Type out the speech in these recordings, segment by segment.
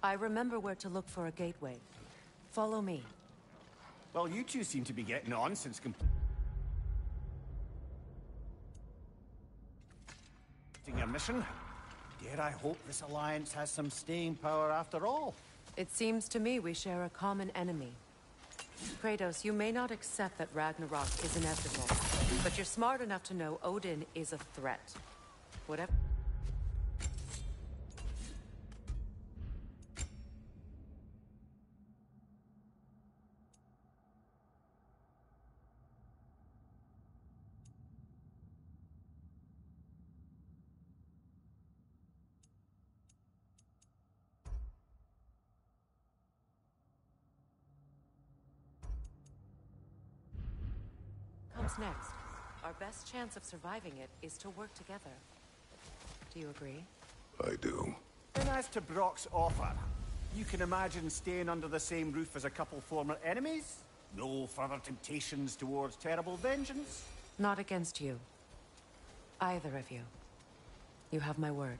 I remember where to look for a gateway. Follow me. Well, you two seem to be getting on since completing your mission. Dare I hope this alliance has some staying power after all? It seems to me we share a common enemy. Kratos, you may not accept that Ragnarok is inevitable, but you're smart enough to know Odin is a threat. Whatever... comes next. Our best chance of surviving it is to work together. Do you agree? I do. And as to Brock's offer, you can imagine staying under the same roof as a couple former enemies? No further temptations towards terrible vengeance? Not against you. Either of you. You have my word.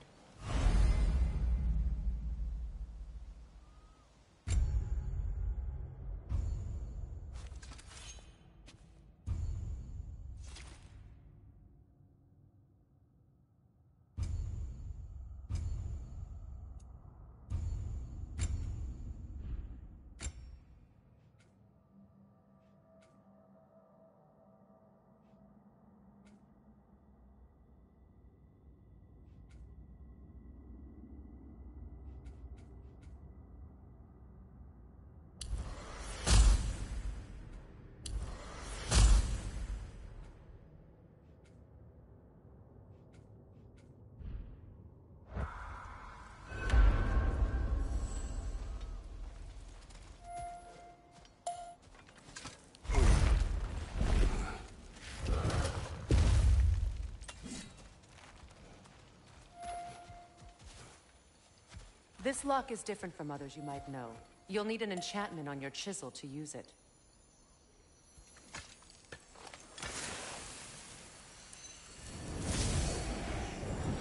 This lock is different from others you might know. You'll need an enchantment on your chisel to use it.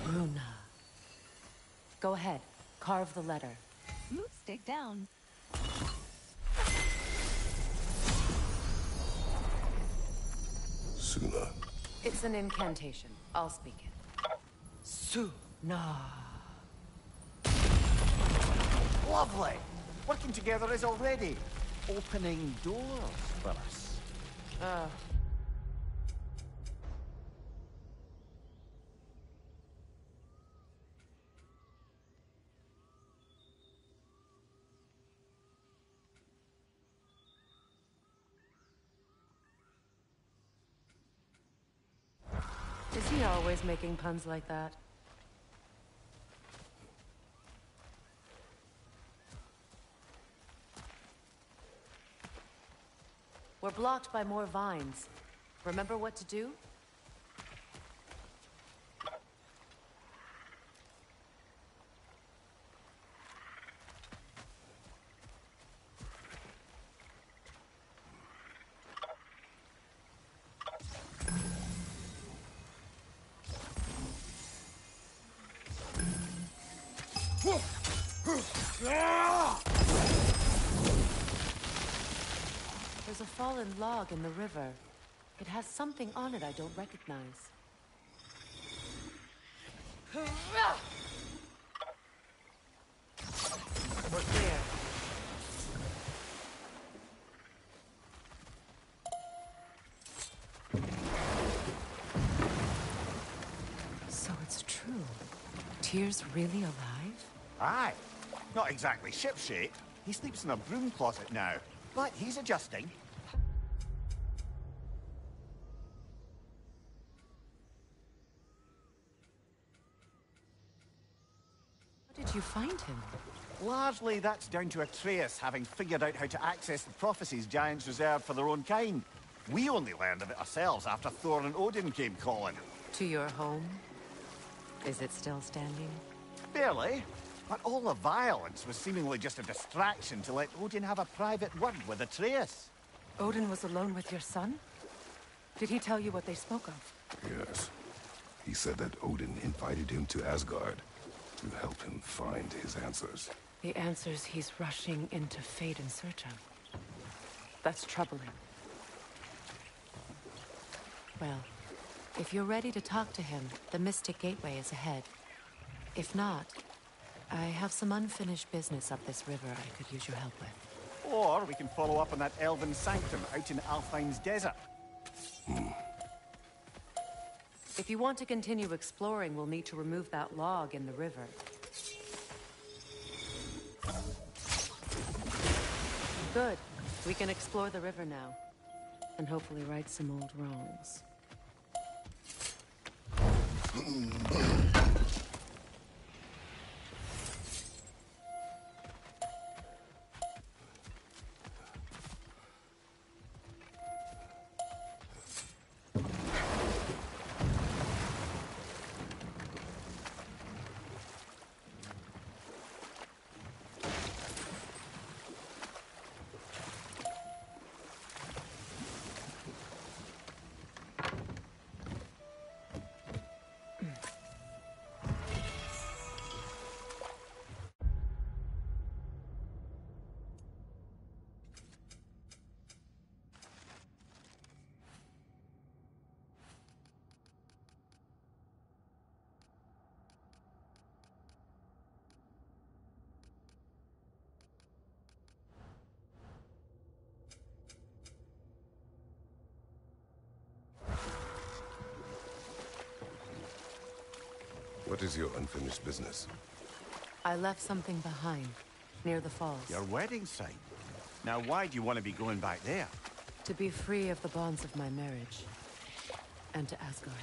Runa. Go ahead. Carve the letter. Stick down. Suna. It's an incantation. I'll speak it. Suna. Lovely! Working together is already opening doors for us. Is he always making puns like that? We're blocked by more vines. Remember what to do? There's a fallen log in the river. It has something on it I don't recognize. We're clear. So it's true. Tyr's really alive? Aye. Not exactly shipshape. He sleeps in a broom closet now. But he's adjusting. How did you find him? Largely, that's down to Atreus having figured out how to access the prophecies giants reserved for their own kind. We only learned of it ourselves after Thor and Odin came calling. To your home? Is it still standing? Barely. But all the violence was seemingly just a distraction to let Odin have a private word with Atreus. Odin was alone with your son? Did he tell you what they spoke of? Yes. He said that Odin invited him to Asgard to help him find his answers. The answers he's rushing into fate in search of. That's troubling. Well, if you're ready to talk to him, the Mystic Gateway is ahead. If not, I have some unfinished business up this river I could use your help with. Or we can follow up on that elven sanctum out in Alfheim's desert. If you want to continue exploring, we'll need to remove that log in the river. Good. We can explore the river now. And hopefully right some old wrongs. What is your unfinished business? I left something behind, near the falls. Your wedding site. Now, why do you want to be going back there? To be free of the bonds of my marriage. And to Asgard.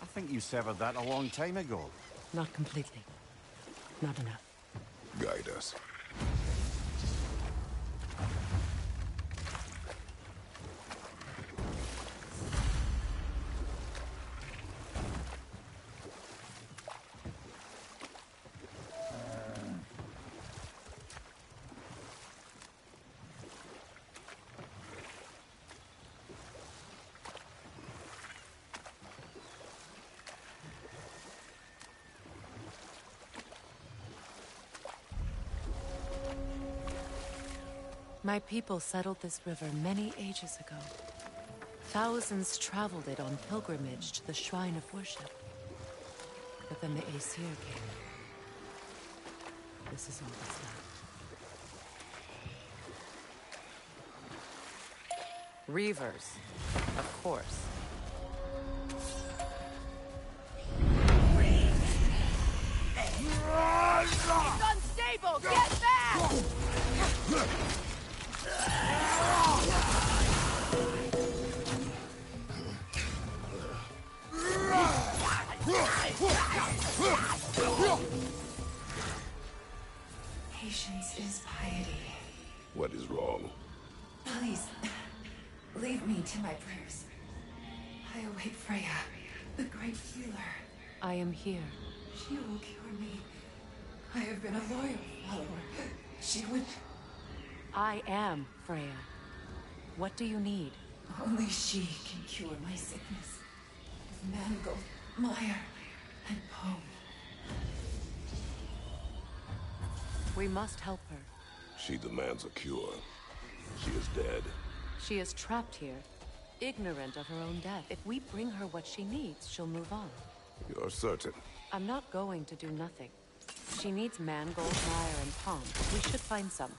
I think you severed that a long time ago. Not completely. Not enough. Guide us. My people settled this river many ages ago. Thousands traveled it on pilgrimage to the shrine of worship. But then the Aesir came. This is all that's left. Reavers, of course. It's unstable! Get back! Patience is piety. What is wrong? Please, leave me to my prayers. I await Freya, the great healer. I am here. She will cure me. I have been a loyal follower. She would... I am Freya. What do you need? Only she can cure my sickness. Mangold, mire, and Poem. We must help her. She demands a cure. She is dead. She is trapped here, ignorant of her own death. If we bring her what she needs, she'll move on. You're certain? I'm not going to do nothing. She needs mangold, mire, and palm. We should find some.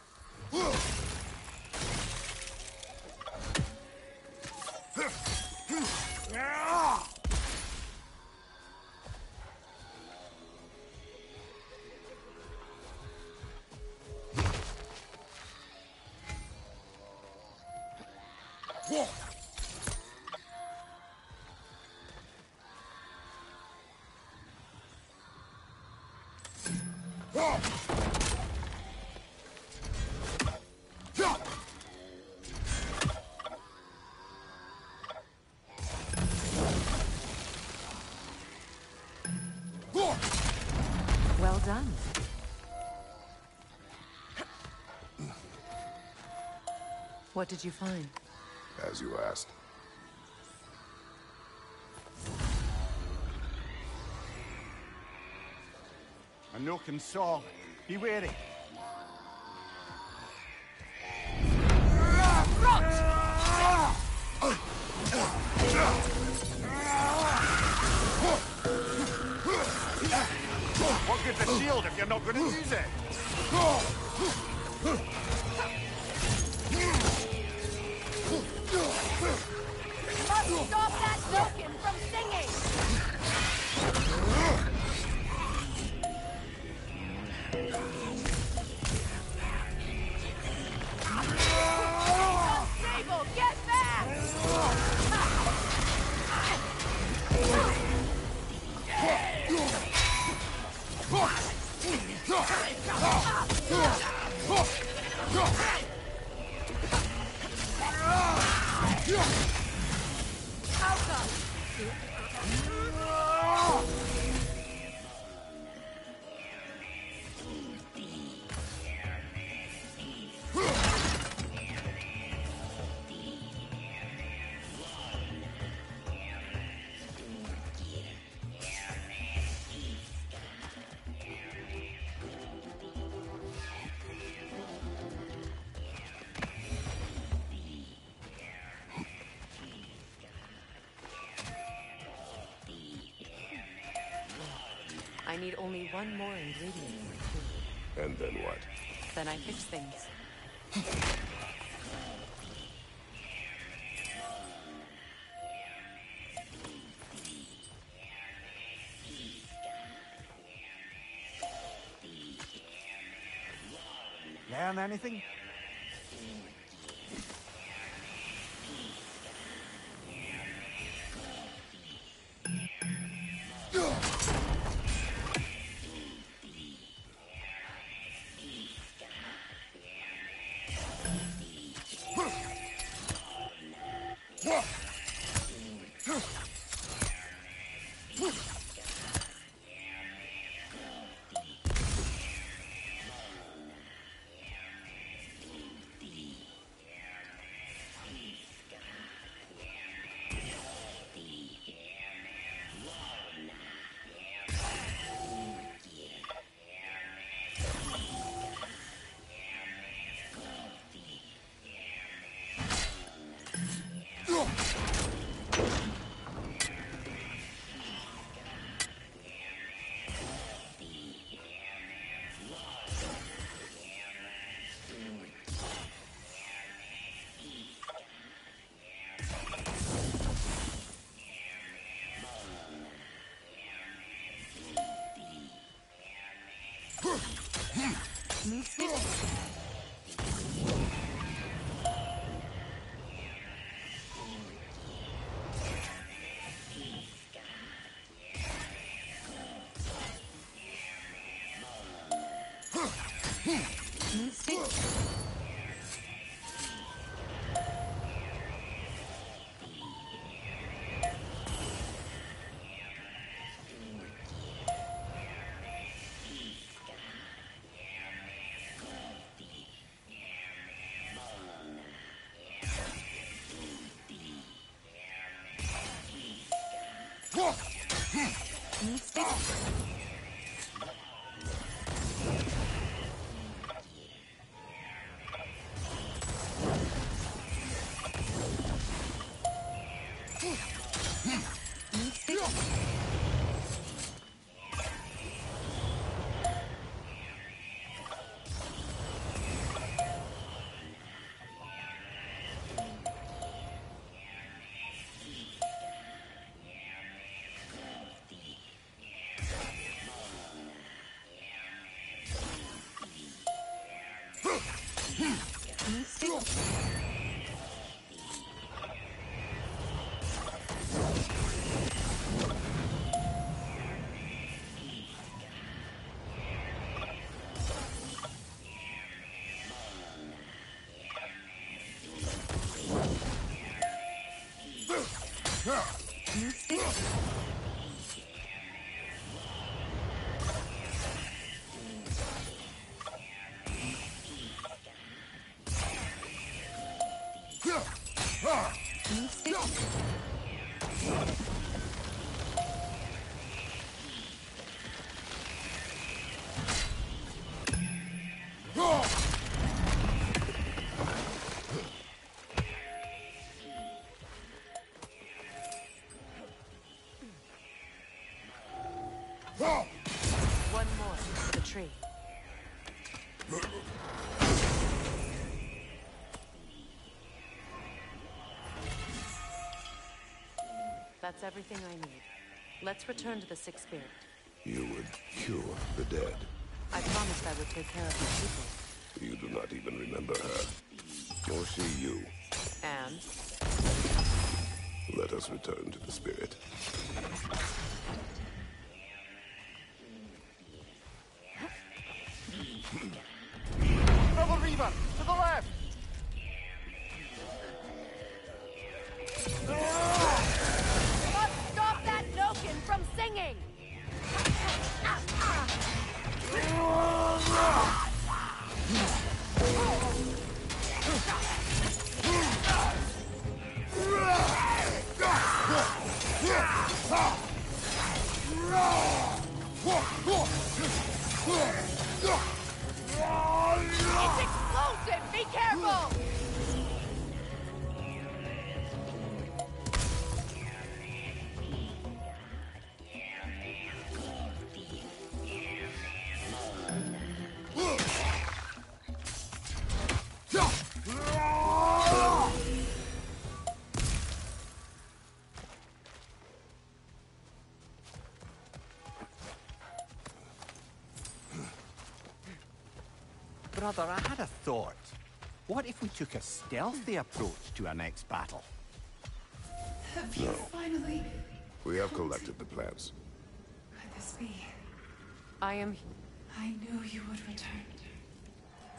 Well done. What did you find? As you asked. A nook and saw. Be wary. not going to use it. Must stop that token from singing! Unstable, get back! I need only one more ingredient. And then what? Then I fix things. Learn anything? tree. That's everything I need. Let's return to the Sick Spirit. You would cure the dead. I promised I would take care of my people. You do not even remember her. Or she you. And? Let us return to the spirit. Brother Reaver, to the left! Must stop that Nokin from singing! It's explosive! Be careful! Brother, I had a thought. What if we took a stealthy approach to our next battle? Have you finally... We have collected the plans. Could this be? I am... I knew you would return.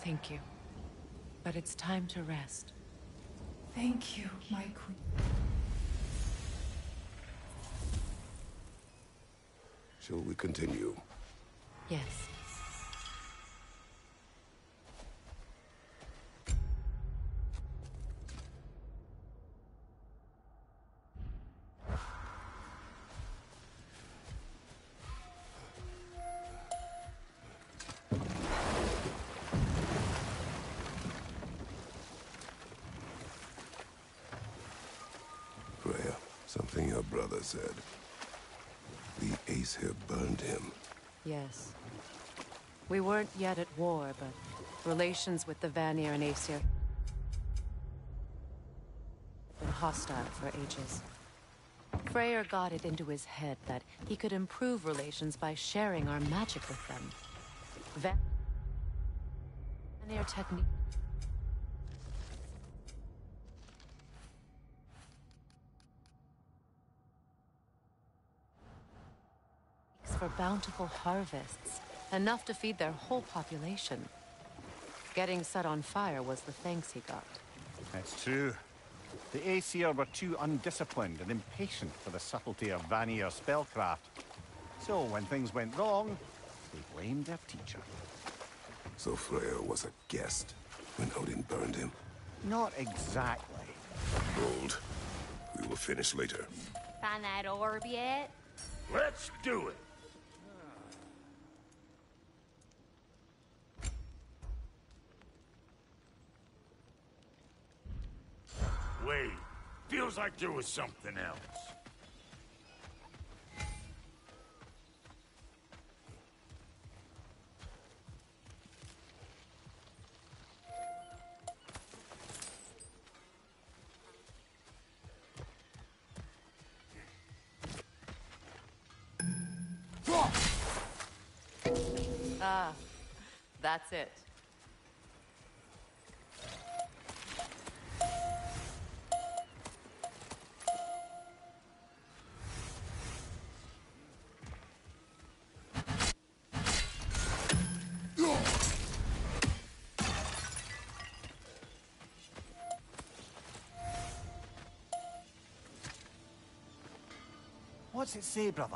Thank you. But it's time to rest. Thank you, my queen. Shall we continue? Yes. Freya, something your brother said. The Ace here burned him. Yes. We weren't yet at war, but relations with the Vanir and Aesir have been hostile for ages. Freyr got it into his head that he could improve relations by sharing our magic with them. Vanir technique for bountiful harvests, enough to feed their whole population. Getting set on fire was the thanks he got. It's true. The Aesir were too undisciplined and impatient for the subtlety of Vanir spellcraft. So when things went wrong, they blamed their teacher. So Freya was a guest when Odin burned him? Not exactly. Bold. We will finish later. Find that orb yet? Let's do it! Wait, feels like there was something else. Ah, that's it. What's it say, brother?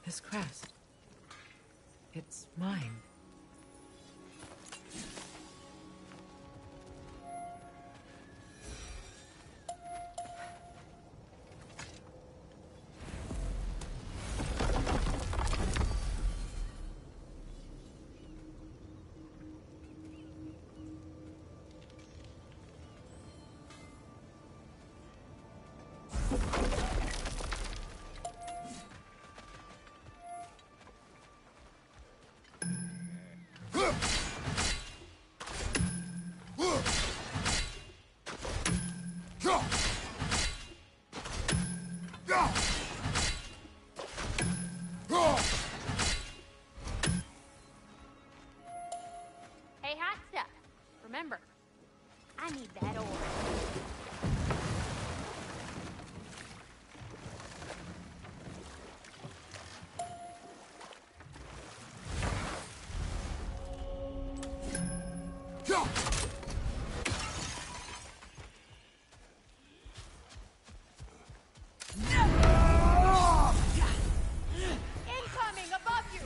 This crest. It's mine. I need that ore. Incoming above you!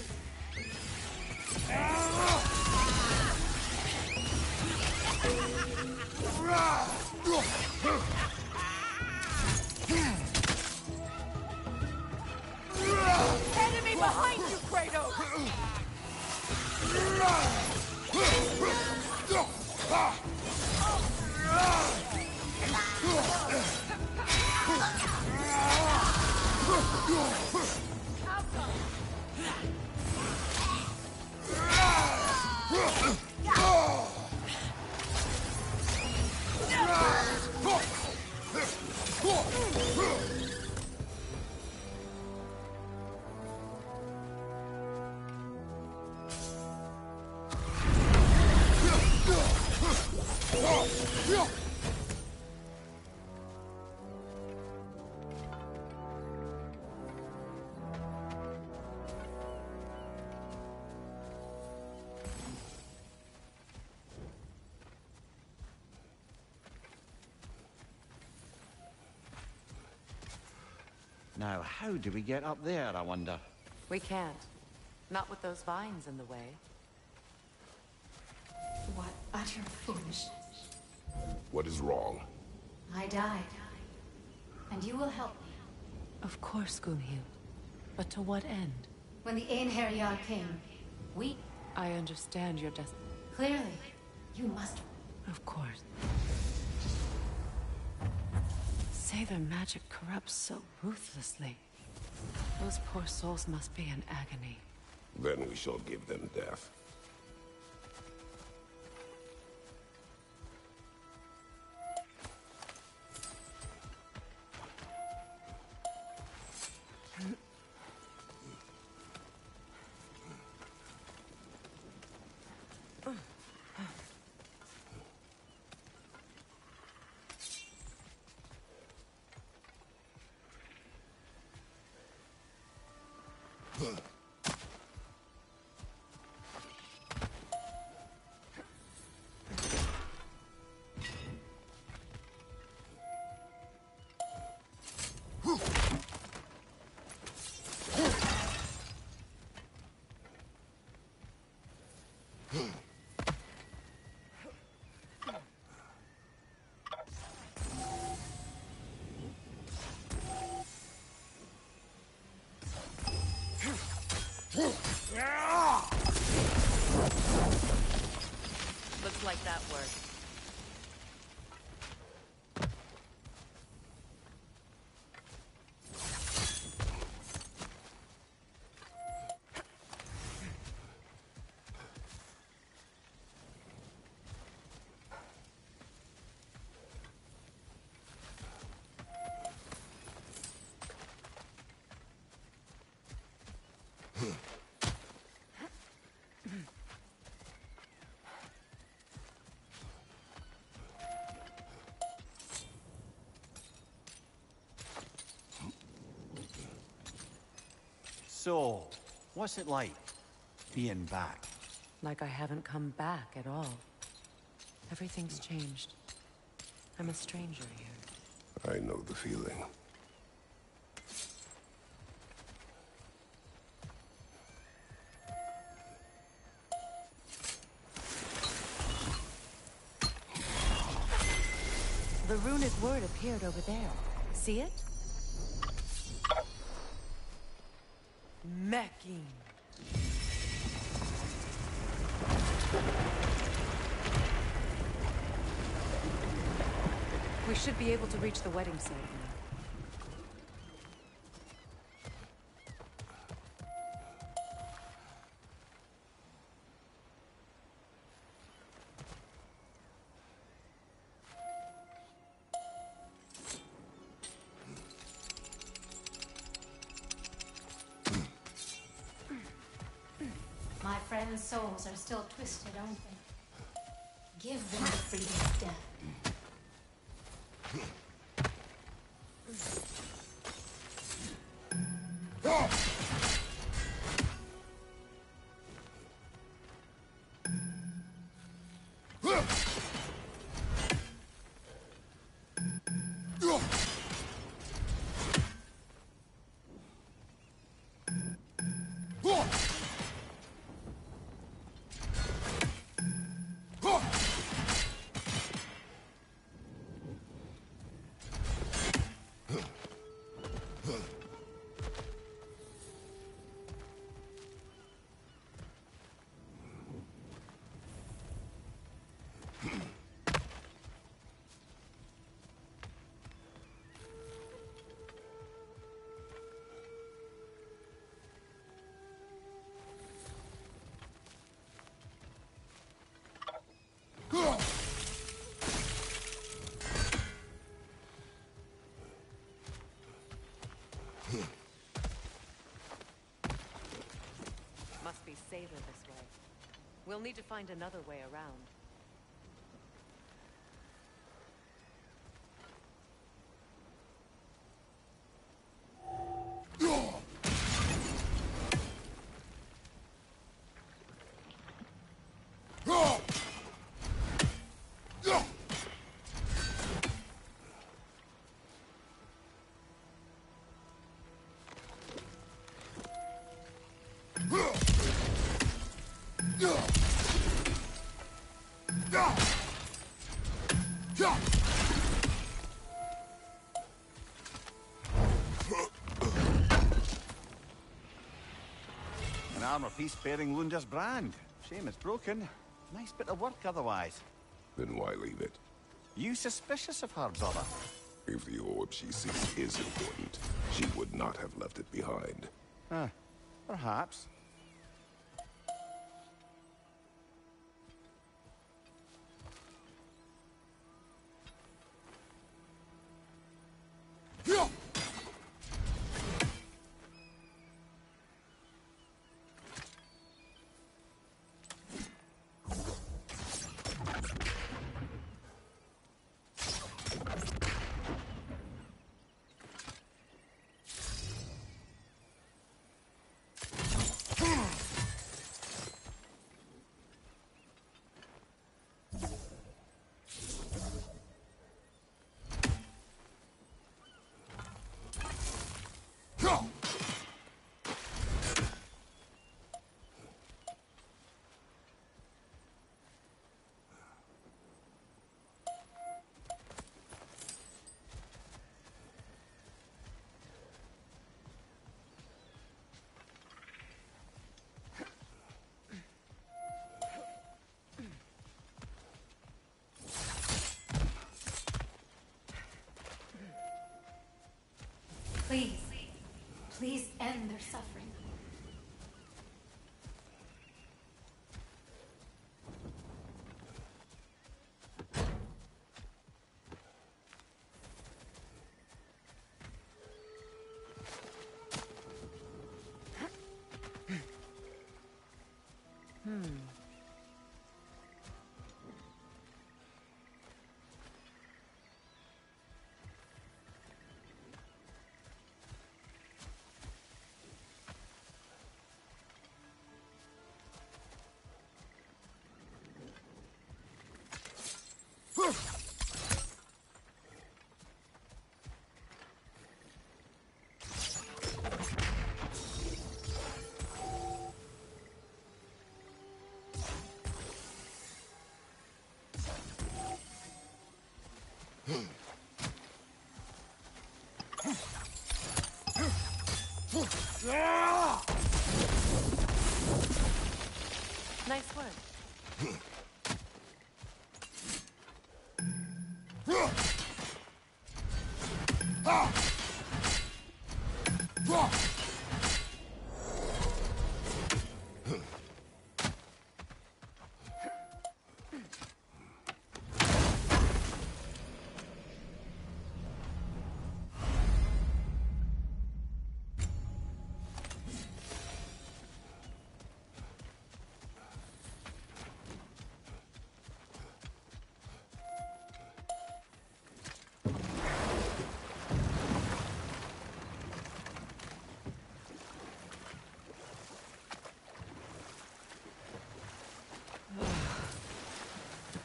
Enemy behind you, Kratos! Now, how do we get up there, I wonder? We can't. Not with those vines in the way. What utter foolishness. What is wrong? I died. And you will help me. Of course, Gunhild. But to what end? When the Einherjar came, we... I understand your Clearly, you must... Of course. Say their magic corrupts so ruthlessly. Those poor souls must be in agony. Then we shall give them death. Looks like that worked. So, what's it like, being back? Like I haven't come back at all. Everything's changed. I'm a stranger here. I know the feeling. The runic word appeared over there. See it? Mecking. We should be able to reach the wedding site now. My friends' souls are still twisted, aren't they? Give them the freedom of death. Must be safer this way. We'll need to find another way around. An armor piece bearing Lunda's brand. Shame it's broken. Nice bit of work otherwise. Then why leave it? You suspicious of her, brother? If the orb she seeks is important, she would not have left it behind. Perhaps. Please, please end their suffering. Nice work.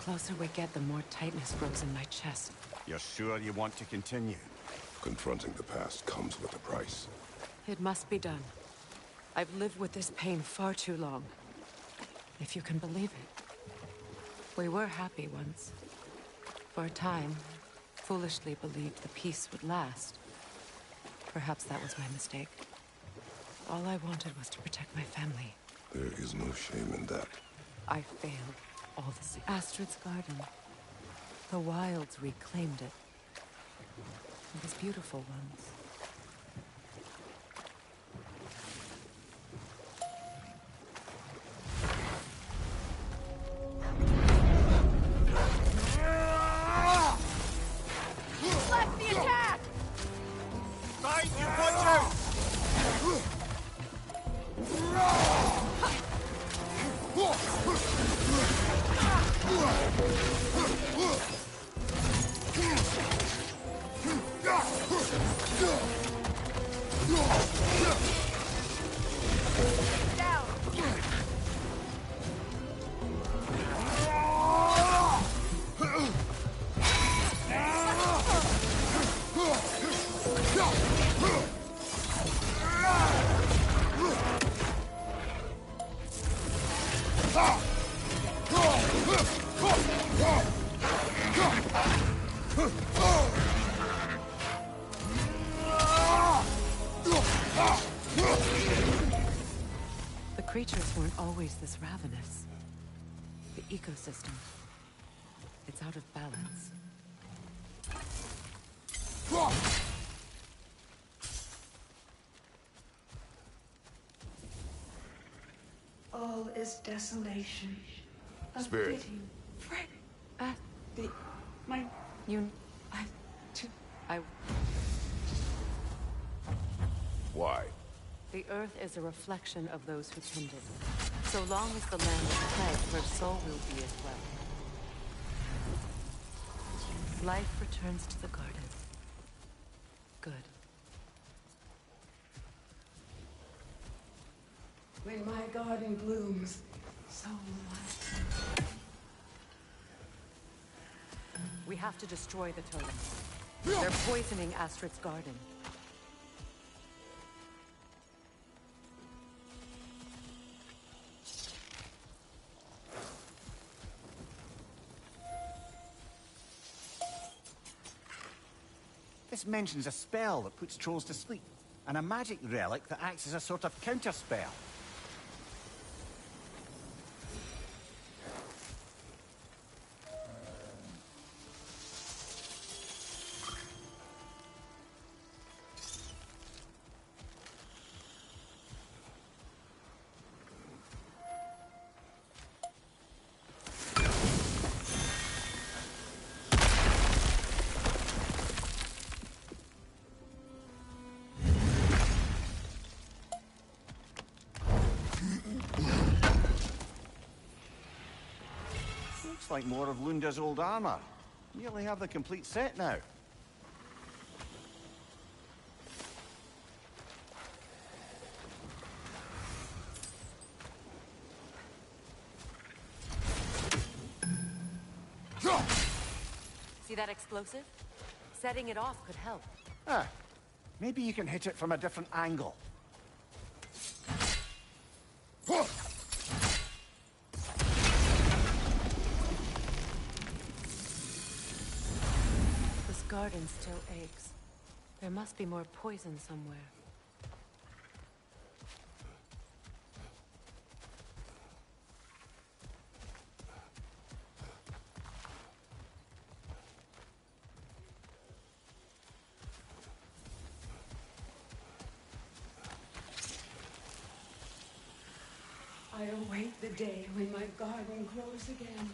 closer we get, the more tightness grows in my chest. You're sure you want to continue? Confronting the past comes with a price. It must be done. I've lived with this pain far too long. If you can believe it. We were happy once. For a time, foolishly believed the peace would last. Perhaps that was my mistake. All I wanted was to protect my family. There is no shame in that. I failed all the same. Astrid's garden. The wilds reclaimed it. It was beautiful once. Left the attack! Right, you watch out! Down! The creatures weren't always this ravenous. The ecosystem. It's out of balance. All is desolation. A Spirit. pity. Friend, The... my... You... I... Why? The earth is a reflection of those who tend it. So long as the land is pledged, her soul will be as well. Life returns to the garden. Good. When my garden blooms, so will I. We have to destroy the totems. They're poisoning Astrid's garden. This mentions a spell that puts trolls to sleep, and a magic relic that acts as a sort of counter-spell. Looks like more of Lunda's old armor. Nearly have the complete set now. See that explosive? Setting it off could help. Ah, maybe you can hit it from a different angle. This garden still aches. There must be more poison somewhere. I await the day when my garden grows again.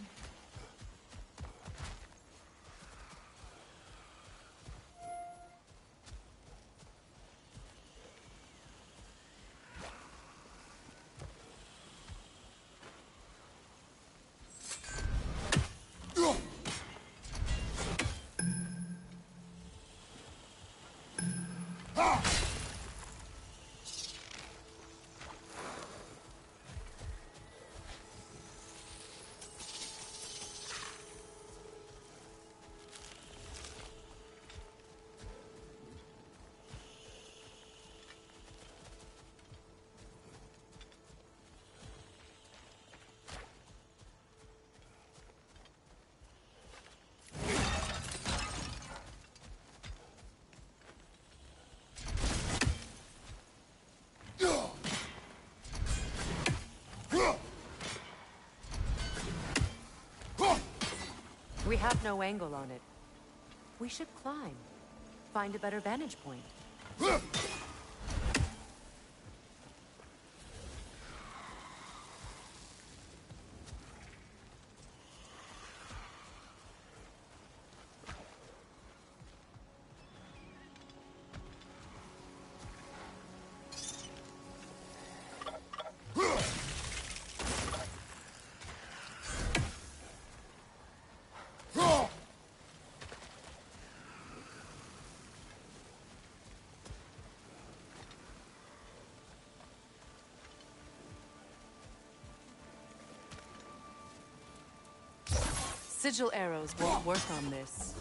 We have no angle on it. We should climb. Find a better vantage point. Sigil arrows won't work on this.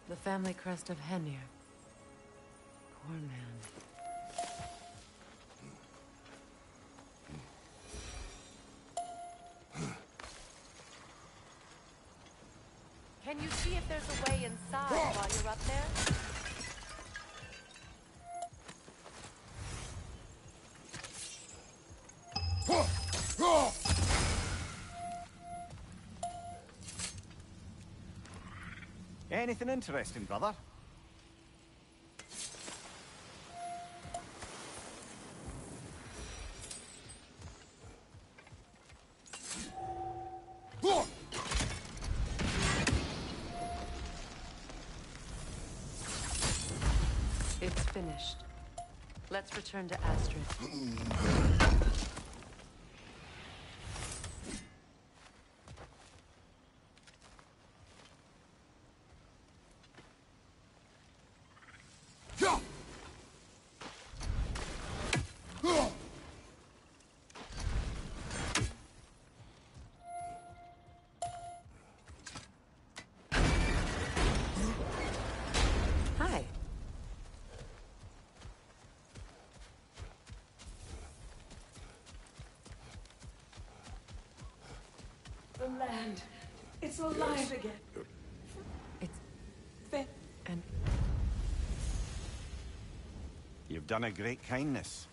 The family crest of Henir. Poor man. Can you see if there's a way inside while you're up there? Anything interesting, brother? It's finished. Let's return to Astrid. Hi. The land. It's alive again. It's fit and You've done a great kindness.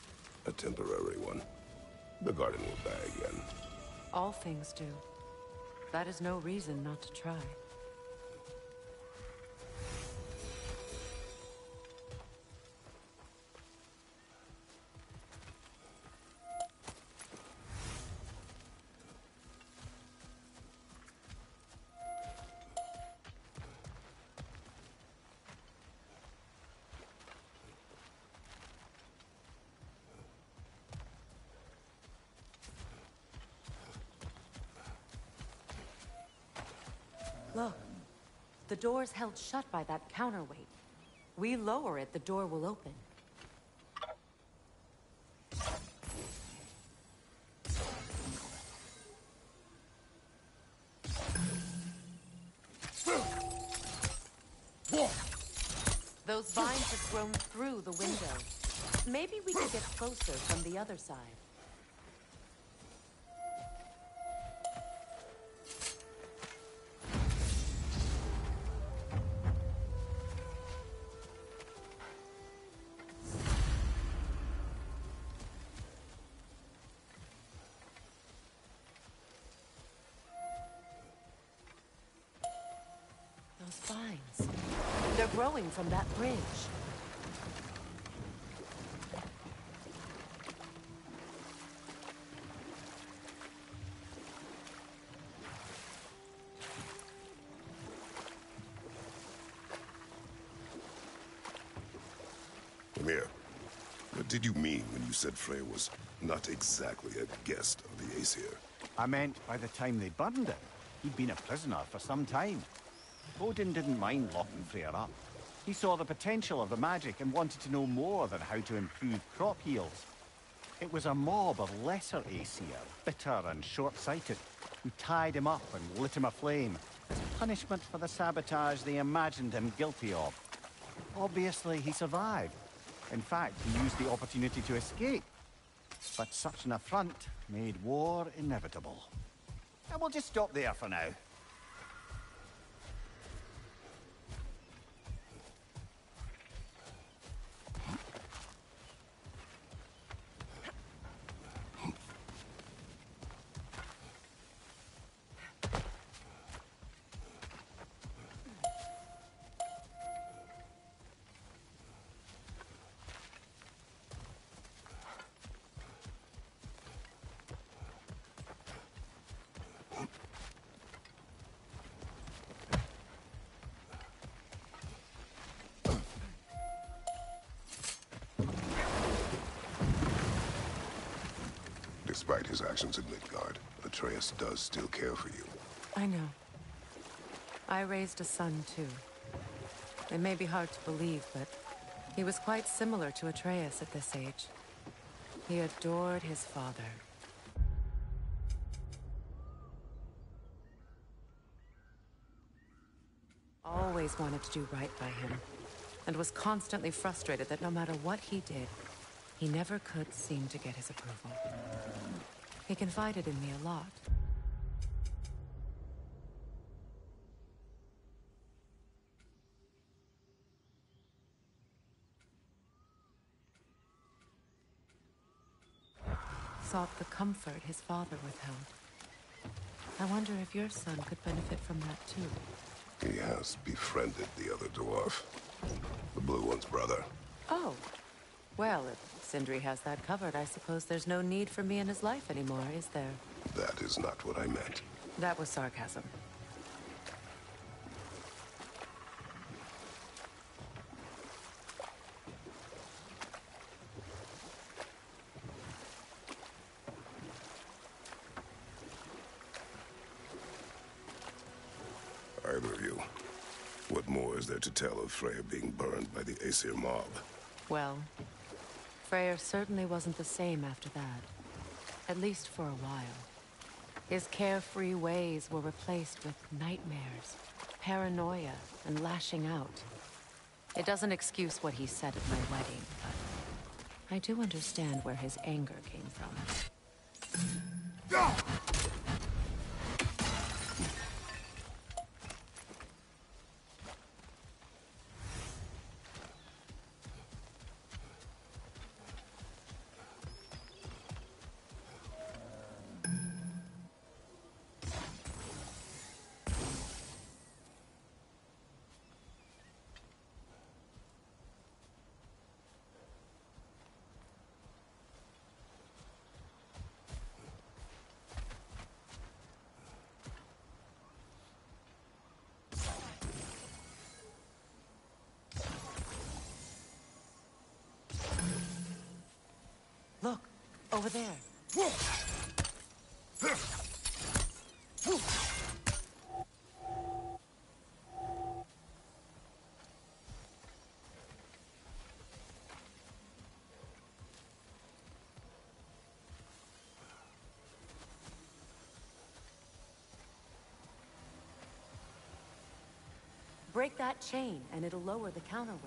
A temporary one. The garden will die again. all things do. That is no reason not to try. Look, the door's held shut by that counterweight. We lower it, the door will open. Those vines have grown through the window. Maybe we can get closer from the other side. Those vines. They're growing from that bridge. Come here. What did you mean when you said Freya was not exactly a guest of the Aesir? I meant by the time they burned it, he'd been a prisoner for some time. Odin didn't mind locking Freya up. He saw the potential of the magic and wanted to know more than how to improve crop yields. It was a mob of lesser Aesir, bitter and short-sighted, who tied him up and lit him aflame as punishment for the sabotage they imagined him guilty of. Obviously, he survived. In fact, he used the opportunity to escape. But such an affront made war inevitable. And we'll just stop there for now. Despite his actions in Midgard, Atreus does still care for you. I know. I raised a son, too. It may be hard to believe, but he was quite similar to Atreus at this age. He adored his father. Always wanted to do right by him, and was constantly frustrated that no matter what he did, he never could seem to get his approval. He confided in me a lot. Sought the comfort his father withheld. I wonder if your son could benefit from that too. He has befriended the other dwarf. The blue one's brother. Oh. Well, if Sindri has that covered, I suppose there's no need for me in his life anymore, is there? That is not what I meant. That was sarcasm. Either of you. What more is there to tell of Freya being burned by the Aesir mob? Well, Freyr certainly wasn't the same after that. At least for a while. His carefree ways were replaced with nightmares, paranoia, and lashing out. It doesn't excuse what he said at my wedding, but I do understand where his anger came from. Look, over there. Break that chain, and it'll lower the counterweight.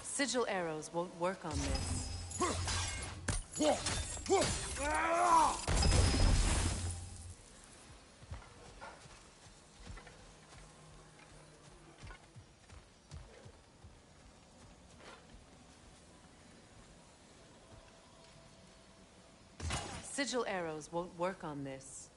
Sigil arrows won't work on this. Sigil arrows won't work on this.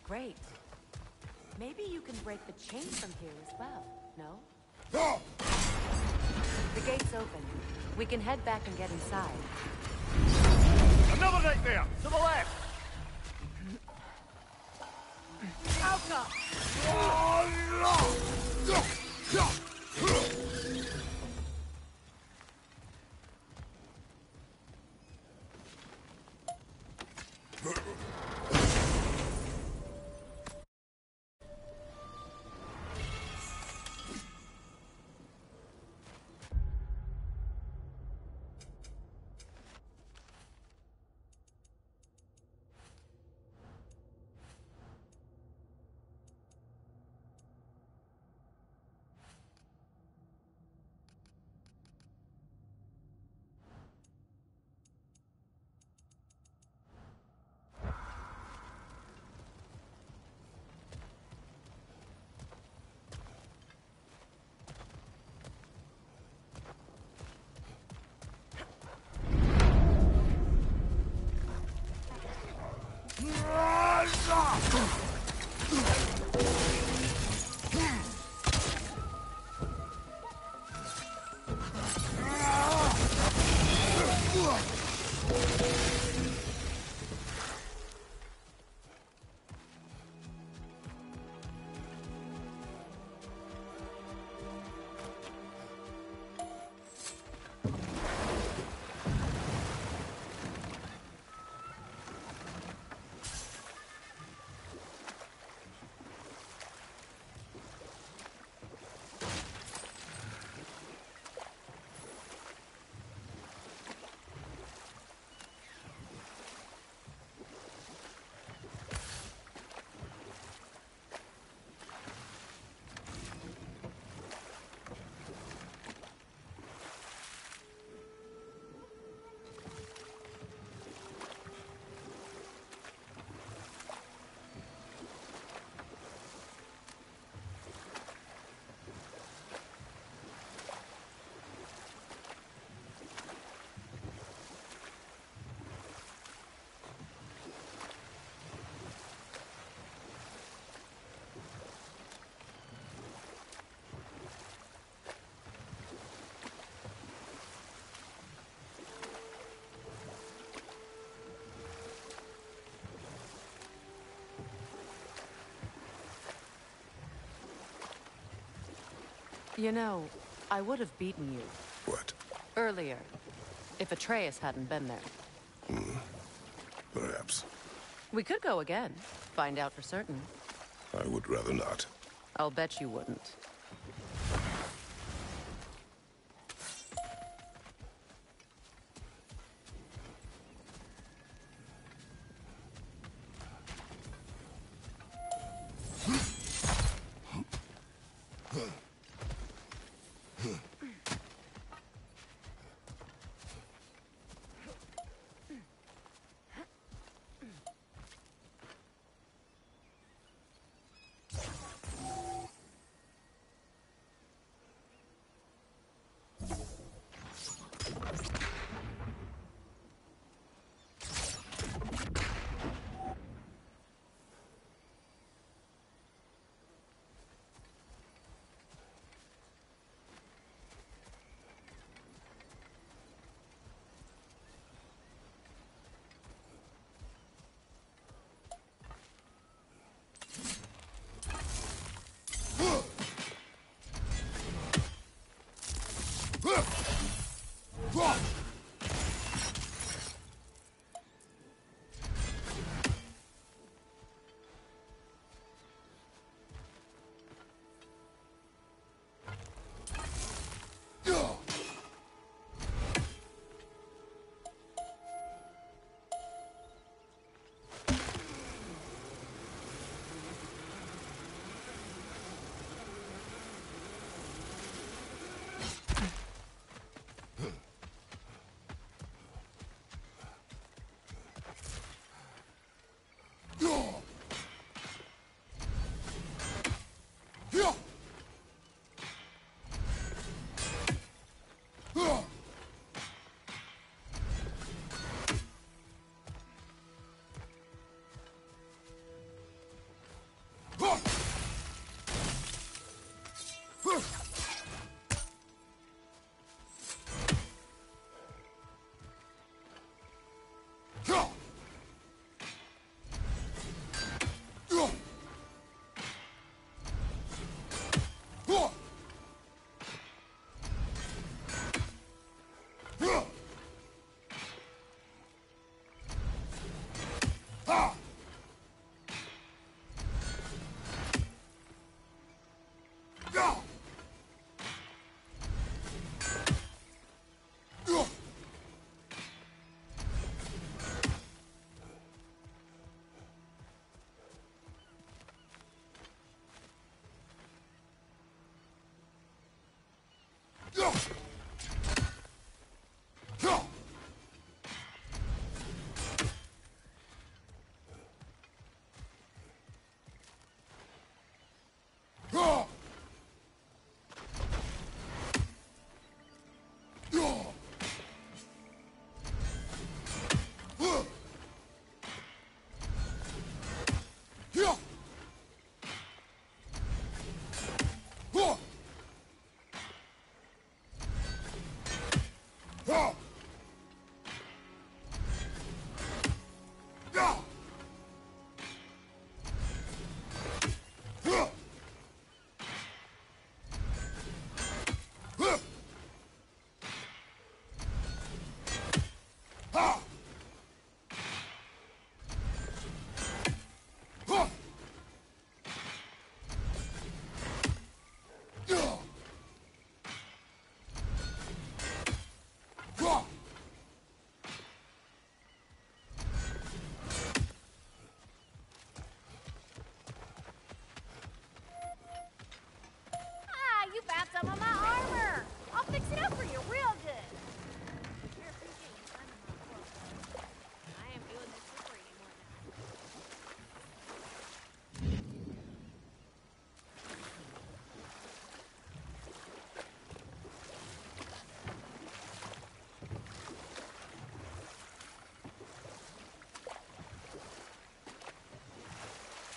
Great. Maybe you can break the chain from here as well, no? The gate's open. We can head back and get inside. Another nightmare! To the left! Alka! You know, I would have beaten you. What? Earlier, if Atreus hadn't been there. Perhaps. We could go again, find out for certain. I would rather not. I'll bet you wouldn't. You found some of my armor! I'll fix it up for you real good! Sure appreciate you finding my clothes. I am doing this for free more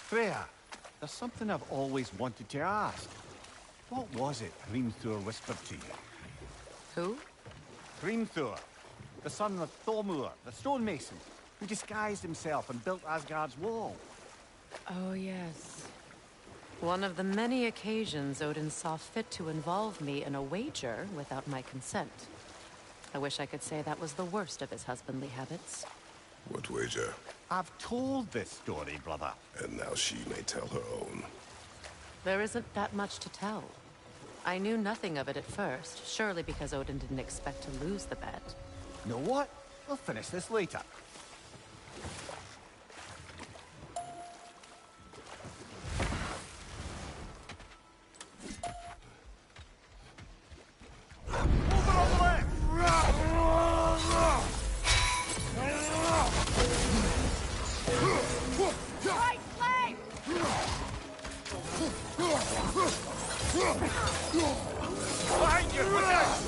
Freya, there's something I've always wanted to ask. What was it Hrimthur whispered to you? Who? Hrimthur, the son of Thormur, the stonemason, who disguised himself and built Asgard's wall. Oh, yes. One of the many occasions Odin saw fit to involve me in a wager without my consent. I wish I could say that was the worst of his husbandly habits. What wager? I've told this story, brother. And now she may tell her own. There isn't that much to tell. I knew nothing of it at first, surely because Odin didn't expect to lose the bet. Know what? We'll finish this later. Over on the left! right flank! Behind you! Look out!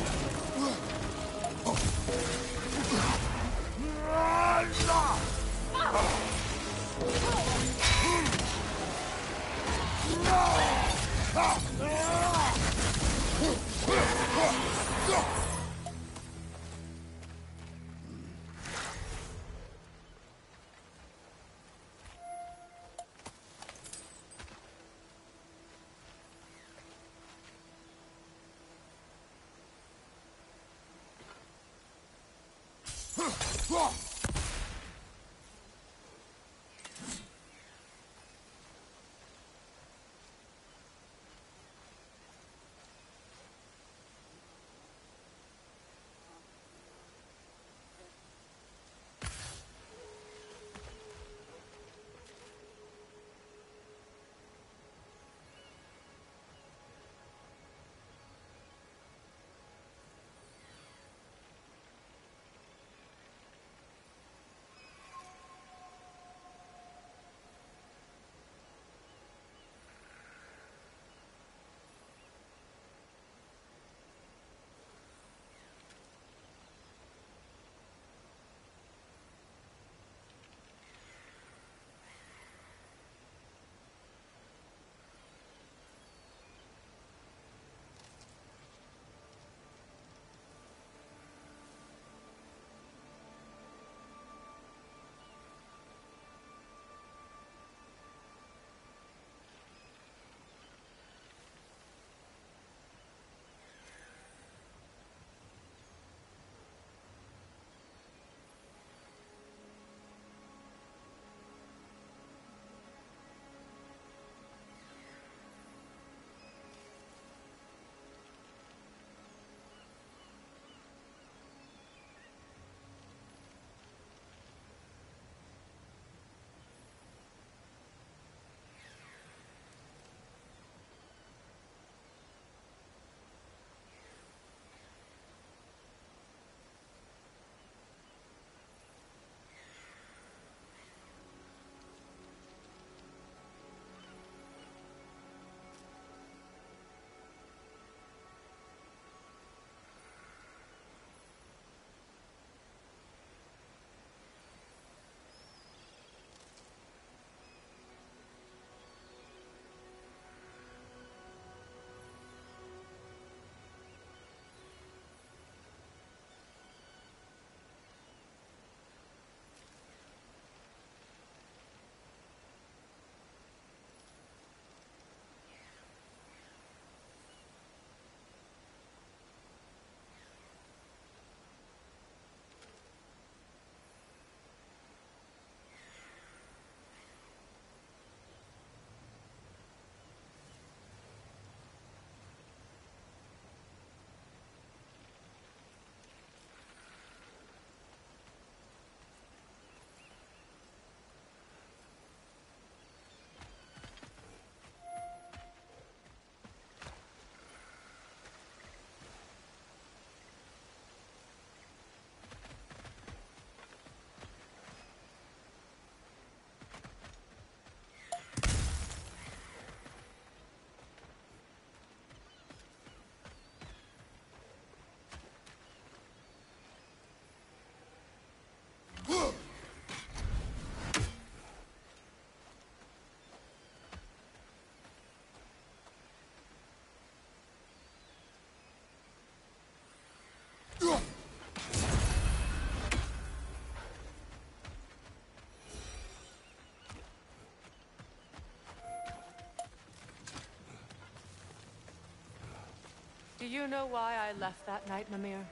Do you know why I left that night, Mimir?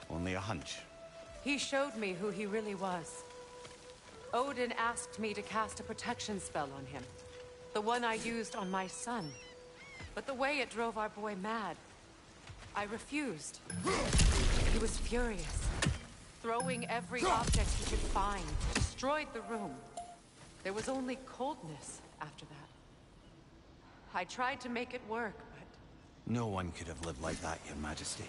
Only a hunch. He showed me who he really was. Odin asked me to cast a protection spell on him. The one I used on my son. But the way it drove our boy mad, I refused. He was furious, throwing every object he could find, destroyed the room. There was only coldness after that. I tried to make it work, but... No one could have lived like that, Your Majesty.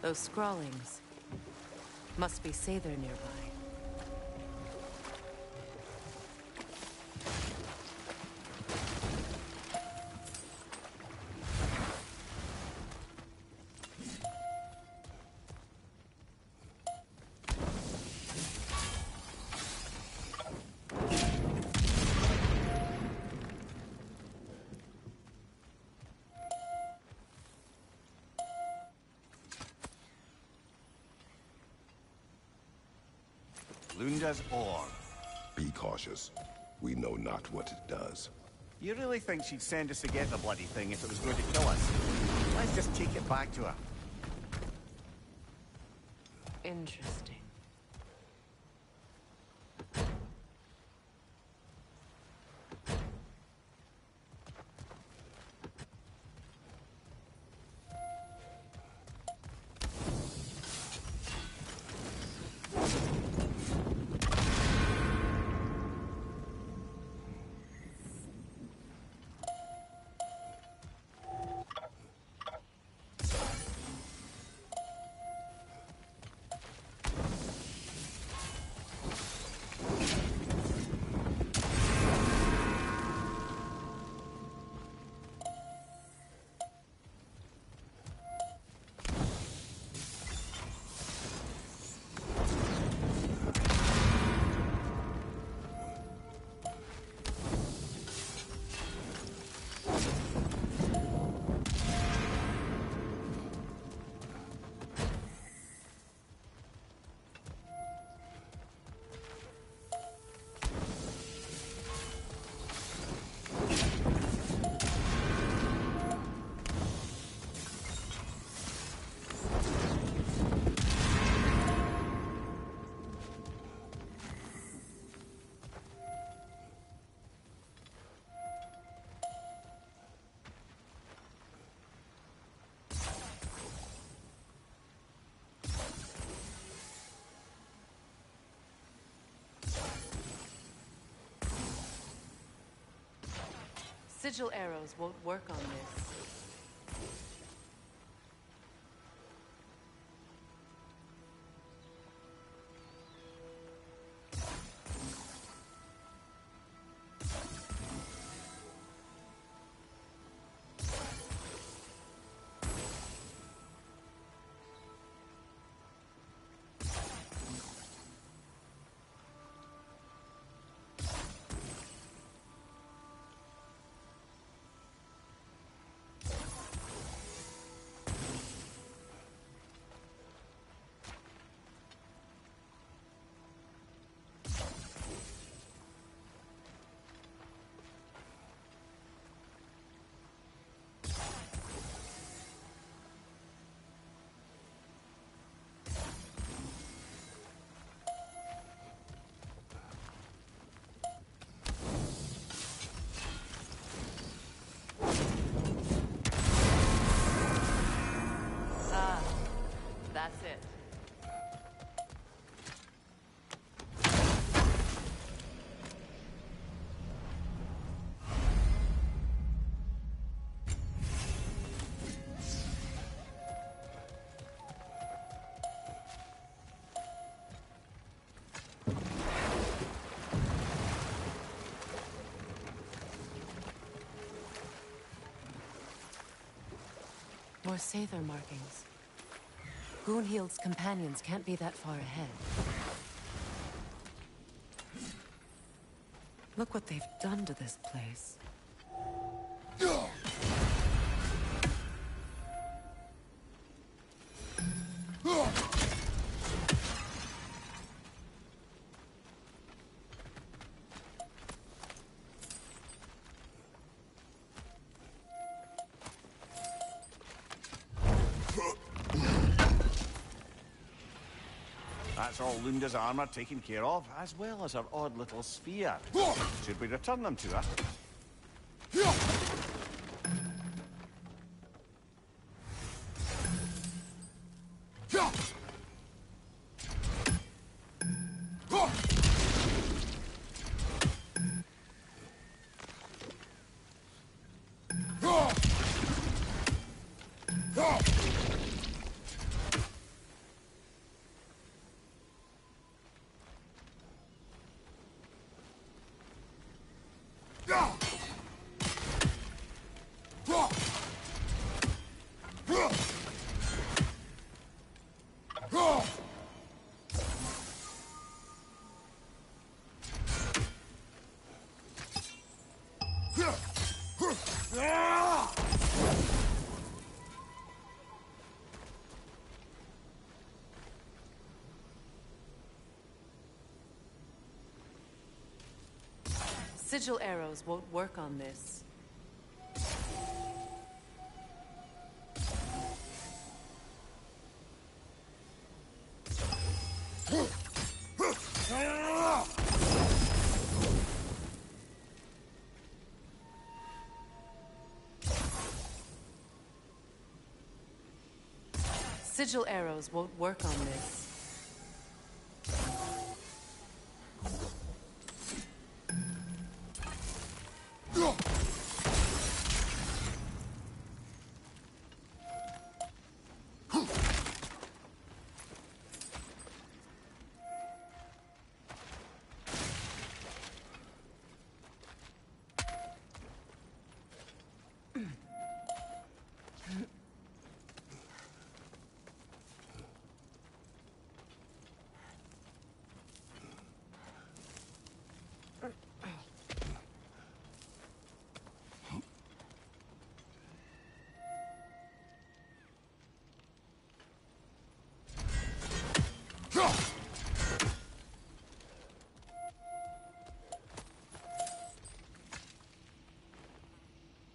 Those scrawlings must be Sather nearby. Lunda's ore. Be cautious. We know not what it does. You really think she'd send us to get the bloody thing if it was going to kill us? Let's just take it back to her. Interesting. Sigil arrows won't work on this. More Sather markings. Gunhild's companions can't be that far ahead. Look what they've done to this place. That's all Lunda's armor taken care of, as well as her odd little sphere. Should we return them to her? Sigil arrows won't work on this. Sigil arrows won't work on this.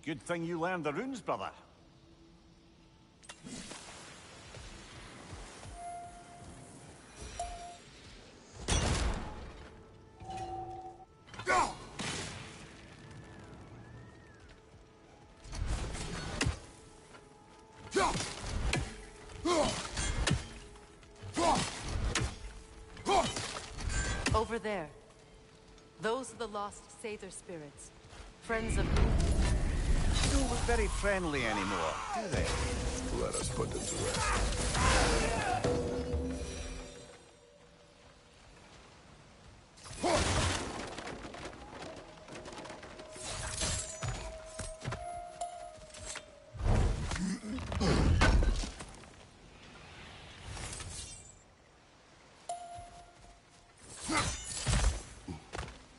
Good thing you learned the runes, brother. Over there. Those are the lost Sather spirits. Friends of... They don't look very friendly anymore, do they? Let us put them to rest.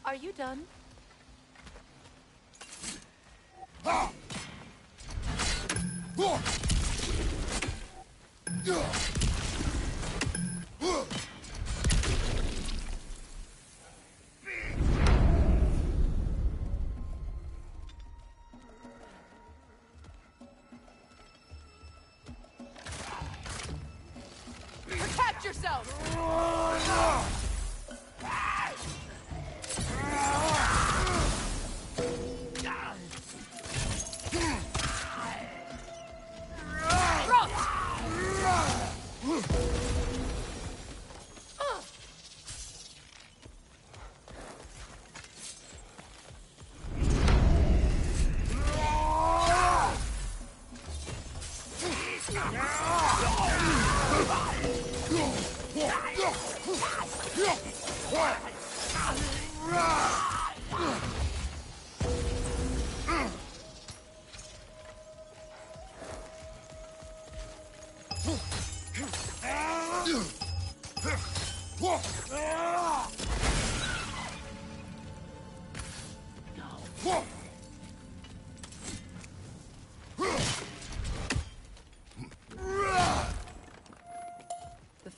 Are you done? Protect yourself!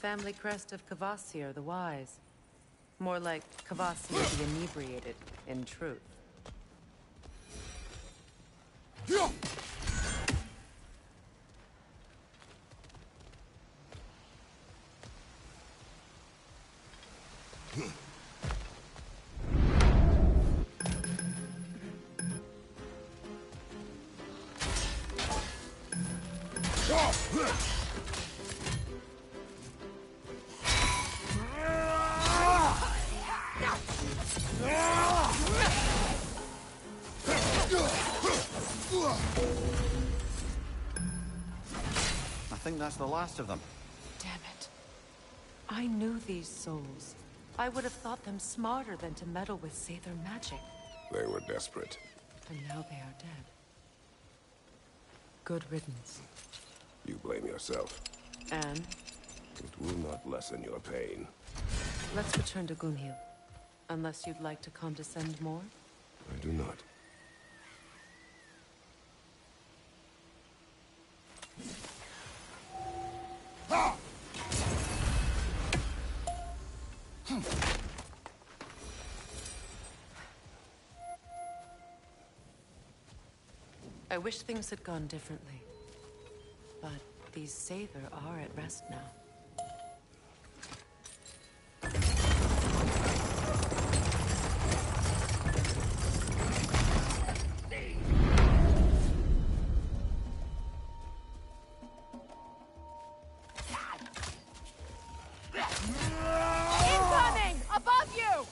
family crest of Kvasir the Wise. More like Kvasir the Inebriated, in truth. I think that's the last of them. Damn it. I knew these souls. I would have thought them smarter than to meddle with Sather magic. They were desperate. And now they are dead. Good riddance. You blame yourself. And It will not lessen your pain. let's return to Gunhil. Unless you'd like to condescend more? I do not. I wish things had gone differently. But these Sather are at rest now. Incoming! Above you!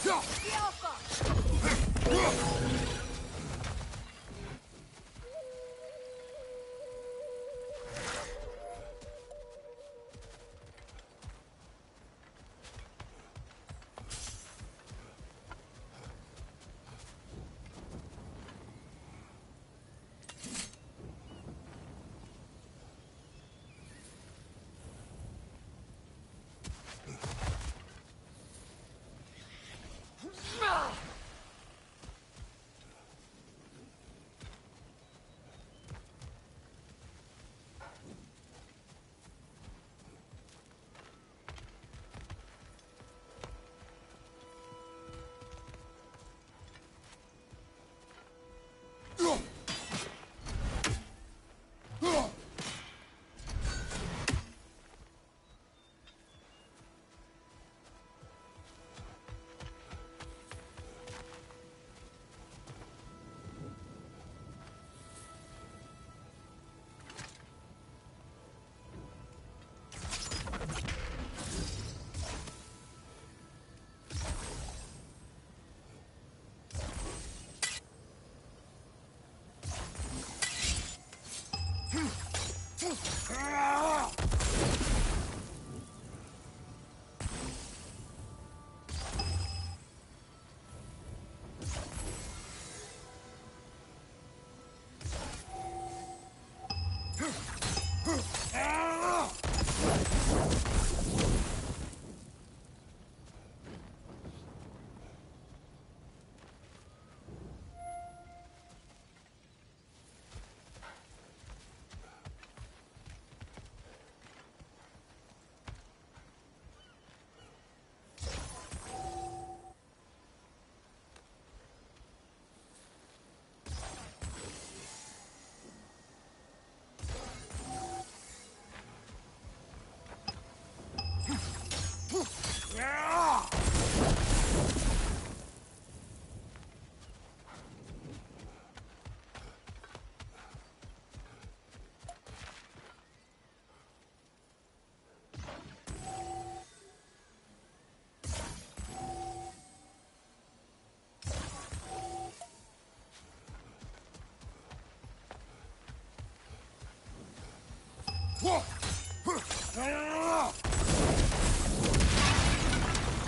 The Alpha!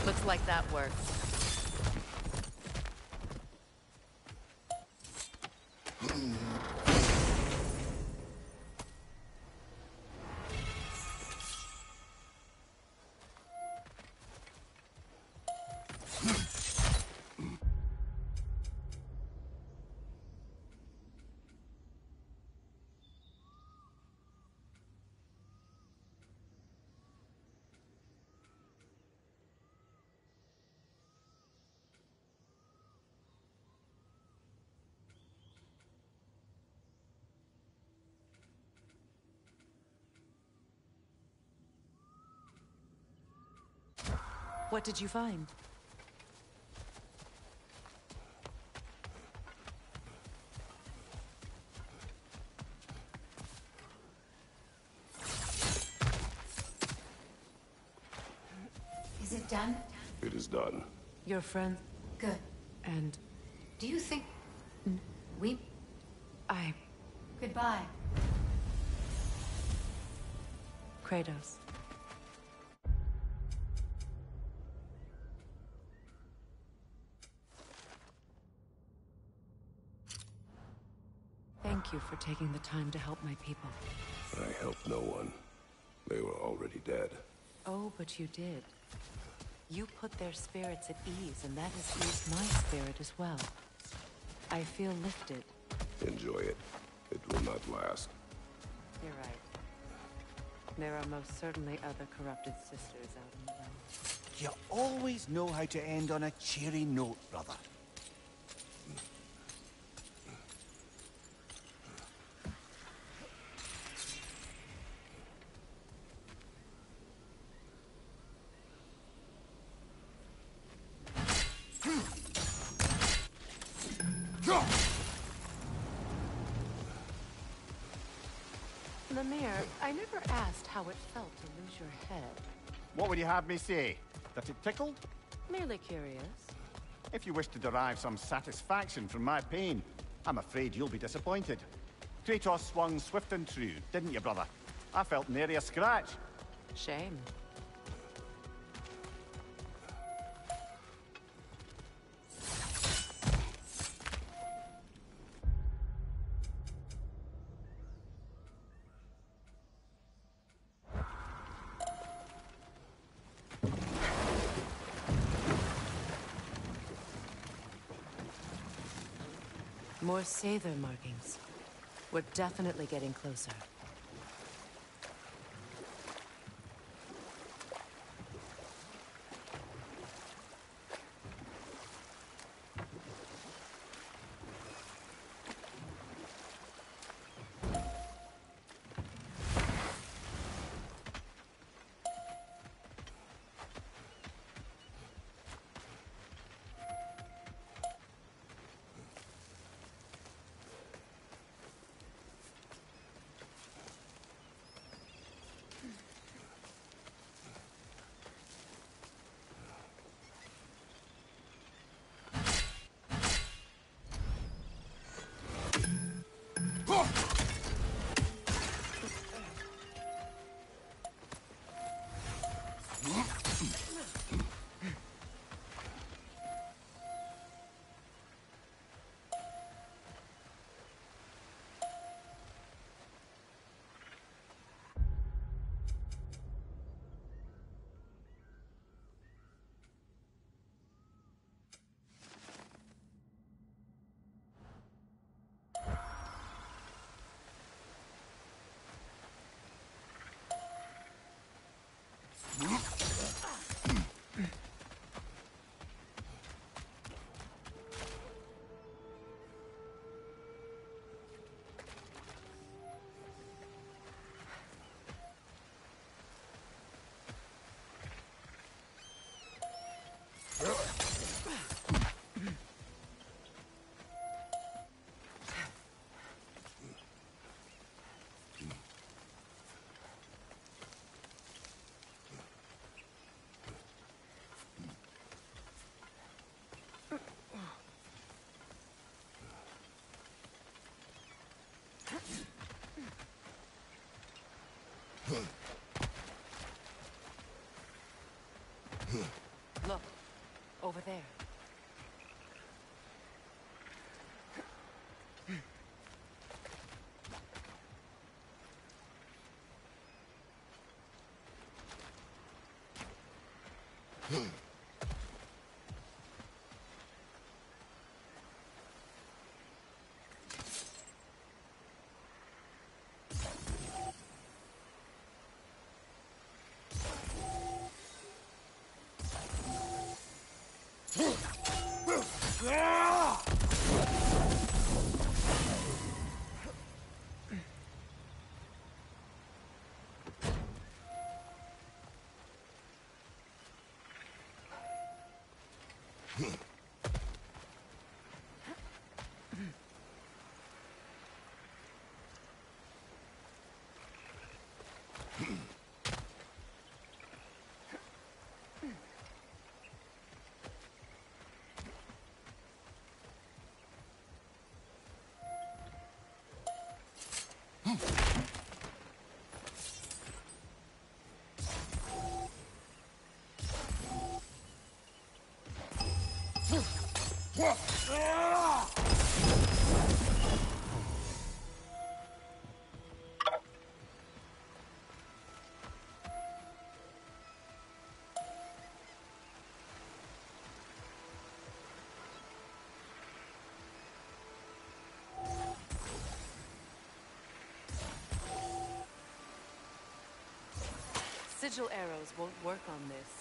Looks like that worked. What did you find? Is it done? It is done. Your friend Good. and Do you think... we... I... Goodbye. Kratos. Thank you for taking the time to help my people. I helped no one. They were already dead. Oh, but you did. You put their spirits at ease, and that has eased my spirit as well. I feel lifted. Enjoy it. It will not last. You're right. There are most certainly other corrupted sisters out in the realm. You always know how to end on a cheery note, brother. Lemire, I never asked how it felt to lose your head. What would you have me say? That it tickled? Merely curious. If you wish to derive some satisfaction from my pain, I'm afraid you'll be disappointed. Kratos swung swift and true, didn't you, brother? I felt nary a scratch. Shame. More Sather markings. We're definitely getting closer. Look, over there. Sigil arrows won't work on this.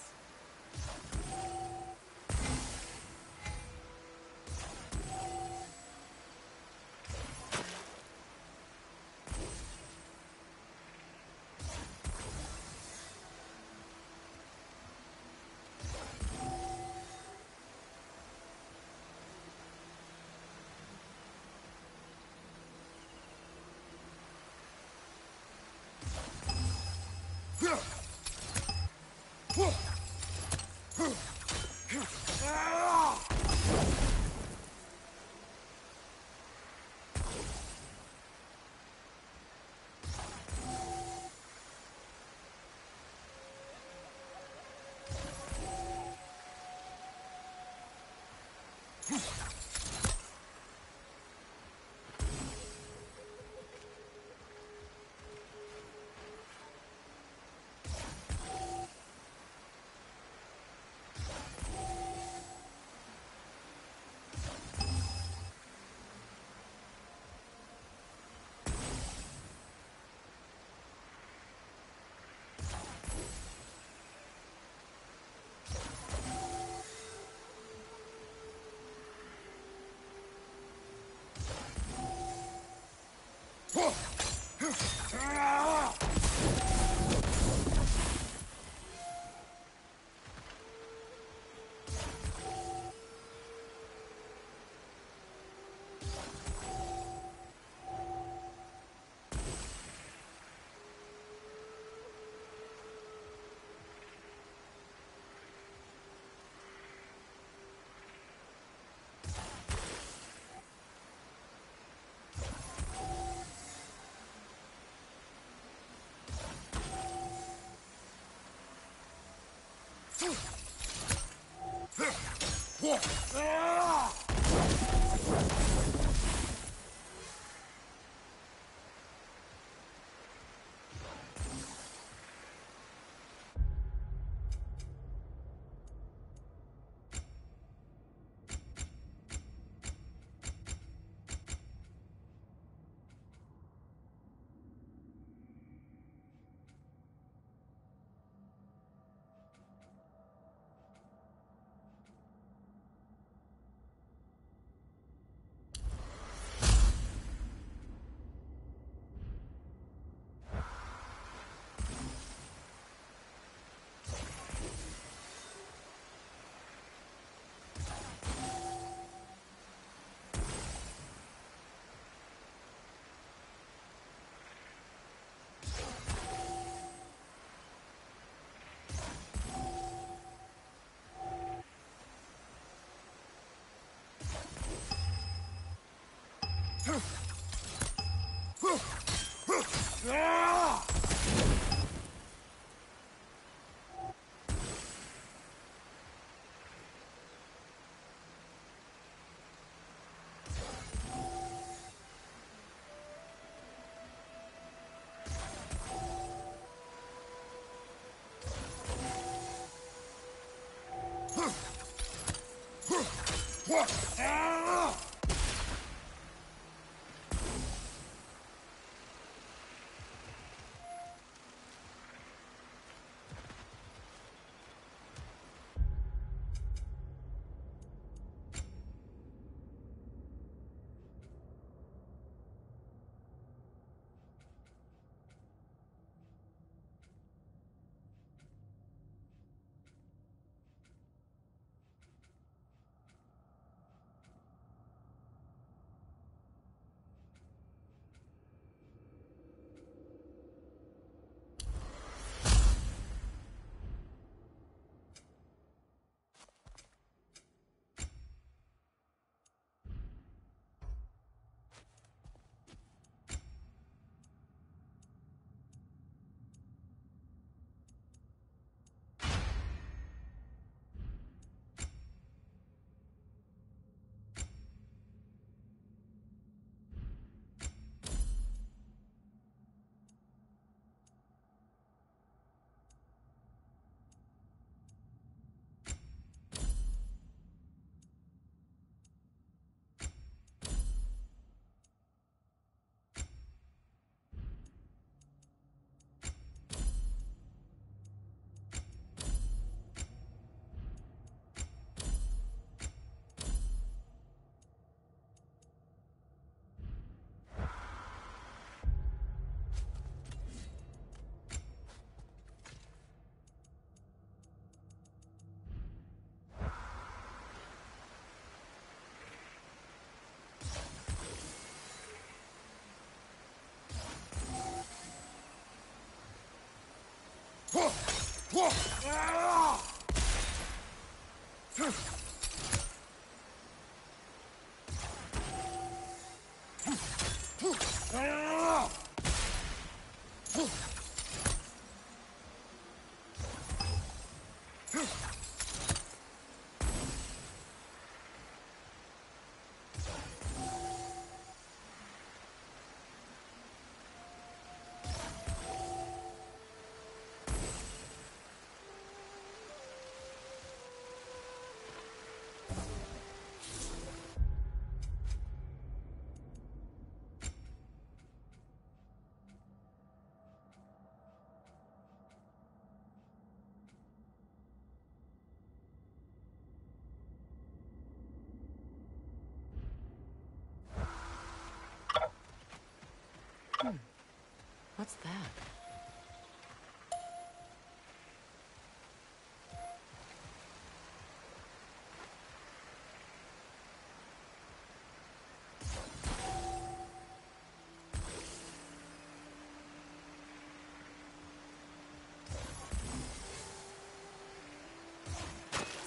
What's that?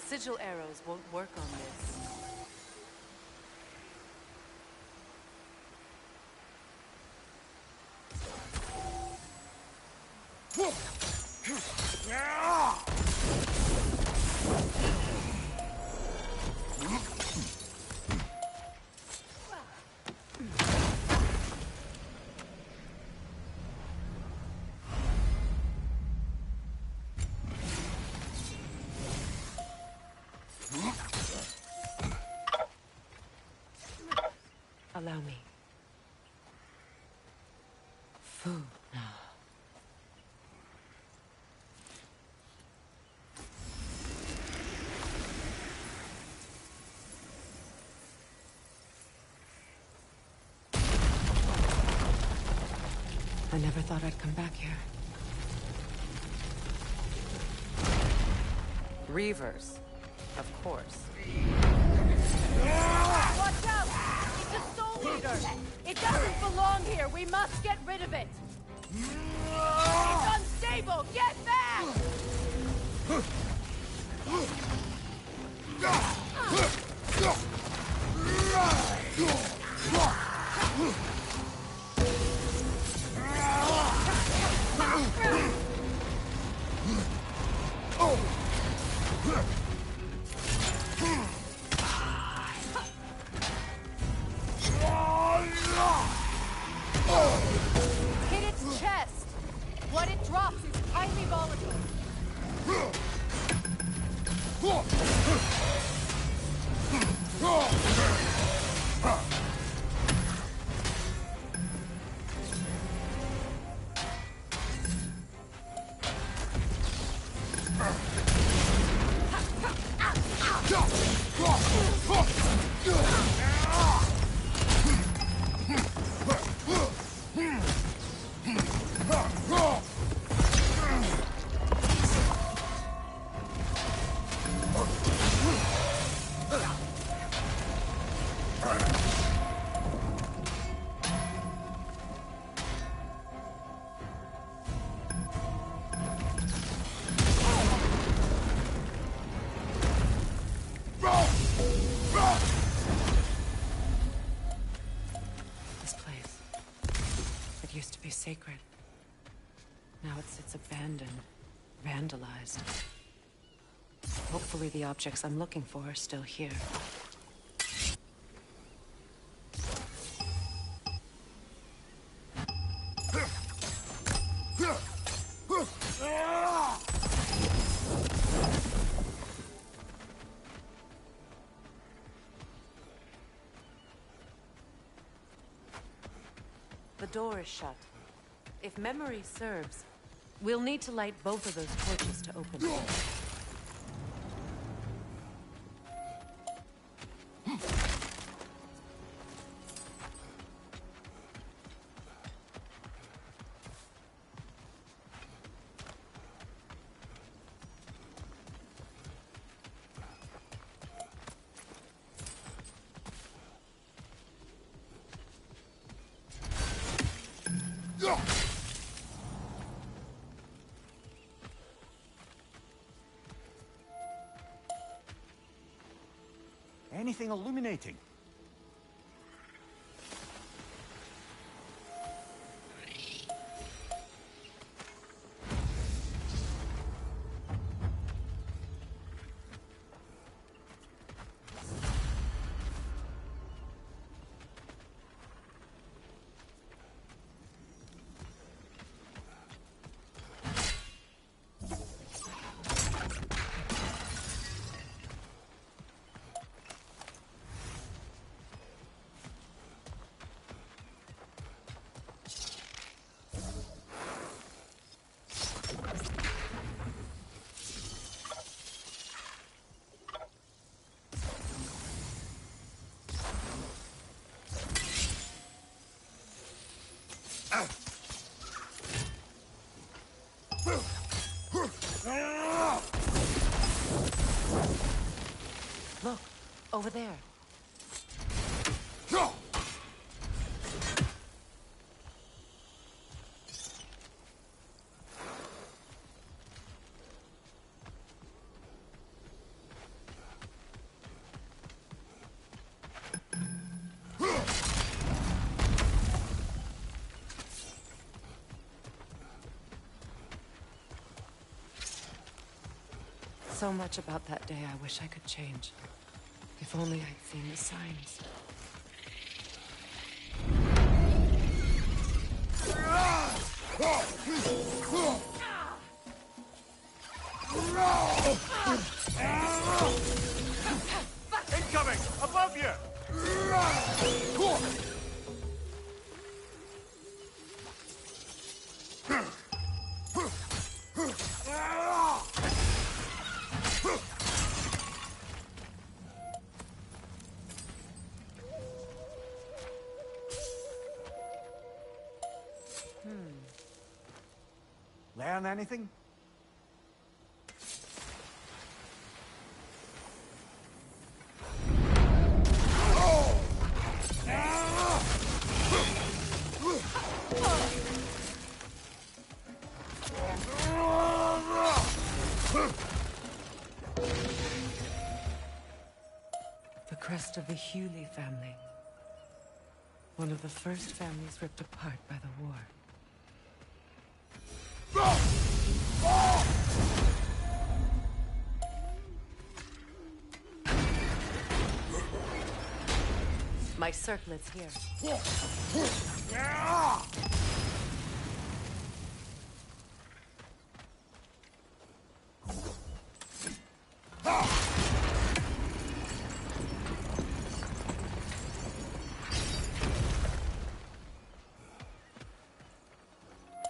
Sigil arrows won't work on this. Allow me. Food now. I never thought I'd come back here. Reavers, of course. Watch out! It's a soul eater! It doesn't belong here! We must get rid of it! It's unstable! Get back! Hit its chest! What it drops is highly volatile. This place. It used to be sacred. Now it sits abandoned, vandalized. Hopefully the objects I'm looking for are still here. The door is shut. If memory serves, we'll need to light both of those torches to open it. Anything illuminating? Look, over there. So much about that day I wish I could change. If only I'd seen the signs. Incoming! Above you! Learn anything? The crest of the Hewley family. One of the first families ripped apart by the war. My circlet's here.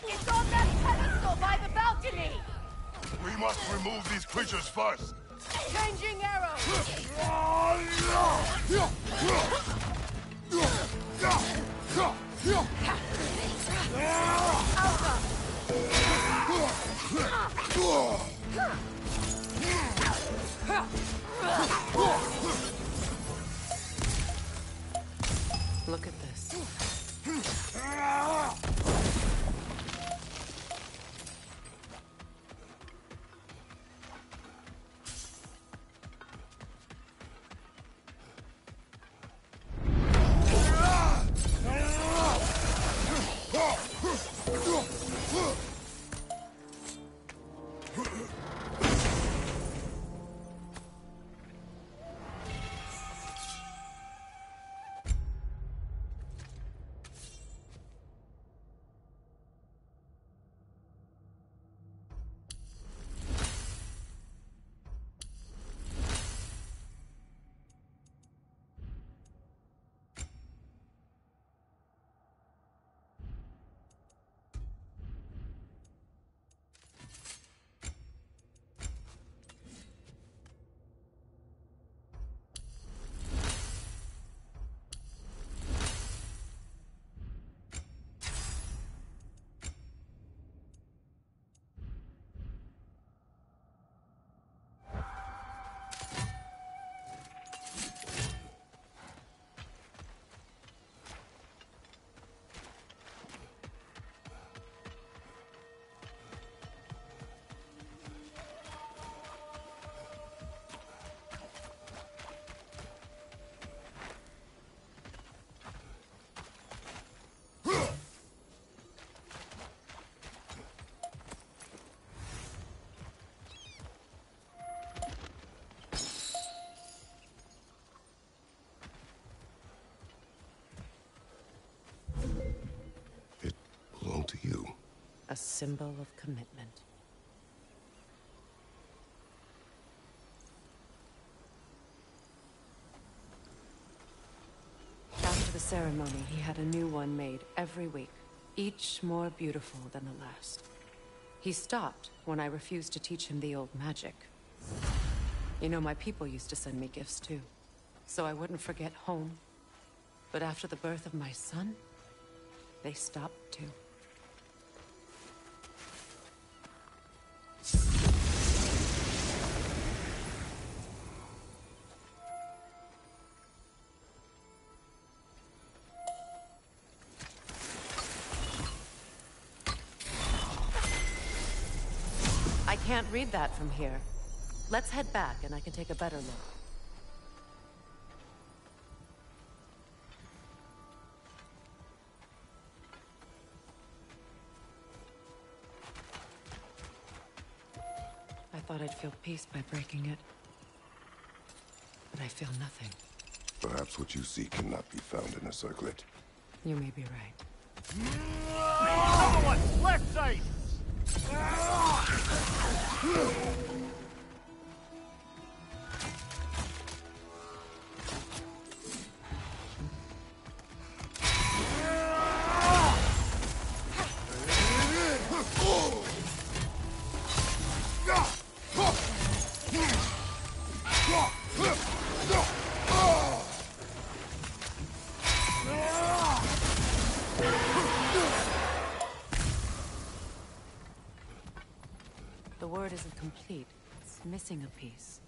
It's on that pedestal by the balcony! We must remove these creatures first. Changing arrows! Look at this. a symbol of commitment. After the ceremony, he had a new one made every week, each more beautiful than the last. He stopped when I refused to teach him the old magic. You know, my people used to send me gifts too, so I wouldn't forget home. But after the birth of my son, they stopped too. I can't read that from here. Let's head back and I can take a better look. I thought I'd feel peace by breaking it. But I feel nothing. Perhaps what you see cannot be found in a circlet. You may be right. Another one! Left side! The word isn't complete. It's missing a piece.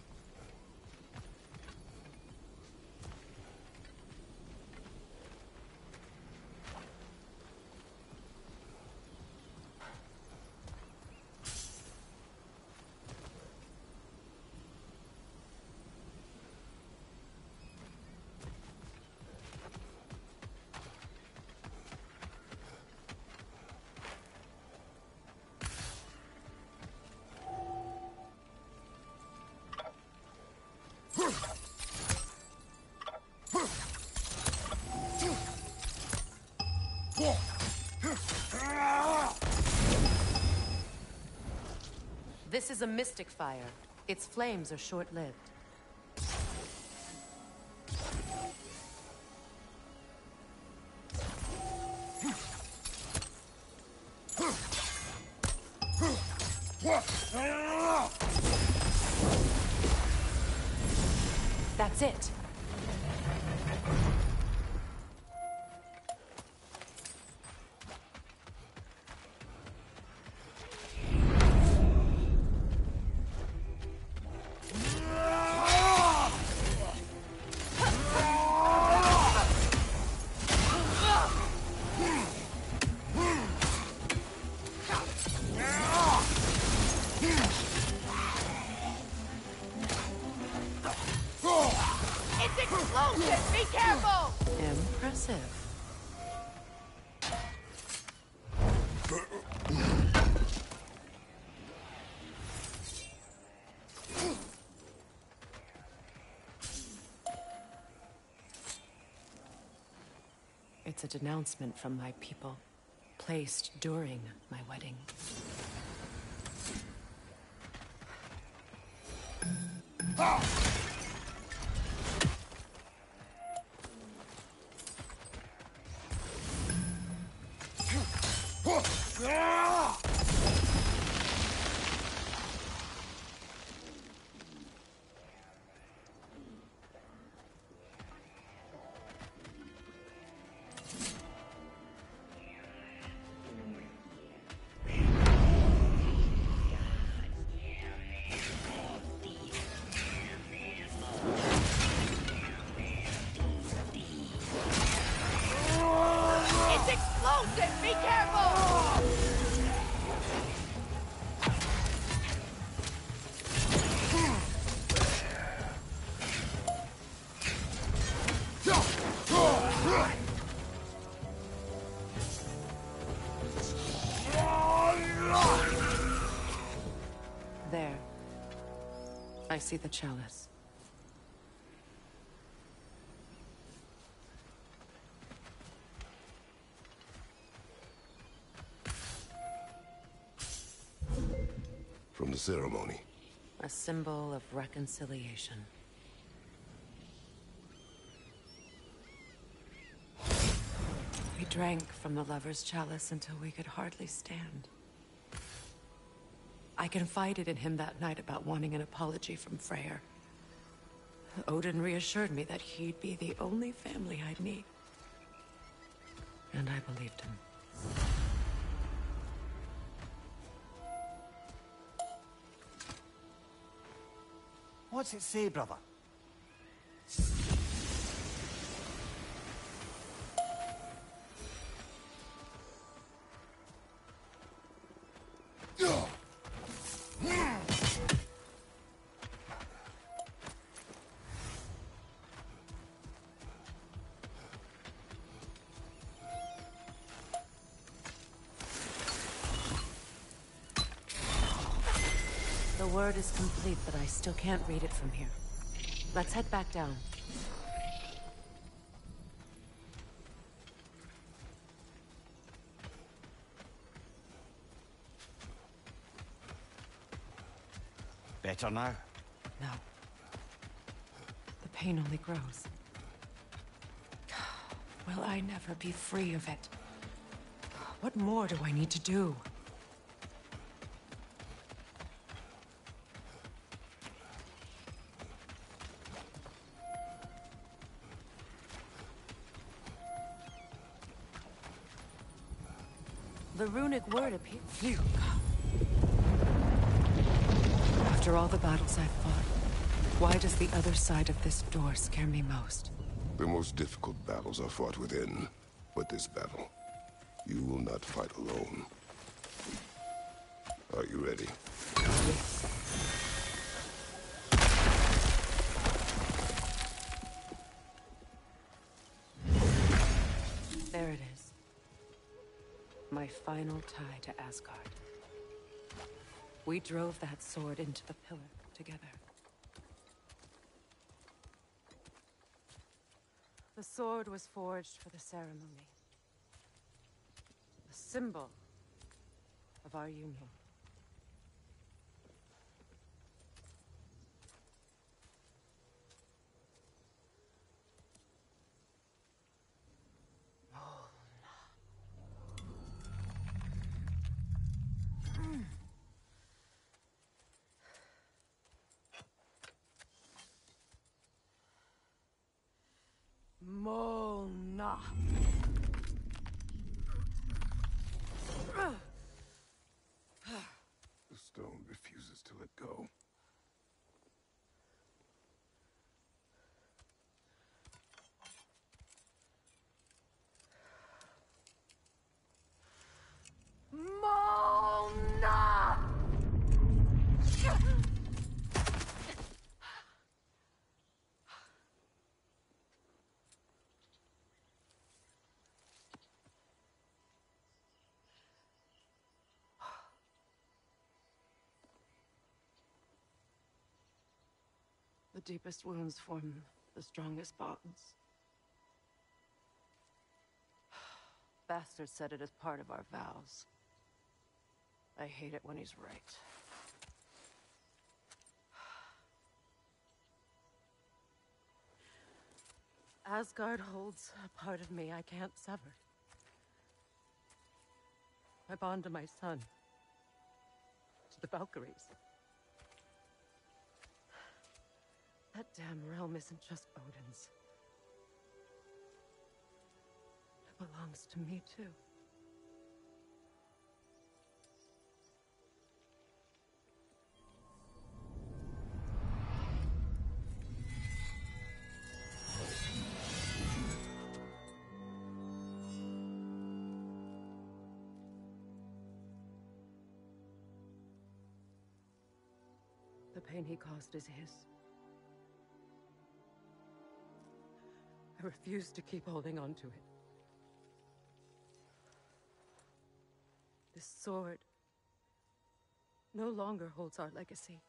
This is a mystic fire. Its flames are short-lived. That's it. It's explosive! Be careful! Impressive. It's a denouncement from my people, placed during my wedding. It's explosive! Be careful! There. I see the chalice. from the ceremony? A symbol of reconciliation. We drank from the lover's chalice until we could hardly stand. I confided in him that night about wanting an apology from Freyr. Odin reassured me that he'd be the only family I'd need. And I believed him. What's it say, brother? The word is complete, but I still can't read it from here. Let's head back down. Better now? No. The pain only grows. Will I never be free of it? What more do I need to do? The runic word appeared. Phew. After all the battles I've fought, why does the other side of this door scare me most? The most difficult battles are fought within. But this battle, you will not fight alone. Are you ready? Yes. There it is. My final tie to Asgard. We drove that sword into the pillar together. The sword was forged for the ceremony. A symbol of our union. Mona. The stone refuses to let go. Mona! The deepest wounds form the strongest bonds. Bastard said it as part of our vows. I hate it when he's right. Asgard holds a part of me I can't sever. I bond to my son. To the Valkyries. That damn realm isn't just Odin's. It belongs to me, too. The pain he caused is his. I refuse to keep holding on to it. This sword no longer holds our legacy.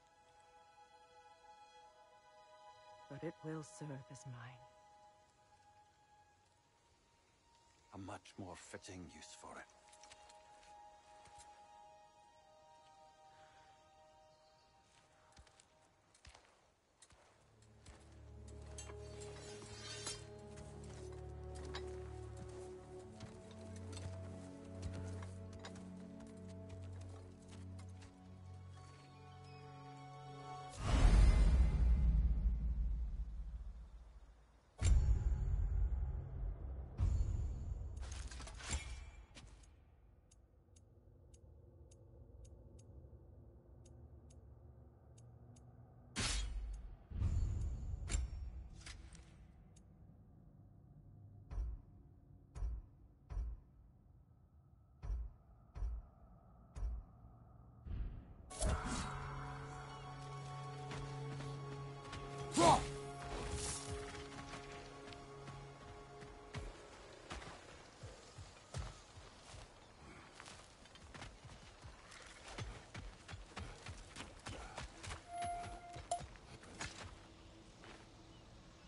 But it will serve as mine. A much more fitting use for it.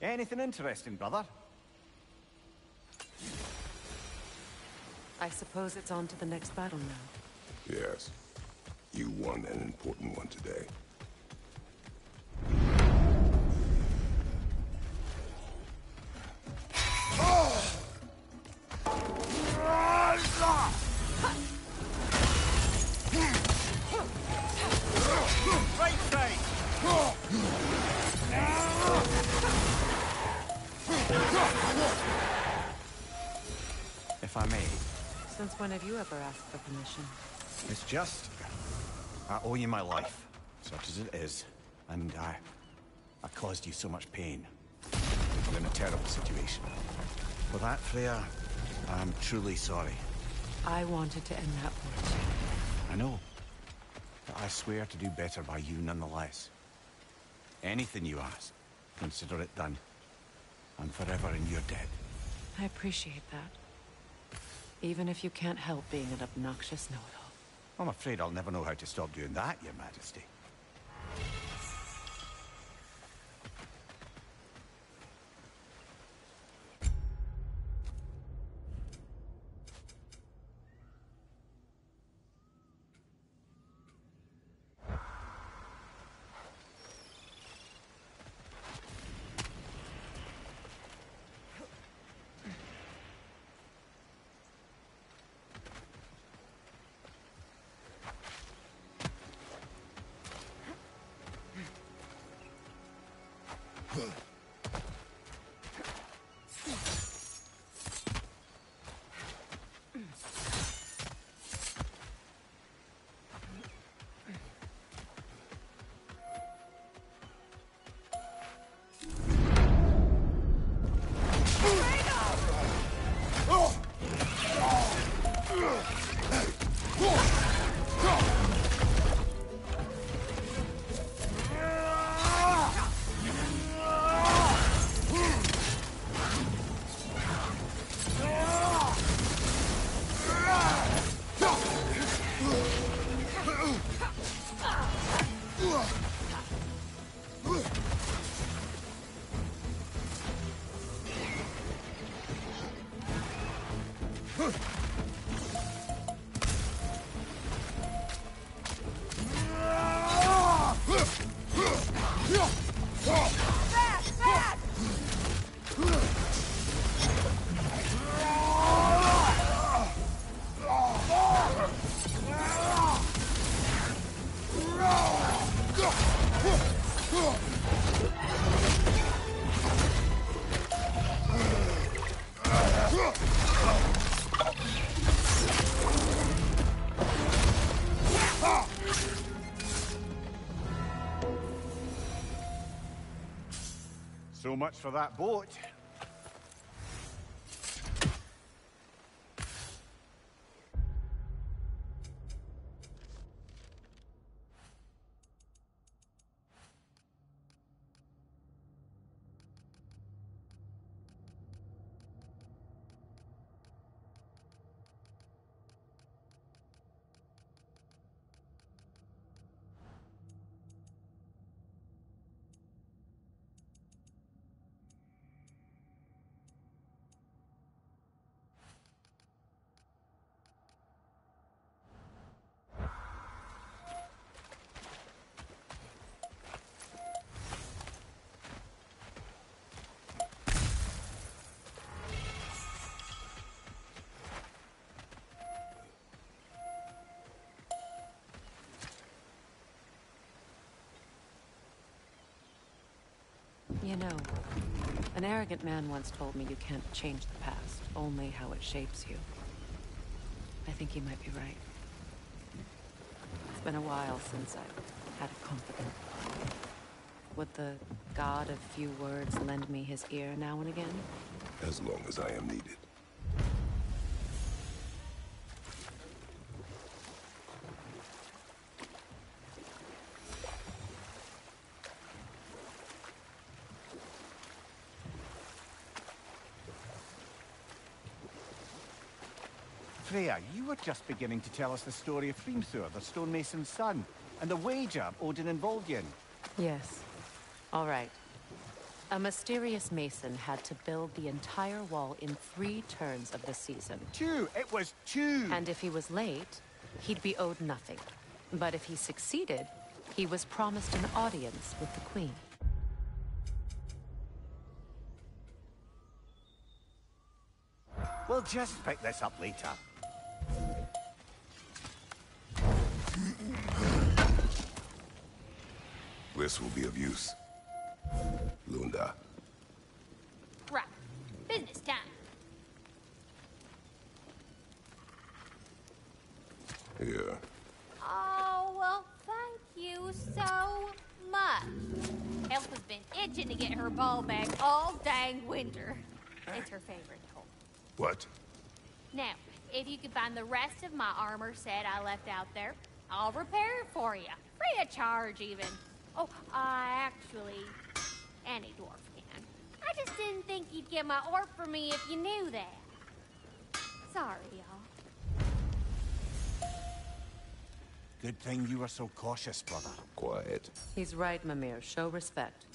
Anything interesting, brother? I suppose it's on to the next battle now. Yes. You won an important one today. Right side! If I may, Since when have you ever asked for permission? it's just... I owe you my life, such as it is. And I caused you so much pain. You're in a terrible situation. For that, Freya, I'm truly sorry. I wanted to end that war too. I know. But I swear to do better by you nonetheless. Anything you ask, consider it done. I'm forever in your debt. I appreciate that. Even if you can't help being an obnoxious know-it-all. I'm afraid I'll never know how to stop doing that, Your Majesty. So much for that boat. You know, an arrogant man once told me you can't change the past, only how it shapes you. I think he might be right. It's been a while since I've had a confidant. Would the god of few words lend me his ear now and again? As long as I am needed. Freya, you were just beginning to tell us the story of Hrimthur, the stonemason's son, and the wager Odin involved you in. Yes. All right. A mysterious mason had to build the entire wall in 3 turns of the season. 2! It was 2! And if he was late, he'd be owed nothing. But if he succeeded, he was promised an audience with the queen. We'll just pick this up later. This will be of use. Lunda. Right. Business time. Here. Oh, well, thank you so much. Elf has been itching to get her ball back all dang winter. It's her favorite toy. What? Now, if you could find the rest of my armor set I left out there, I'll repair it for you. Free of charge, even. Oh, actually, any dwarf can. I just didn't think you'd get my orb for me if you knew that. Sorry, y'all. Good thing you were so cautious, brother. Quiet. He's right, Mimir. Show respect.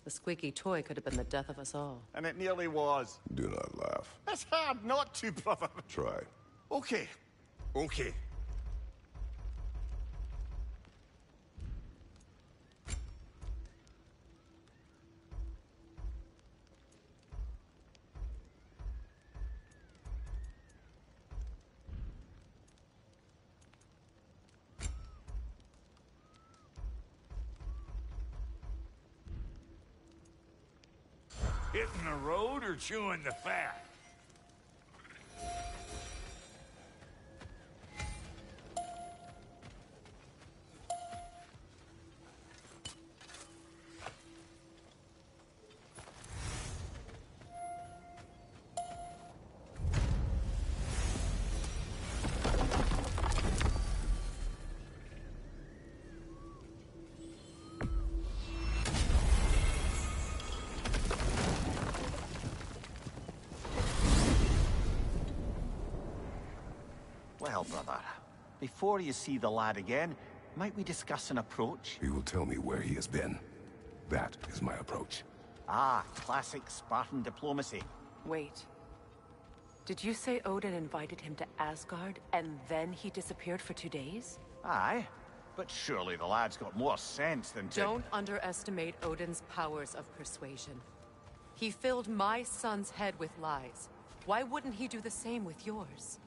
The squeaky toy could have been the death of us all. And it nearly was. Do not laugh. It's hard not to, brother. Try. Okay. Okay. Hitting the road or chewing the fat? Well, brother, before you see the lad again, might we discuss an approach? He will tell me where he has been. That is my approach. Ah, classic Spartan diplomacy. Wait. Did you say Odin invited him to Asgard, and then he disappeared for 2 days? Aye, but surely the lad's got more sense than to... Don't underestimate Odin's powers of persuasion. He filled my son's head with lies. Why wouldn't he do the same with yours?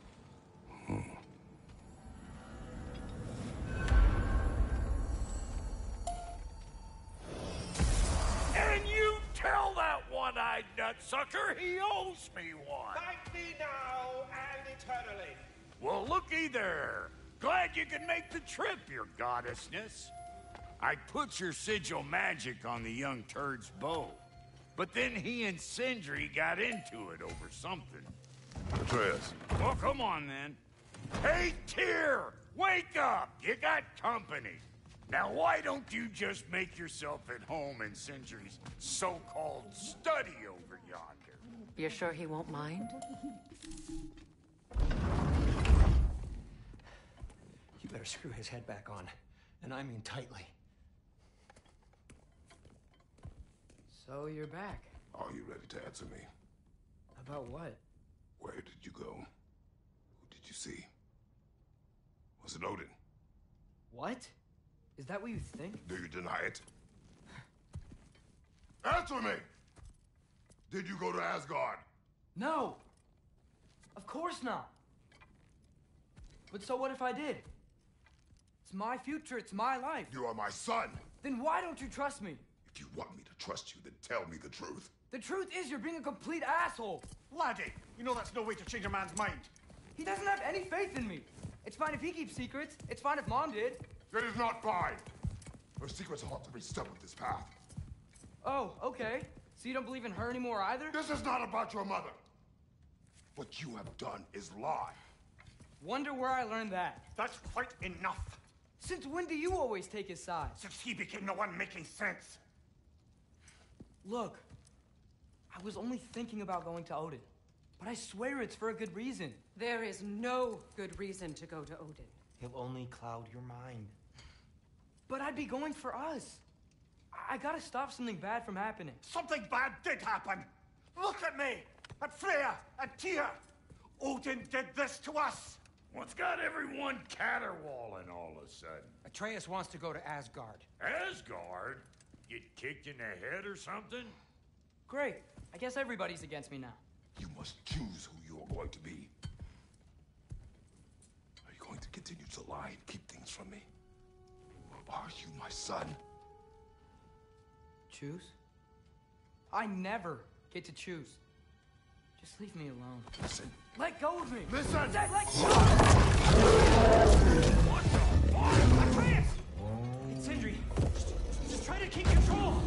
And you tell that one-eyed nutsucker he owes me one. Thank me now and eternally. Well, looky there. Glad you could make the trip, your goddessness. I put your sigil magic on the young turd's bow. But then he and Sindri got into it over something. Atreus. Well, come on, then. Hey, Tyr! Wake up! You got company. Now, why don't you just make yourself at home in Sindri's so-called study over yonder? You're sure he won't mind? You better screw his head back on. And I mean tightly. So you're back. Are you ready to answer me? About what? Where did you go? Who did you see? Was it Odin? What? Is that what you think? Do you deny it? Answer me! Did you go to Asgard? No! Of course not! But so what if I did? It's my future, it's my life. You are my son! Then why don't you trust me? If you want me to trust you, then tell me the truth. The truth is you're being a complete asshole. Laddie, you know that's no way to change a man's mind. He doesn't have any faith in me. It's fine if he keeps secrets. It's fine if Mom did. That is not fine! Her secrets ought to be stuck with this path. Oh, okay. So you don't believe in her anymore either? This is not about your mother! What you have done is lie. Wonder where I learned that. That's quite enough. Since when do you always take his side? Since he became the one making sense. Look, I was only thinking about going to Odin. But I swear it's for a good reason. There is no good reason to go to Odin. He'll only cloud your mind. But I'd be going for us. I gotta stop something bad from happening. Something bad did happen. Look at me, at Freya, at Tyr. Odin did this to us. What's got everyone caterwauling all of a sudden? Atreus wants to go to Asgard. Asgard? Get kicked in the head or something? Great. I guess everybody's against me now. You must choose who you are going to be. Are you going to continue to lie and keep things from me? Or are you my son? Choose? I never get to choose. Just leave me alone. Listen. Let go of me! Listen! Let go! What the fuck? Atreus! It's Sindri. Just try to keep control!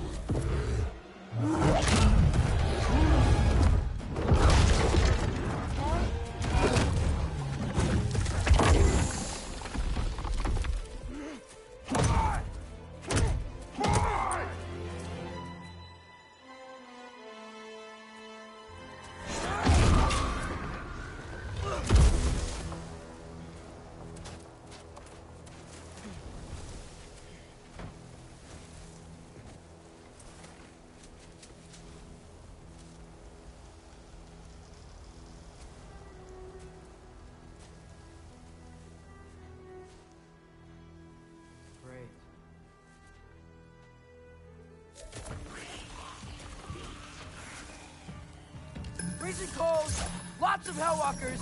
Freezing cold, lots of Hellwalkers,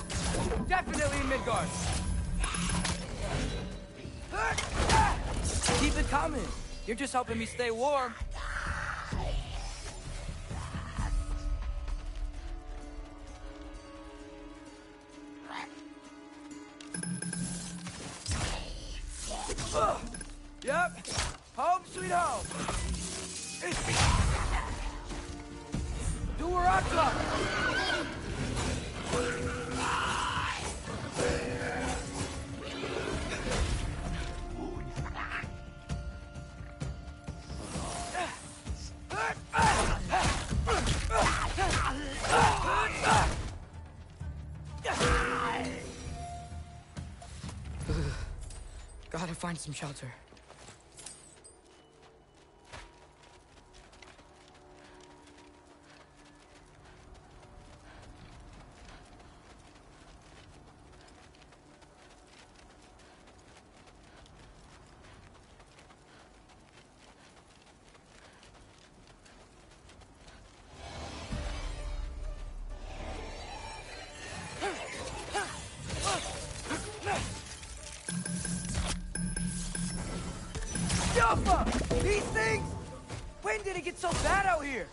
definitely in Midgard. Keep it coming. You're just helping me stay warm. Yep, home sweet home. Do her up. Gotta find some shelter. These things! When did it get so bad out here?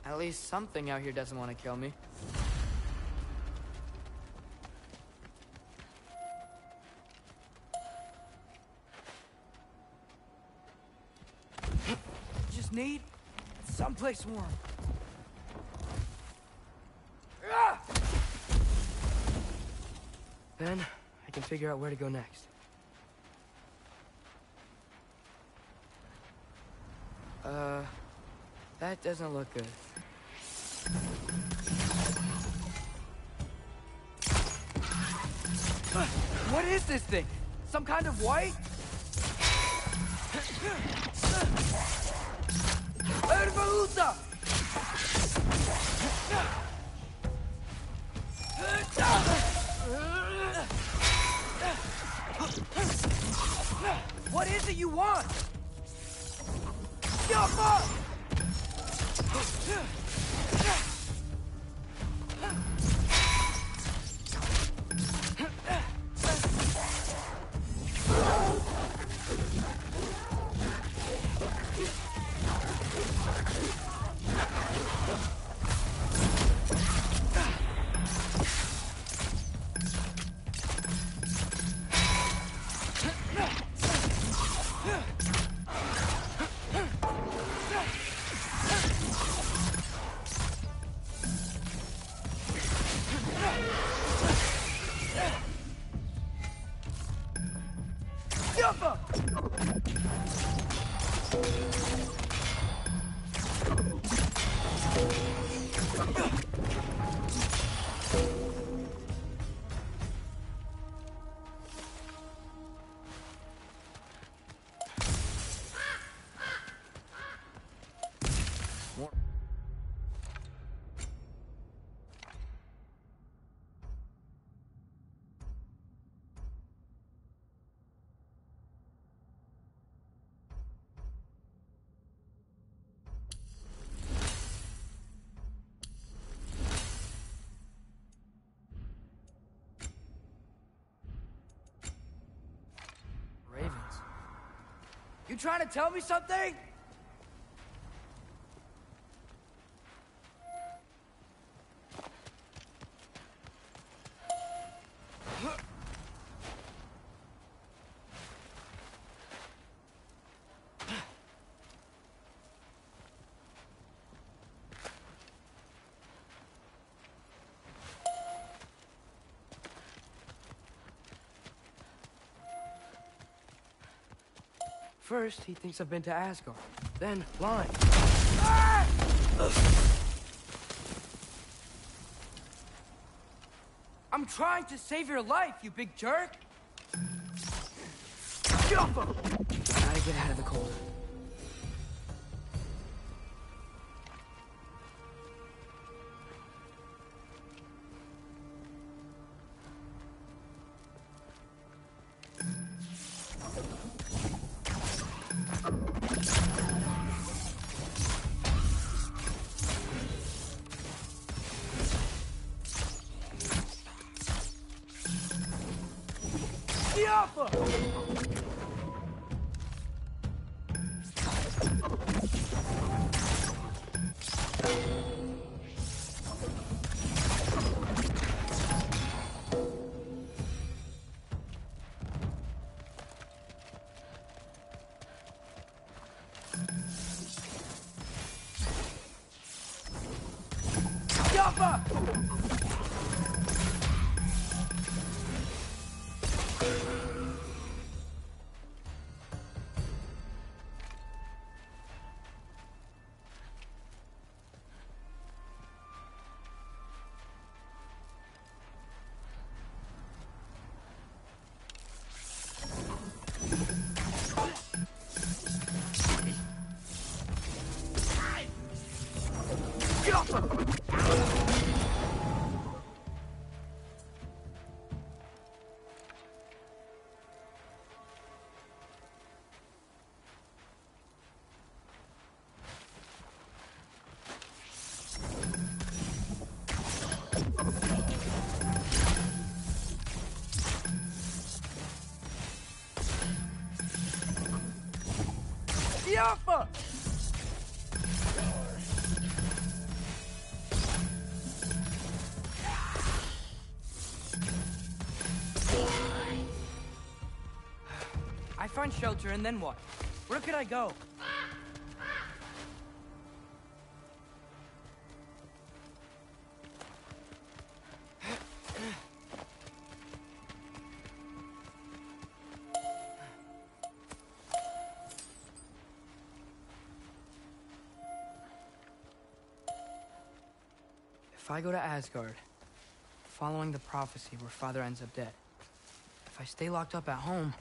At least something out here doesn't want to kill me. Just need someplace warm. Then I can figure out where to go next. That doesn't look good. What is this thing? Some kind of white? Ervaluta! What is it you want? Jump up! You trying to tell me something? First, he thinks I've been to Asgard. Then, blind. Ah! I'm trying to save your life, you big jerk! Gotta get out of the cold. I find shelter, and then what? Where could I go? If I go to Asgard, following the prophecy where Father ends up dead, if I stay locked up at home,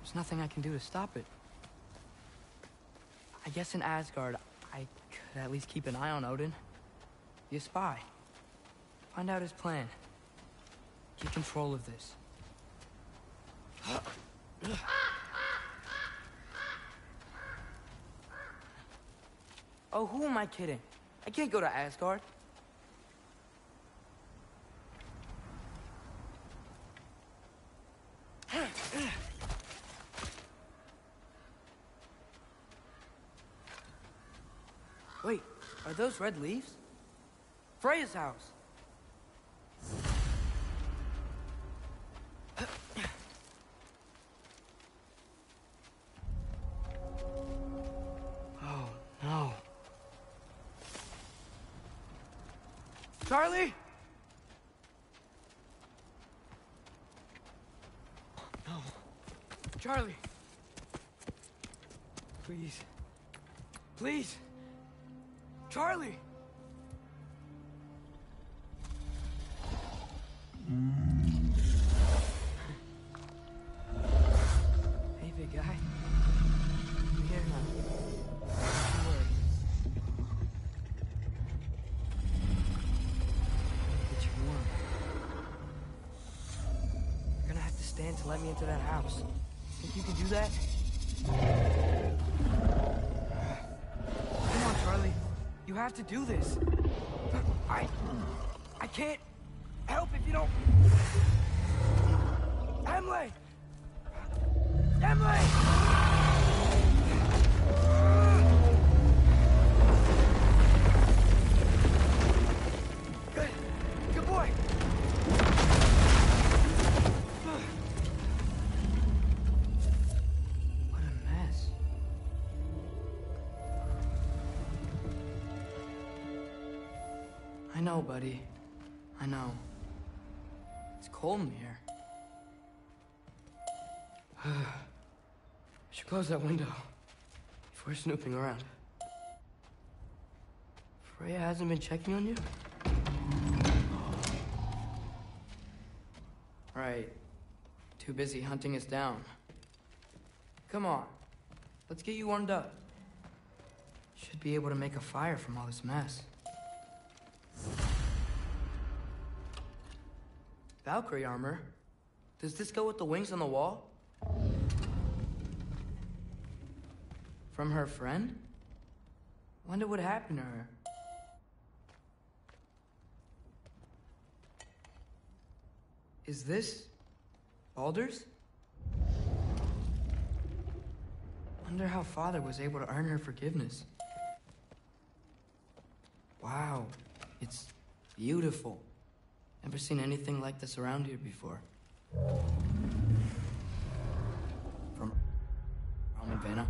there's nothing I can do to stop it. I guess in Asgard, I could at least keep an eye on Odin. Be a spy. Find out his plan. Keep control of this. Oh, who am I kidding? I can't go to Asgard. Wait, are those red leaves? Freya's house. Oh, no. Charlie? No. Charlie. Please. Please. Charlie! Hey, big guy. I'm here now. Don't worry. Get you warm. You're gonna have to stand to let me into that house. Think you can do that? Come on, Charlie. You have to do this. I can't help if you don't. Emily! Emily! Good. Good boy. What a mess. I know, buddy. I know. It's cold in here. I should close that window before snooping around. Freya hasn't been checking on you? Right. Too busy hunting us down. Come on. Let's get you warmed up. Should be able to make a fire from all this mess. Valkyrie armor? Does this go with the wings on the wall? From her friend? Wonder what happened to her. Is this Baldur's? Wonder how Father was able to earn her forgiveness. Wow, it's beautiful. Never seen anything like this around here before. From Vanna.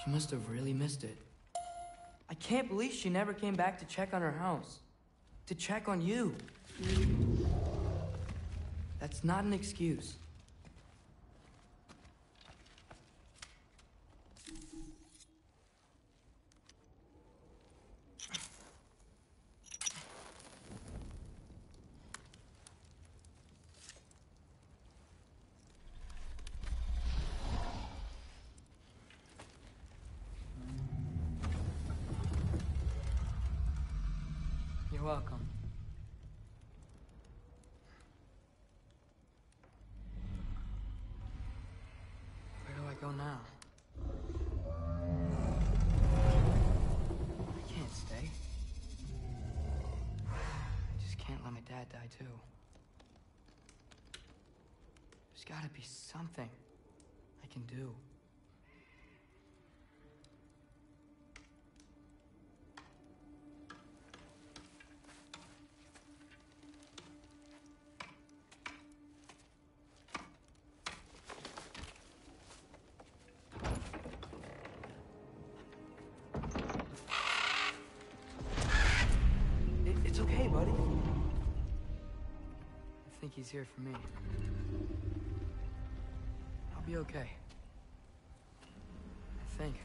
She must have really missed it. I can't believe she never came back to check on her house. To check on you. That's not an excuse. You're welcome. Where do I go now? I can't stay. I just can't let my dad die too. There's gotta be something I can do. think he's here for me. I'll be okay. I think.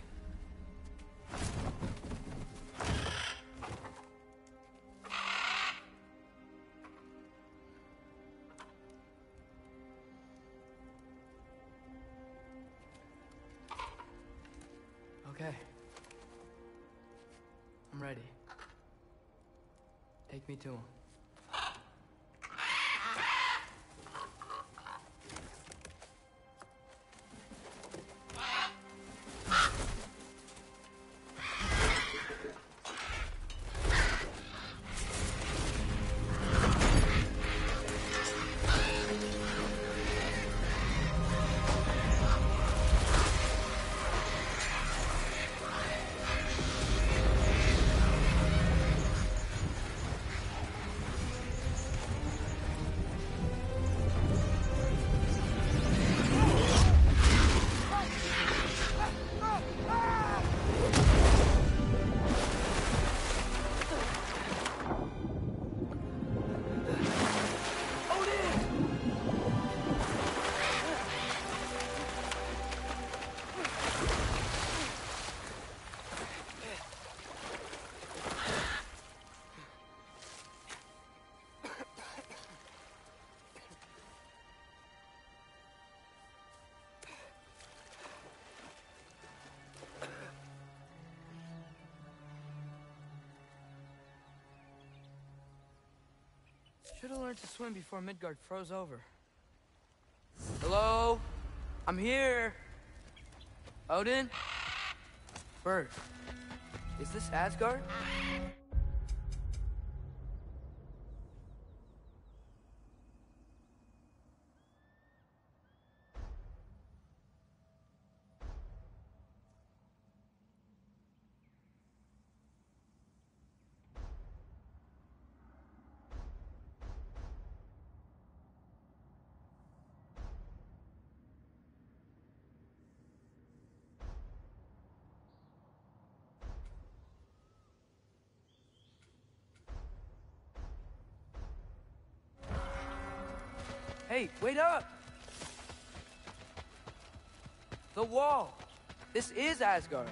Okay. I'm ready. Take me to him. Should have learned to swim before Midgard froze over. Hello? I'm here. Odin? Bird. Is this Asgard? Hey, wait up! The wall! This is Asgard!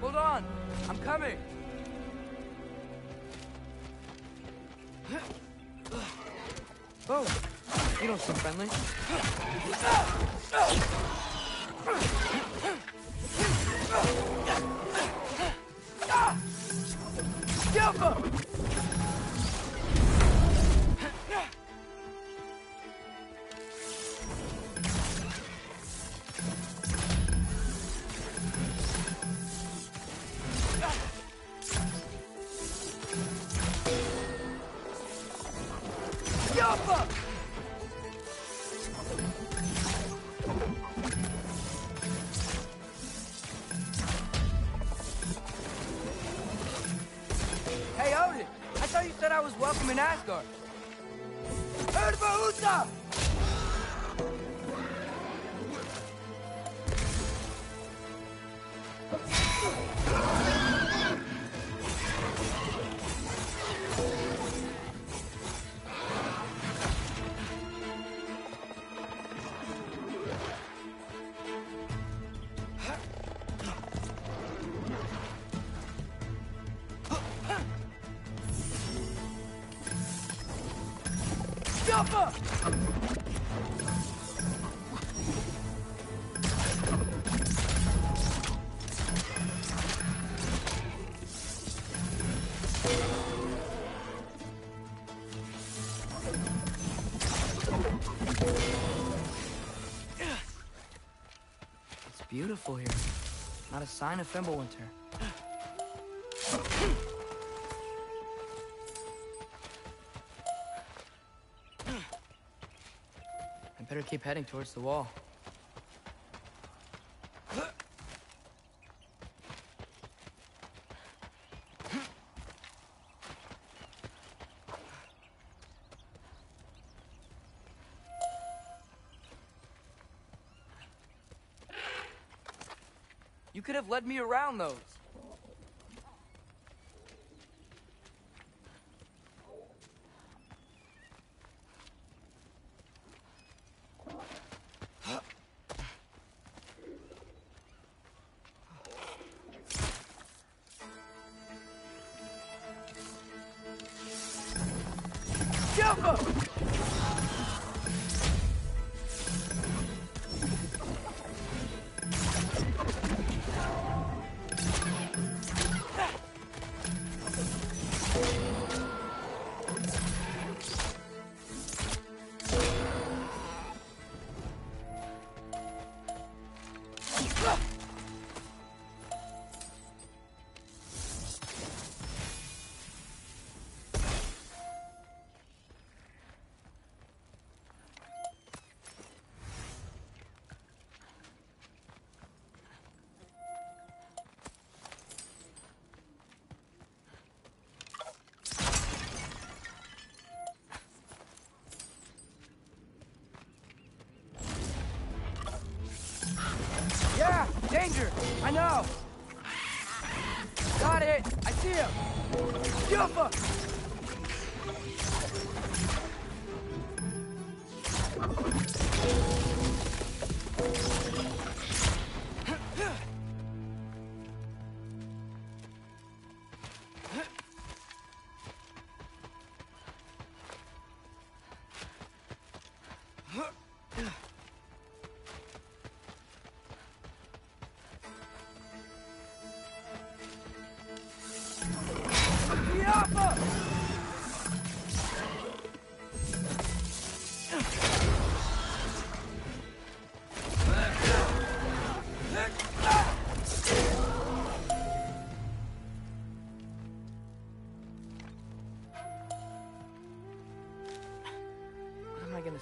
Hold on! I'm coming! Oh, you don't seem friendly. Yelpa! Hey, Odin! I thought you said I was welcome in Asgard. Erdva It's beautiful here. Not a sign of Fimbulwinter. I better keep heading towards the wall. You could have led me around those. Yeah, danger! I know! Got it! I see him! Yuffie!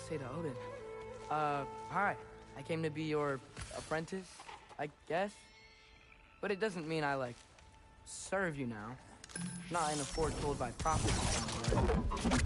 Say to Odin. Hi. I came to be your apprentice, I guess. But it doesn't mean I, like, serve you now. Not in a foretold by prophecy kind of way.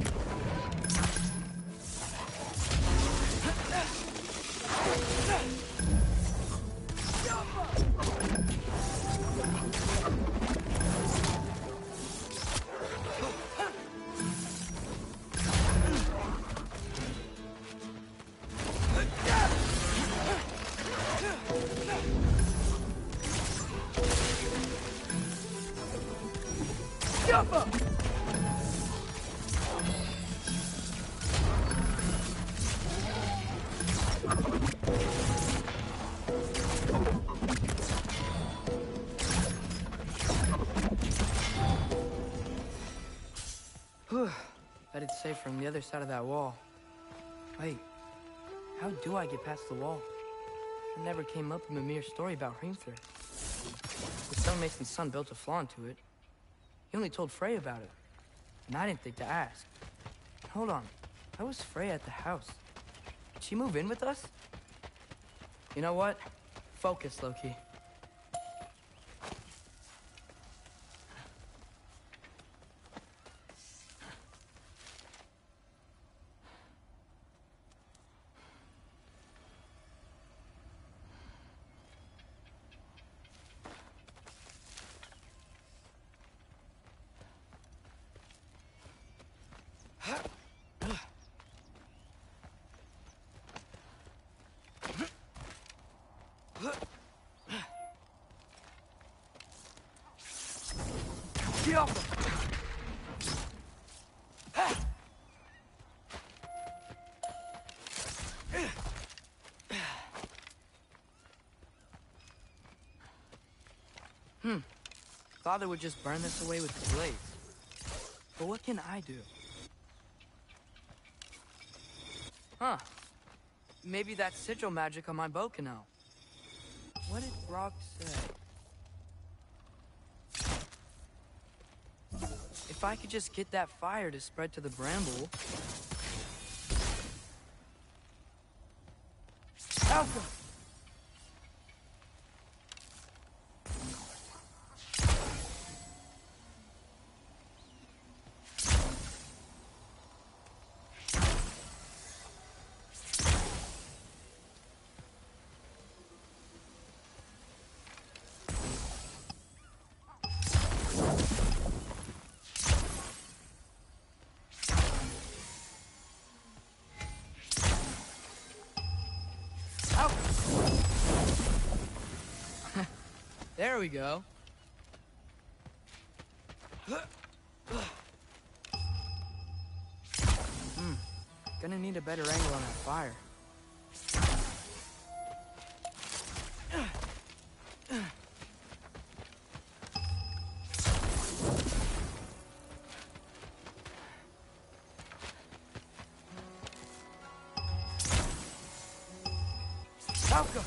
Bet it's safe from the other side of that wall. Wait, how do I get past the wall? It never came up in Mimir's story about Hrimthur. The stonemason's son built a flaw into it. He only told Frey about it, and I didn't think to ask. Hold on, how was Frey at the house? Did she move in with us? You know what? Focus, Loki. Father would just burn this away with the blades. But what can I do? Huh. Maybe that's sigil magic on my bow can help. What did Brock say? If I could just get that fire to spread to the bramble... Alpha! There we go. Gonna need a better angle on that fire. Falco!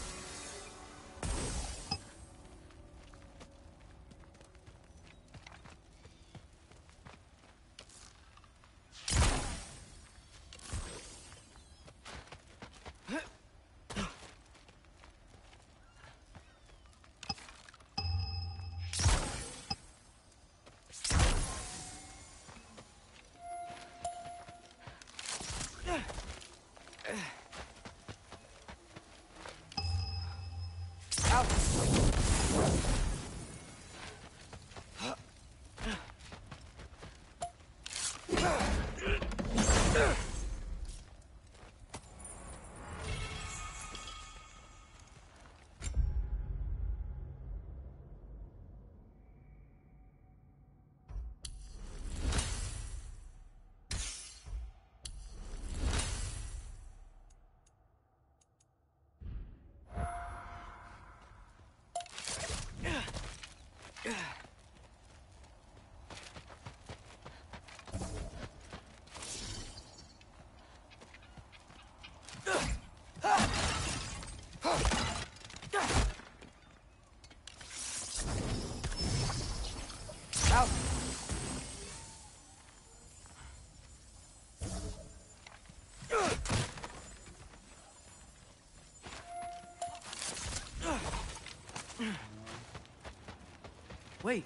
Wait,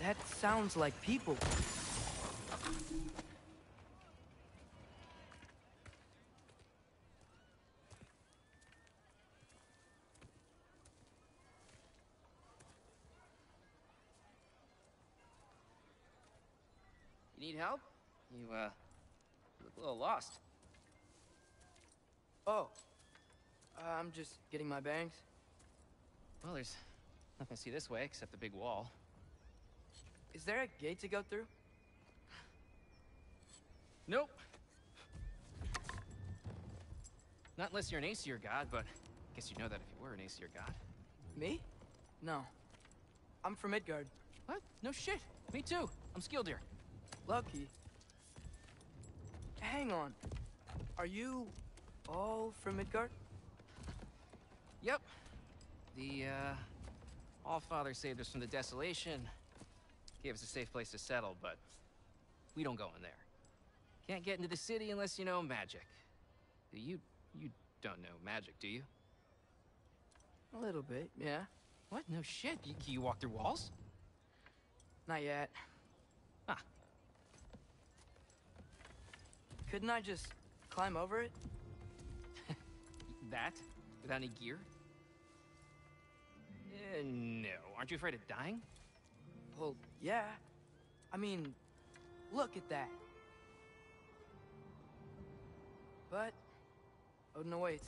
that sounds like people. You need help? You look a little lost. Oh, I'm just getting my bearings. Well, there's nothing to see this way except the big wall. Is there a gate to go through? Nope. Not unless you're an Aesir god, but I guess you'd know that if you were an Aesir god. Me? No. I'm from Midgard. What? No shit. Me too. I'm Skildir. Lucky. Hang on. Are you all from Midgard? Yep. The, Allfather saved us from the desolation. Gave us a safe place to settle, but we don't go in there. Can't get into the city unless you know magic. You don't know magic, do you? A little bit, yeah. What? No shit. Can you walk through walls? Not yet. Ah. Couldn't I just climb over it? That? Without any gear? No. Aren't you afraid of dying? Well, yeah. I mean, look at that. But Odin awaits.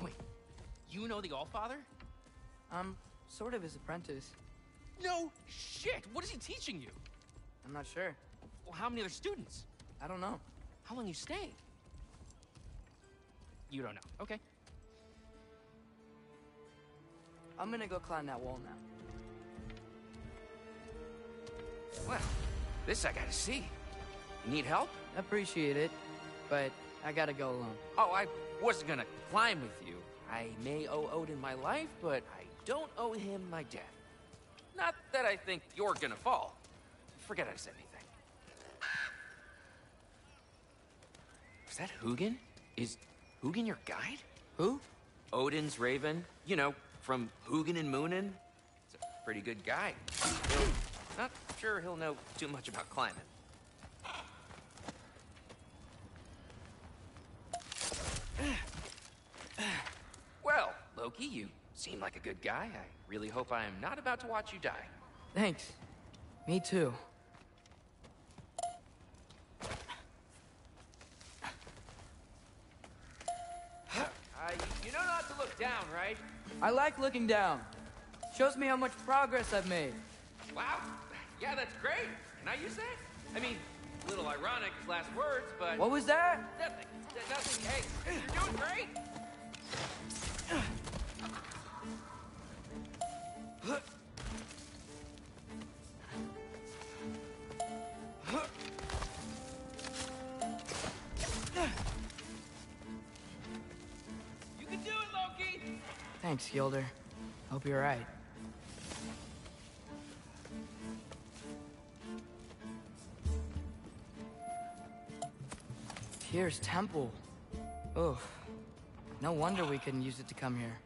Wait, you know the Allfather? I'm sort of his apprentice. No shit! What is he teaching you? I'm not sure. Well, how many other students? I don't know. How long you staying? You don't know. Okay. I'm gonna go climb that wall now. Well, this I gotta see. Need help? Appreciate it, but I gotta go alone. Oh, I wasn't gonna climb with you. I may owe Odin my life, but I don't owe him my death. Not that I think you're gonna fall. Forget I said anything. Is that Hugin? Is Hugin your guide? Who? Odin's raven. You know, from Hugin and Moonin. He's a pretty good guy. Not sure he'll know too much about climbing. Well, Loki, you seem like a good guy. I really hope I am not about to watch you die. Thanks. Me too. You know not to look down, right? I like looking down. Shows me how much progress I've made. Wow. Yeah, that's great. Can I use that? I mean, A little ironic, his last words, but... What was that? Nothing. Nothing. Hey, you're doing great. You can do it, Loki! Thanks, Gilder. Hope you're right. Tyr's temple. Oh, no wonder we couldn't use it to come here.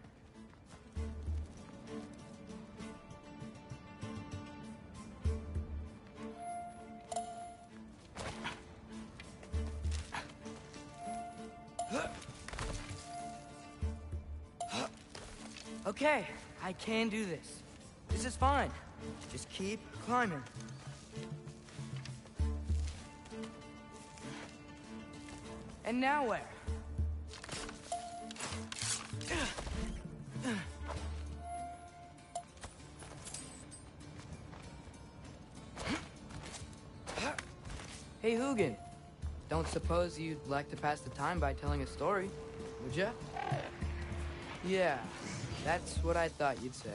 Okay, I can do this. This is fine. Just keep climbing. And now where? Hey, Hugin. Don't suppose you'd like to pass the time by telling a story, would ya? Yeah, that's what I thought you'd say.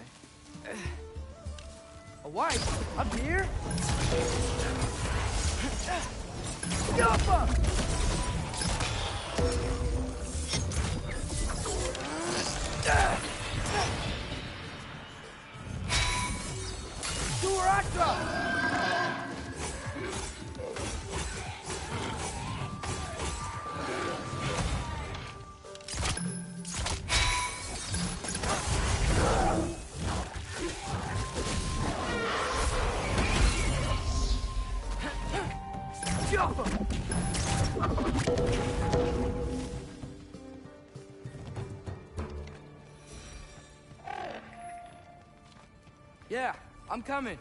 A wife? Up here? Yappa! Yeah, I'm coming.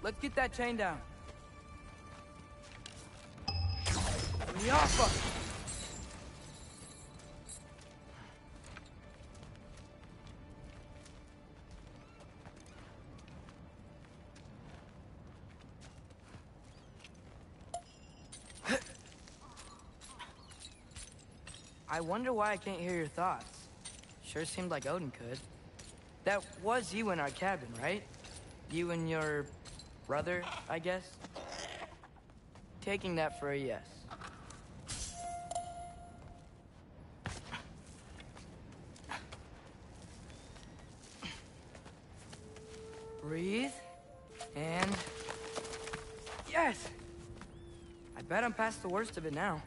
Let's get that chain down. Yappa! I wonder why I can't hear your thoughts. Sure seemed like Odin could. That was you in our cabin, right? You and your brother, I guess? Taking that for a yes. Breathe. And... yes! I bet I'm past the worst of it now.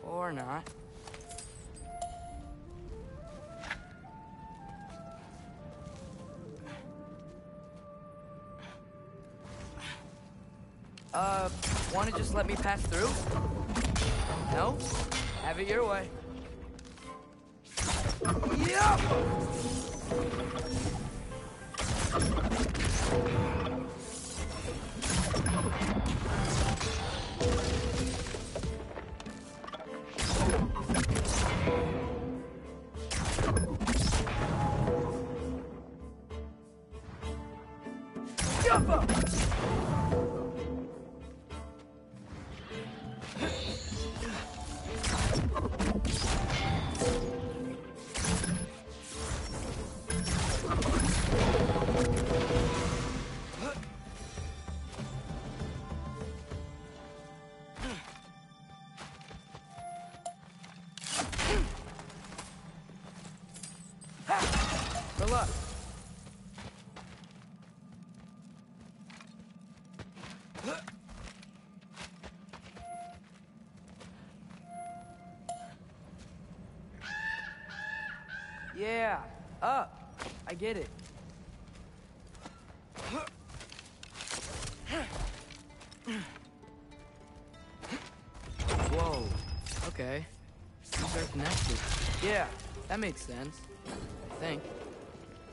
Or not. Want to just let me pass through? No? Have it your way. Yup! Good luck. Yeah, up. I get it. Whoa. Okay. These are connected. Yeah, that makes sense. I think.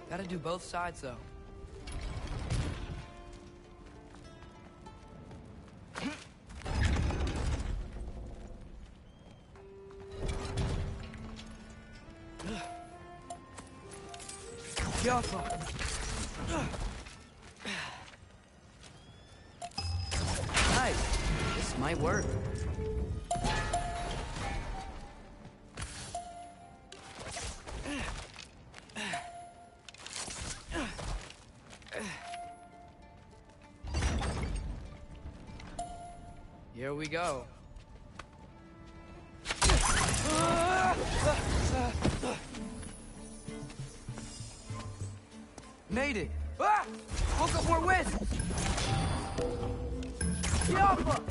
Gotta do both sides, though. Might work. Here we go. Made it! Ah! Woke up more wisps! Yappa!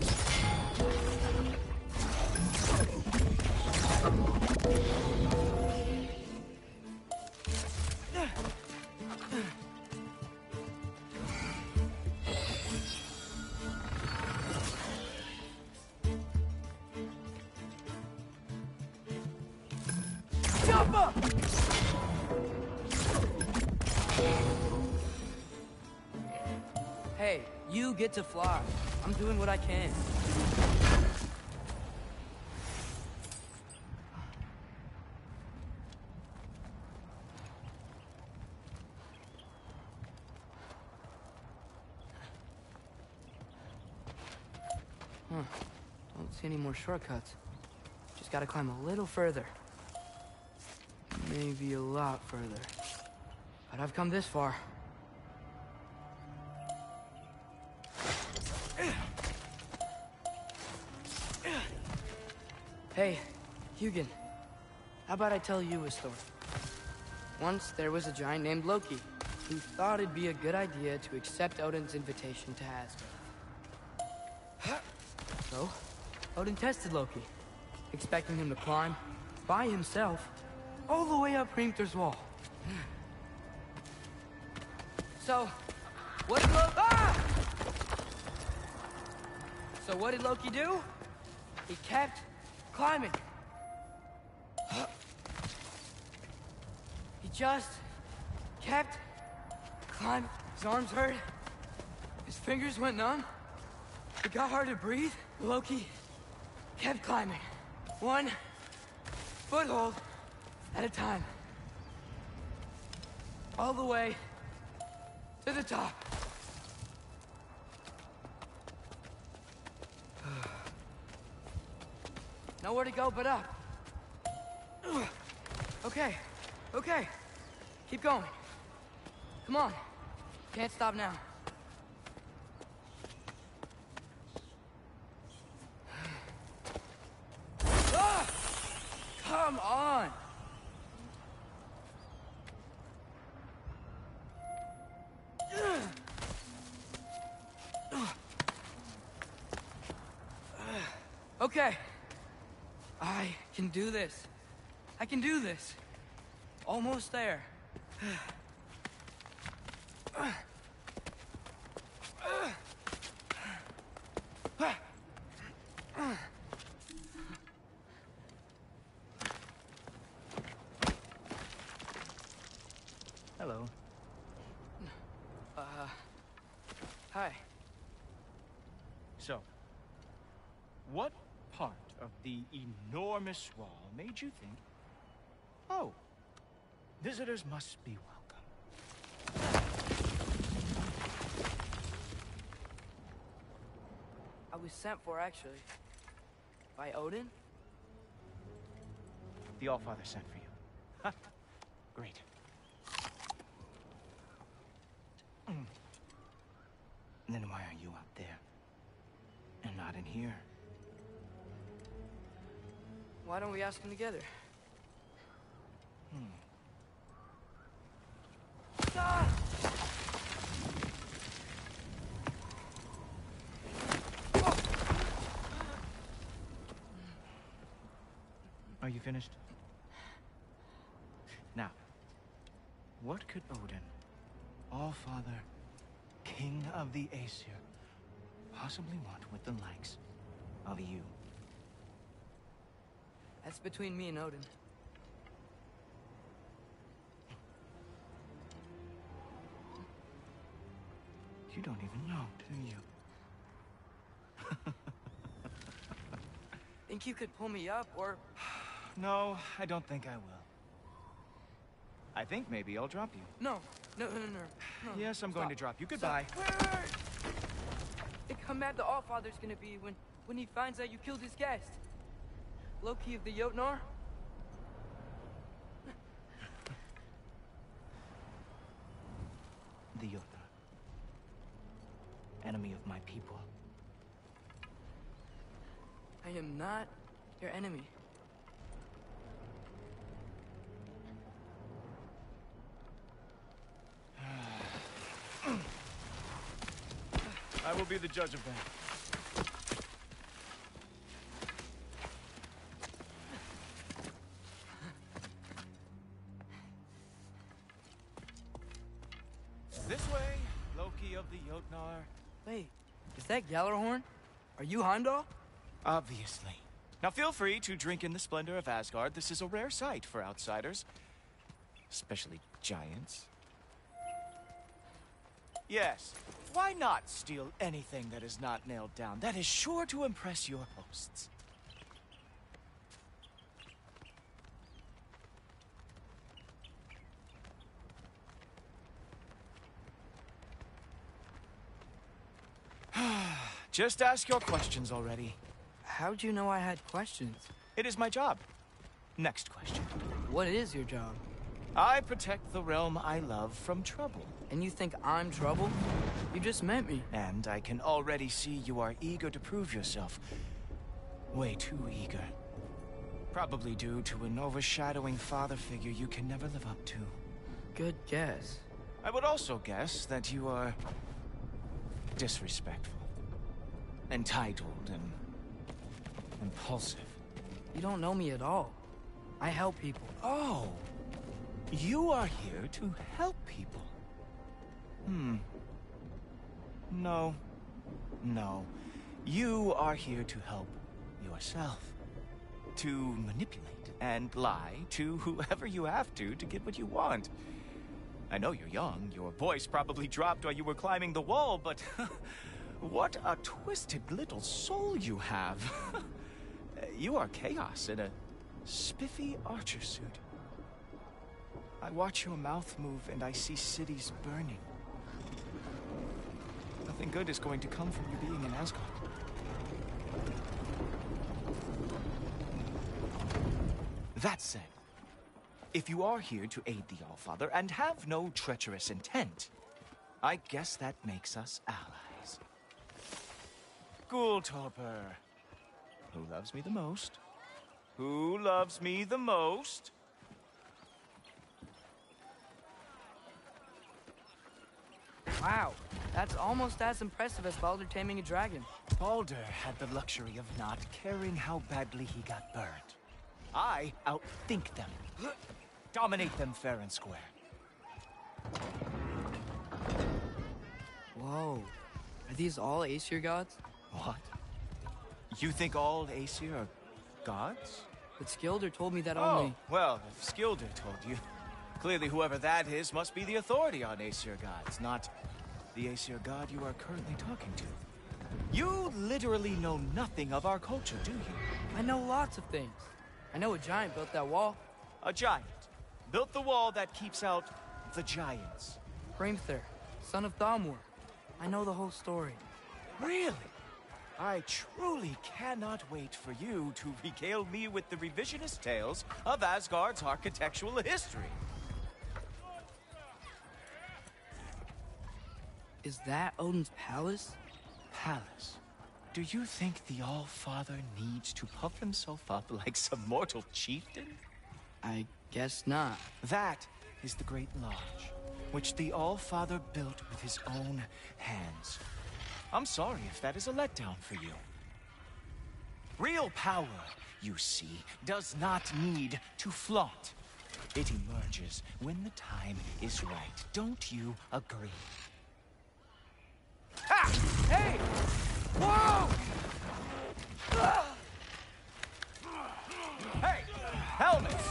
Yappa! Hey, you get to fly. I'm doing what I can. Don't see any more shortcuts. Just gotta climb a little further. Maybe a lot further. But I've come this far. Hey, Hugin. How about I tell you a story? Once there was a giant named Loki who thought it'd be a good idea to accept Odin's invitation to Asgard. So, Odin tested Loki, expecting him to climb, by himself, all the way up Hrimthur's wall. So, what did Loki... Ah! So what did Loki do? He kept climbing. He just kept climbing. His arms hurt. His fingers went numb. It got hard to breathe. Loki kept climbing. One foothold at a time. All the way to the top. Nowhere to go but up. Okay, okay. Keep going. Come on. Can't stop now. Ah! Come on! Okay. I can do this. I can do this. Almost there. Hello. Hi. So, what part of the enormous wall made you think, oh, visitors must be welcome? I was sent for, actually. By Odin? The Allfather sent for you. Huh. Great. Then why are you out there? And not in here? Why don't we ask them together? Ah! Are you finished? Now, what could Odin, Allfather, King of the Aesir, possibly want with the likes of you? That's between me and Odin. You don't even know, do you? Think you could pull me up, or... No, I don't think I will. I think maybe I'll drop you. No. No. Yes, I'm going to drop you. Goodbye. Wait. Think how mad the Allfather's gonna be when when he finds out you killed his guest? Loki of the Jotnar? The Jotnar. Enemy of my people. I am not your enemy. I will be the judge of that. This way, Loki of the Jotnar. Wait, is that Gjallarhorn? Are you Heimdall? Obviously. Now feel free to drink in the splendor of Asgard. This is a rare sight for outsiders. Especially giants. Yes, why not steal anything that is not nailed down? That is sure to impress your hosts. Just ask your questions already. How'd you know I had questions? It is my job. Next question. What is your job? I protect the realm I love from trouble. And you think I'm trouble? You just met me. And I can already see you are eager to prove yourself. Way too eager. Probably due to an overshadowing father figure you can never live up to. Good guess. I would also guess that you are disrespectful, entitled, and impulsive. You don't know me at all. I help people. Oh, you are here to help people. No. No. You are here to help yourself. To manipulate and lie to whoever you have to get what you want. I know you're young. Your voice probably dropped while you were climbing the wall, but what a twisted little soul you have. You are chaos in a spiffy archer suit. I watch your mouth move and I see cities burning. Nothing good is going to come from you being in Asgard. That said, if you are here to aid the Allfather and have no treacherous intent, I guess that makes us allies. Ghoultorper. Who loves me the most? Who loves me the most? Wow, that's almost as impressive as Baldur taming a dragon. Baldur had the luxury of not caring how badly he got burned. I outthink them. Dominate them fair and square. Whoa. Are these all Aesir gods? What? You think all Aesir are gods? But Skilder told me that only... Oh, well, if Skilder told you, clearly whoever that is must be the authority on Aesir gods, not the Aesir god you are currently talking to. You literally know nothing of our culture, do you? I know lots of things. I know a giant built that wall. A giant built the wall that keeps out the giants. Hrimthur, son of Thamur. I know the whole story. Really? I truly cannot wait for you to regale me with the revisionist tales of Asgard's architectural history. Is that Odin's palace? Palace? Do you think the All-Father needs to puff himself up like some mortal chieftain? I guess not. That is the Great Lodge, which the All-Father built with his own hands. I'm sorry if that is a letdown for you. Real power, you see, does not need to flaunt. It emerges when the time is right. Don't you agree? Ha! Hey! Whoa! Hey! Helmets!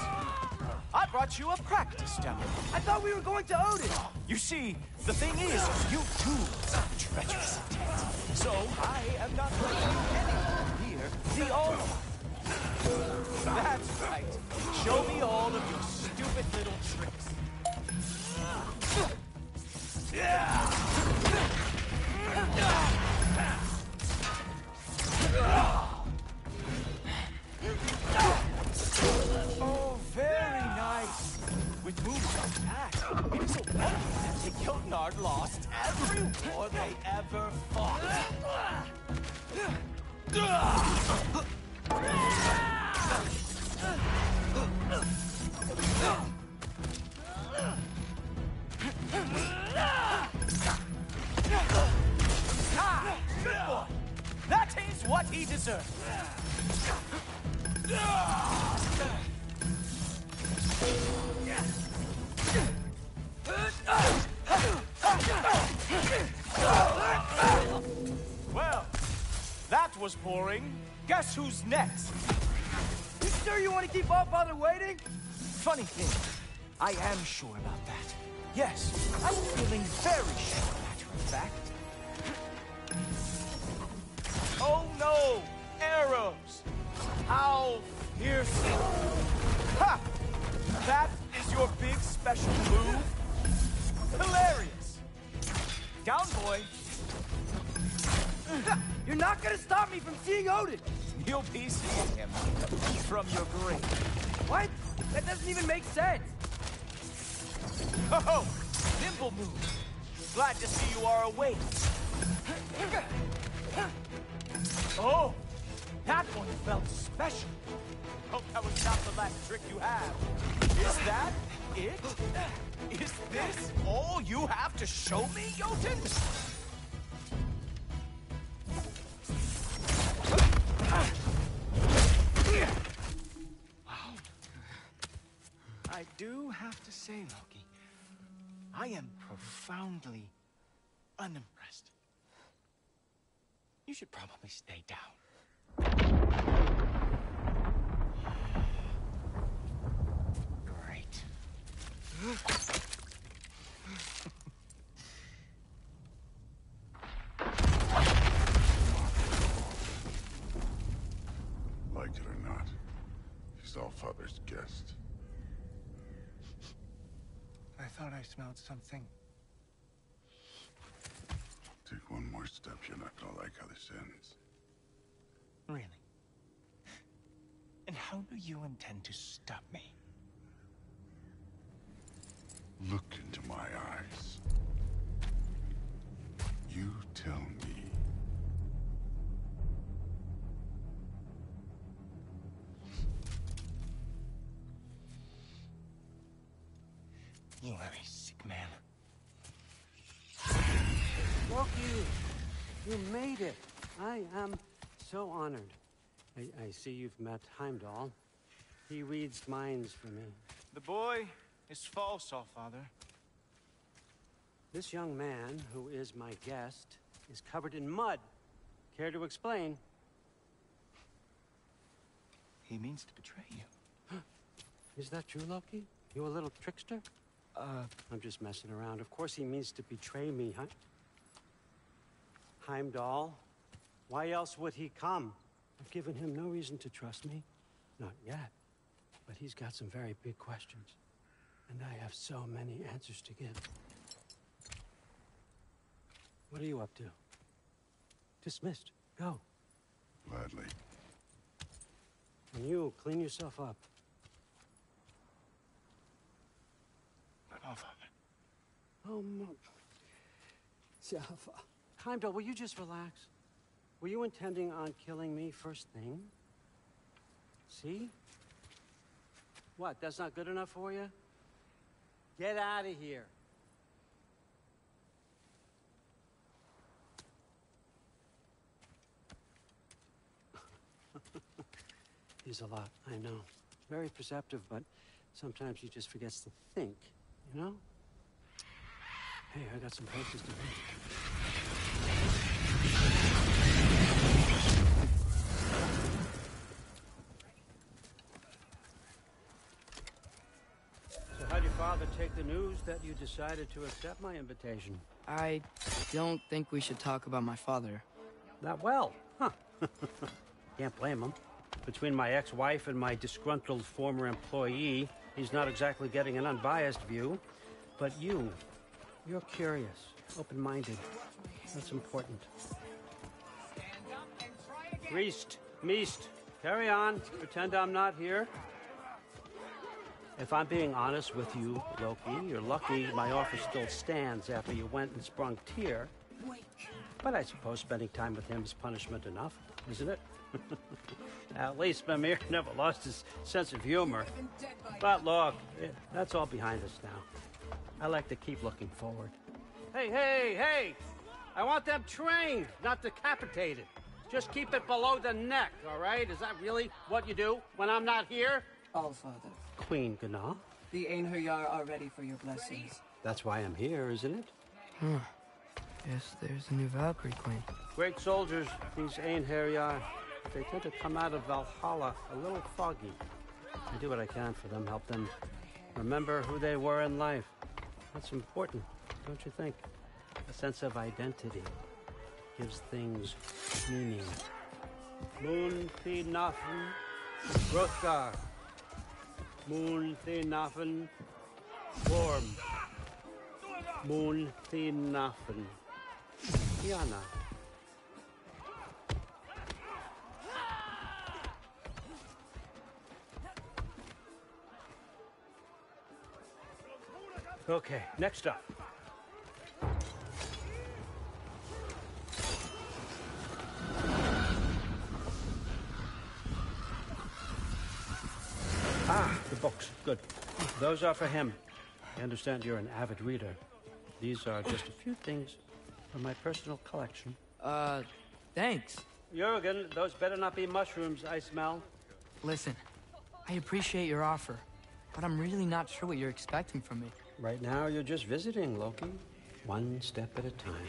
I brought you a practice demo. I thought we were going to Odin! You see, the thing is, you too have treacherous intent. So I am not going to do anything near the All-Father. That's right. Show me all of your stupid little tricks. Yeah! Good boy! That is what he deserves! Well, that was boring. Guess who's next? You sure you want to keep Allfather waiting? Funny thing, I am sure about that. Yes, I'm feeling very sure, matter of fact. Oh no! Arrows! How fearsome! Ha! That is your big special move? Hilarious! Down, boy! You're not gonna stop me from seeing Odin! You'll be seeing him from your grave. What? That doesn't even make sense! Oh, nimble move. Glad to see you are awake. Oh, that one felt special. Hope that was not the last trick you have. Is that it? Is this all you have to show me, Jotun? Wow. I do have to say, Loki, I am profoundly unimpressed. You should probably stay down. Great. Like it or not, he's Allfather's guest. I thought I smelled something. Take one more step, you're not gonna like how this ends. Really? And how do you intend to stop me? Look into my eyes. You tell me. You are a sick man. Loki, you made it. I am so honored. I see you've met Heimdall. He reads minds for me. The boy is false, Allfather. This young man, who is my guest, is covered in mud. Care to explain? He means to betray you. Is that true, Loki? You a little trickster? I'm just messing around. Of course he means to betray me, huh? Heimdall? Why else would he come? I've given him no reason to trust me. Not yet. But he's got some very big questions. And I have so many answers to give. What are you up to? Dismissed. Go. Gladly. And you, clean yourself up. But Allfather. Oh, Heimdall, will you just relax? Were you intending on killing me first thing? See? What, that's not good enough for you? Get out of here. He's a lot, I know. Very perceptive, but sometimes he just forgets to think, you know? Hey, I got some places to be. So how'd your father take the news that you decided to accept my invitation? I don't think we should talk about my father. That well, huh? Can't blame him. Between my ex-wife and my disgruntled former employee, he's not exactly getting an unbiased view. But you're curious, open-minded. That's important. Meest, carry on. Pretend I'm not here. If I'm being honest with you, Loki, you're lucky my offer still stands after you went and sprung Tyr. But I suppose spending time with him is punishment enough. isn't it? At least Mimir never lost his sense of humor. But look, that's all behind us now. I like to keep looking forward. Hey! I want them trained, not decapitated. Just keep it below the neck, all right? Is that really what you do when I'm not here? Allfather. Queen Gná. The Einherjar are ready for your blessings. That's why I'm here, isn't it? Guess there's a new Valkyrie Queen. Great soldiers, these Einherjar. They tend to come out of Valhalla a little foggy. I do what I can for them, help them remember who they were in life. That's important, don't you think? A sense of identity gives things meaning. Moon thi nafen, Hrothgar. Moon thi nafen, Worm. Moon thi nafen, Kiana. Okay, next up. The books. Good. Those are for him. I understand you're an avid reader. These are just a few things from my personal collection. Thanks. Jurgen, those better not be mushrooms I smell. Listen, I appreciate your offer, but I'm really not sure what you're expecting from me. Right now, you're just visiting, Loki. One step at a time.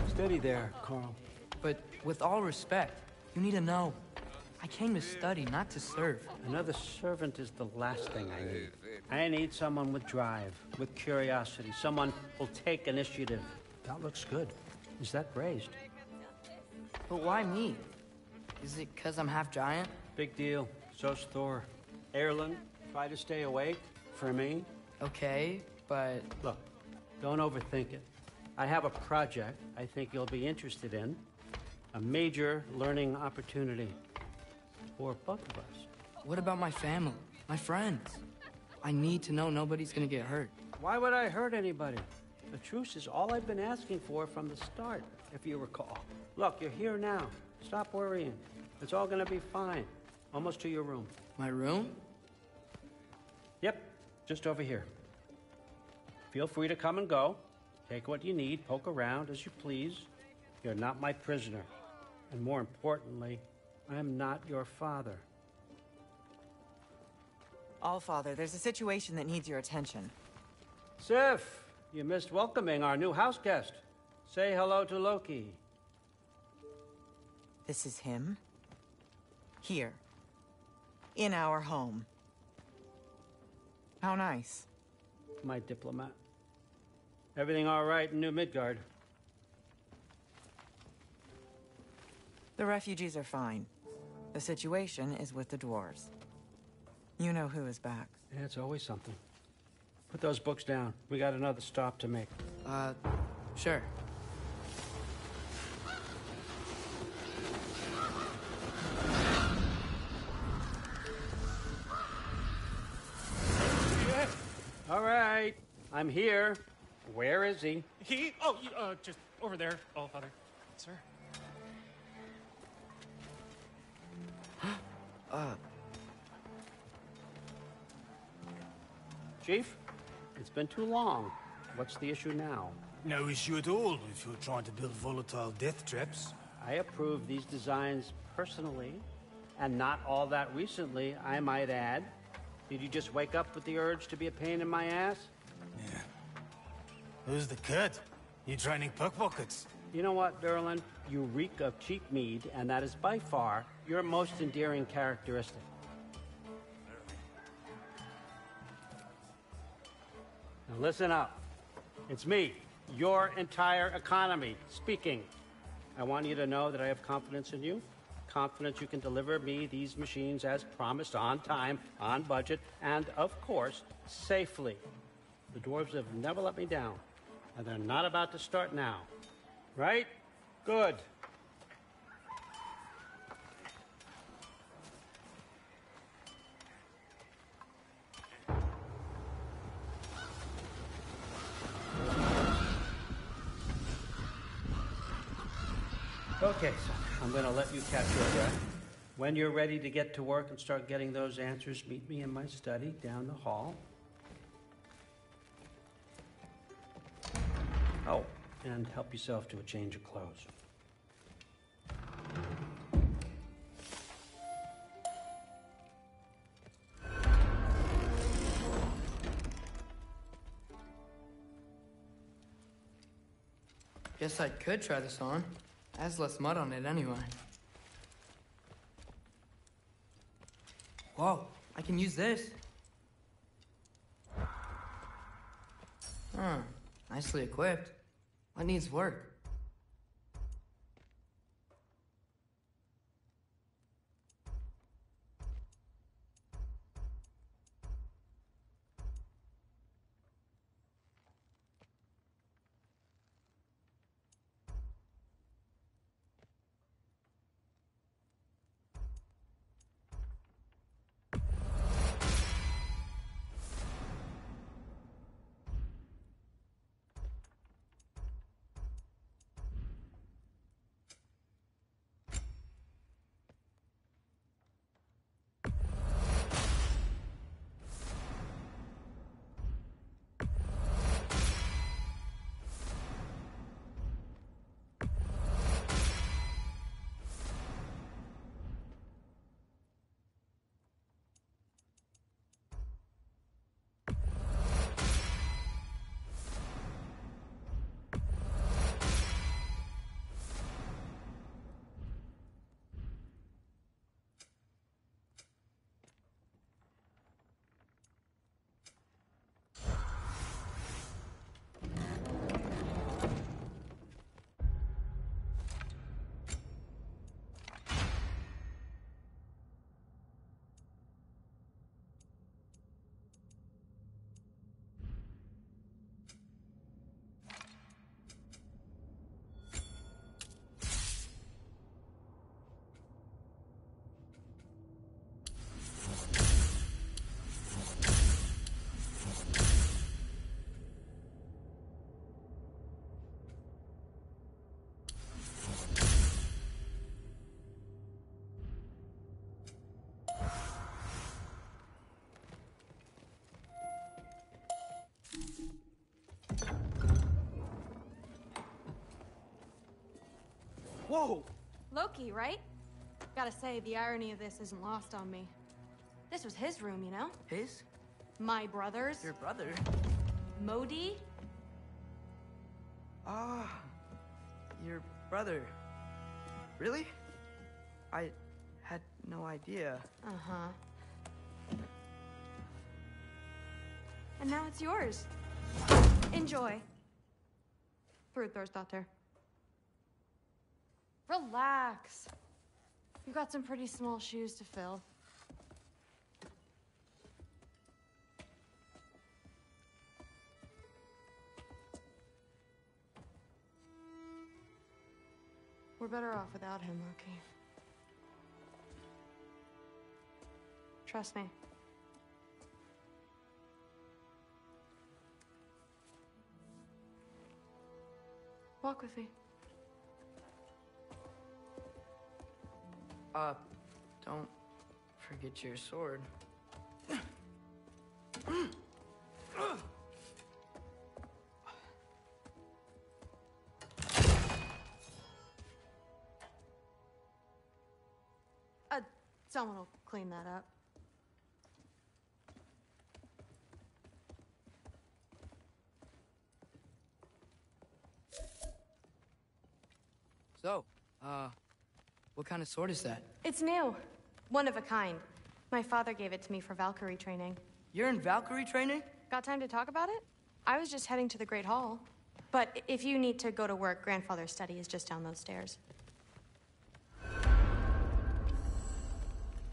Steady there, Carl. But with all respect, you need to know, I came to study, not to serve. Another servant is the last thing I need. I need someone with drive, with curiosity, someone who'll take initiative. That looks good. Is that braised? But why me? Is it because I'm half giant? Big deal. So's Thor. Erlen, try to stay awake for me. Okay, but... Look, don't overthink it. I have a project I think you'll be interested in. A major learning opportunity. For both of us. What about my family? My friends? I need to know nobody's gonna get hurt. Why would I hurt anybody? The truce is all I've been asking for from the start, if you recall. Look, you're here now. Stop worrying. It's all gonna be fine. Almost to your room. My room? Yep, just over here. Feel free to come and go. Take what you need, poke around as you please. You're not my prisoner. And more importantly, I'm not your father. Allfather, there's a situation that needs your attention. Sif, you missed welcoming our new house guest. Say hello to Loki. This is him? Here. In our home. How nice. My diplomat. Everything all right in New Midgard? The refugees are fine. The situation is with the dwarves. You know who is back. Yeah, it's always something. Put those books down. We got another stop to make. Sure. All right. I'm here. Where is he? Just over there, Allfather. Sir. Chief, it's been too long. What's the issue now? No issue at all if you're trying to build volatile death traps. I approve these designs personally, and not all that recently, I might add. Did you just wake up with the urge to be a pain in my ass? Yeah. Who's the kid? You training pickpockets? You know what, Derlin? You reek of cheap mead, and that is by far your most endearing characteristic. Now listen up. It's me, your entire economy, speaking. I want you to know that I have confidence in you. Confidence you can deliver me these machines as promised, on time, on budget, and, of course, safely. The dwarves have never let me down, and they're not about to start now. Right? Good. Okay, son. I'm going to let you catch your breath. When you're ready to get to work and start getting those answers, meet me in my study down the hall. Oh, and help yourself to a change of clothes. Guess I could try this on. It has less mud on it anyway. Whoa, I can use this. Huh, nicely equipped. What needs work? Whoa! Loki, right? Gotta say, the irony of this isn't lost on me. This was his room, you know? His? My brother's. Your brother? Modi? Ah, your brother. Really? I had no idea. Uh-huh. And now it's yours. Enjoy. Thrustdotter. Relax. You've got some pretty small shoes to fill. We're better off without him, Loki. Trust me. Walk with me. Don't forget your sword. Someone will clean that up. So, what kind of sword is that? It's new. One of a kind. My father gave it to me for Valkyrie training. You're in Valkyrie training? Got time to talk about it? I was just heading to the Great Hall. But if you need to go to work, Grandfather's study is just down those stairs.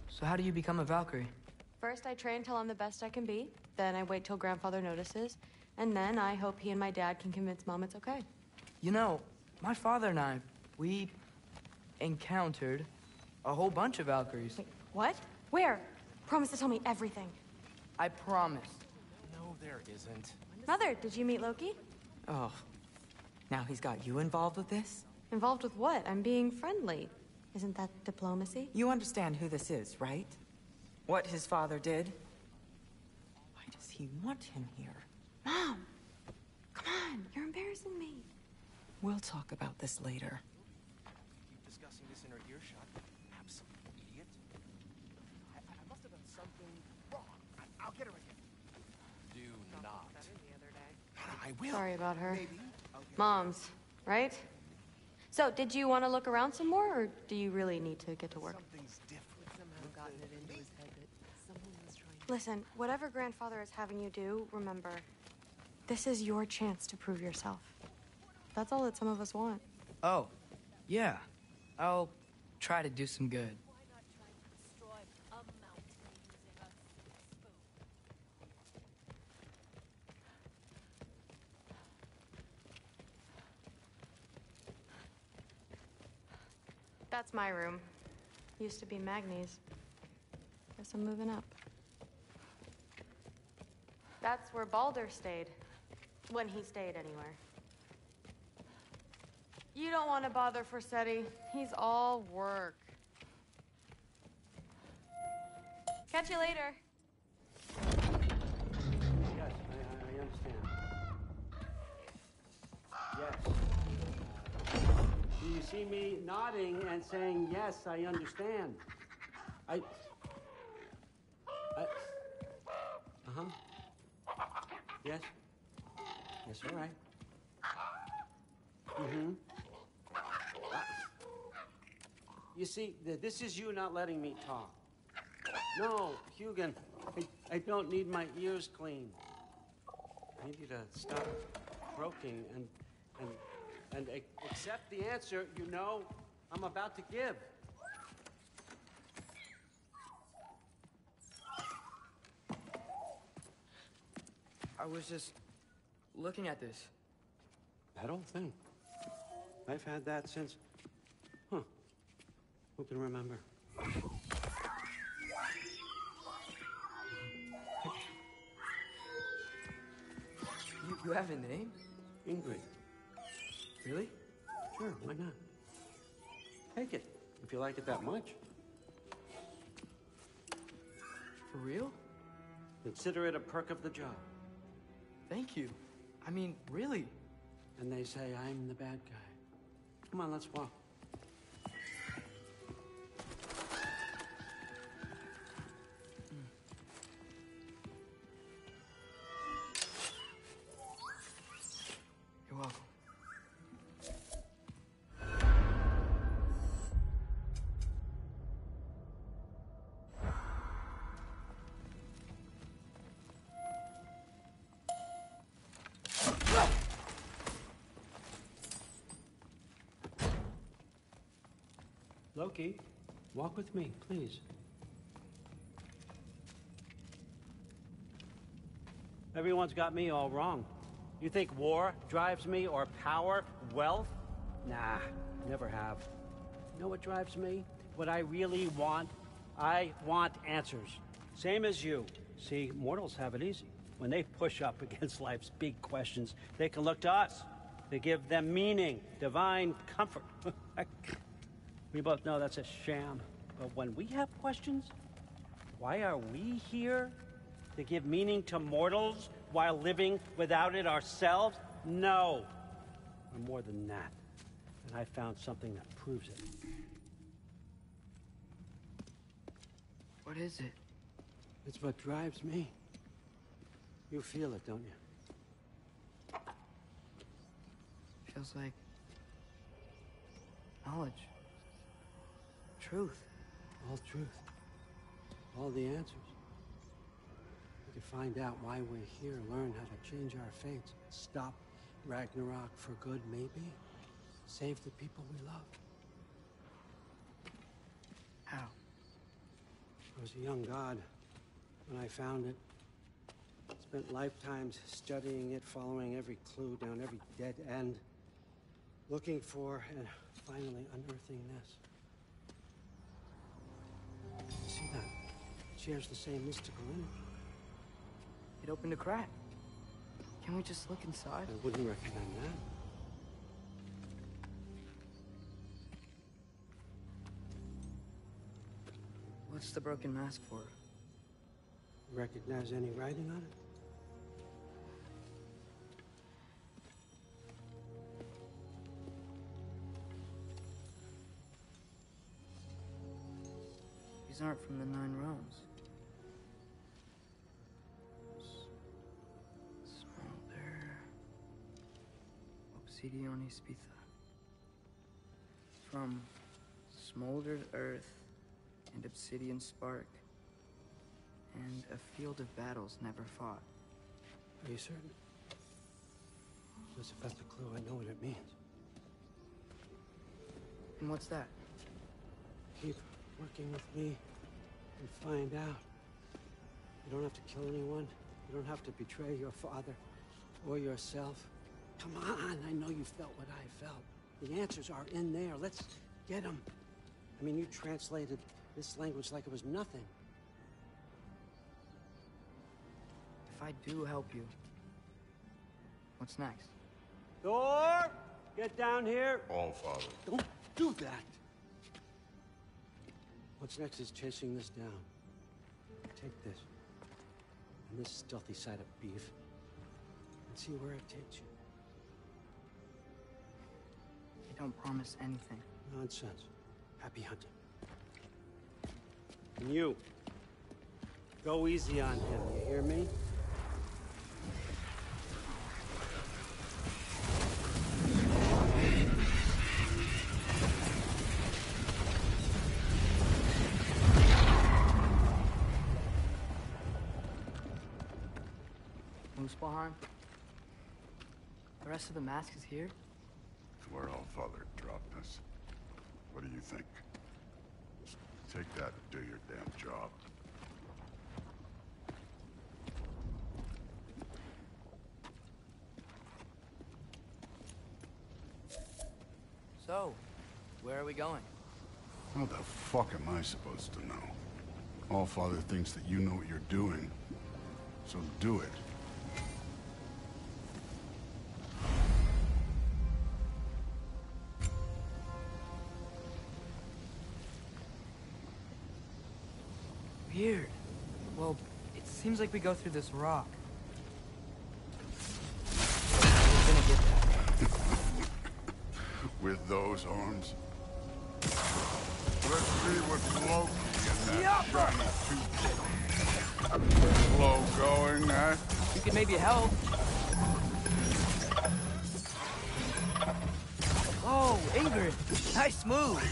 So how do you become a Valkyrie? First, I train till I'm the best I can be. Then I wait till Grandfather notices. And then I hope he and my dad can convince Mom it's okay. You know, my father and I, we encountered a whole bunch of Valkyries. Wait, what? Where? Promise to tell me everything. I promise. No, there isn't. Mother, did you meet Loki? Oh, now he's got you involved with this? Involved with what? I'm being friendly. Isn't that diplomacy? You understand who this is, right? What his father did? Why does he want him here? Mom! Come on, you're embarrassing me. We'll talk about this later. Keep discussing this in her earshot. Absolute idiot. I must have done something wrong. I'll get her again. Do not. I will. Sorry about her. Maybe. Moms, right? So, did you want to look around some more, or do you really need to get to work? Something's different. Somehow gotten it into his head that someone was trying to... Listen, whatever grandfather is having you do, remember, this is your chance to prove yourself. That's all that some of us want. Oh, yeah. I'll try to do some good. That's my room. Used to be Magni's. Guess I'm moving up. That's where Baldur stayed. When he stayed, anywhere. You don't want to bother Forsetti. He's all work. Catch you later. Yes, I understand. Yes. Do you see me nodding and saying, yes, I understand? Uh-huh. Yes? Yes, all right. Mm-hmm. You see, this is you not letting me talk. No, Hugin, I don't need my ears cleaned. I need you to stop croaking and accept the answer you know I'm about to give. I was just looking at this. That old thing. I've had that since... Huh. Who can remember? You have a name? Ingrid. Really? Sure, why not? Take it, if you like it that much. For real? Consider it a perk of the job. Thank you. I mean, really. And they say I'm the bad guy. Come on, let's walk. You're welcome. Loki, walk with me, please. Everyone's got me all wrong. You think war drives me, or power, wealth? Nah, never have. You know what drives me? What I really want? I want answers. Same as you. See, mortals have it easy. When they push up against life's big questions, they can look to us. They give them meaning, divine comfort. We both know that's a sham. But when we have questions, why are we here? To give meaning to mortals while living without it ourselves? No. We're more than that. And I found something that proves it. What is it? It's what drives me. You feel it, don't you? Feels like knowledge. Truth. All truth. All the answers. We can find out why we're here, learn how to change our fates, stop Ragnarok for good, maybe. Save the people we love. How? I was a young god when I found it. Spent lifetimes studying it, following every clue down every dead end, looking for and finally unearthing this. See that? It shares the same mystical energy. It opened a crack. Can we just look inside? I wouldn't recommend that. What's the broken mask for? Recognize any writing on it? These aren't from the Nine Realms. Smolder. Obsidione Spitha. From smoldered earth and obsidian spark. And a field of battles never fought. Are you certain? Because if that's a clue, I know what it means. And what's that? Keep working with me and find out. You don't have to kill anyone. You don't have to betray your father or yourself. Come on, I know you felt what I felt. The answers are in there. Let's get them. I mean, you translated this language like it was nothing. If I do help you, what's next? Thor! Get down here! All Father. Don't do that! What's next is chasing this down. Take this. And this stealthy side of beef. And see where it takes you. I don't promise anything. Nonsense. Happy hunting. And you. Go easy on him, you hear me? Muspelheim? The rest of the mask is here? It's where All Father dropped us. What do you think? Just take that and do your damn job. So, where are we going? How the fuck am I supposed to know? All Father thinks that you know what you're doing, so do it. Weird. Well, it seems like we go through this rock. We're gonna get that. With those arms? Let's see what Loki and that shiny tooth. Slow going, eh? You could maybe help. Oh, Ingrid. Nice move.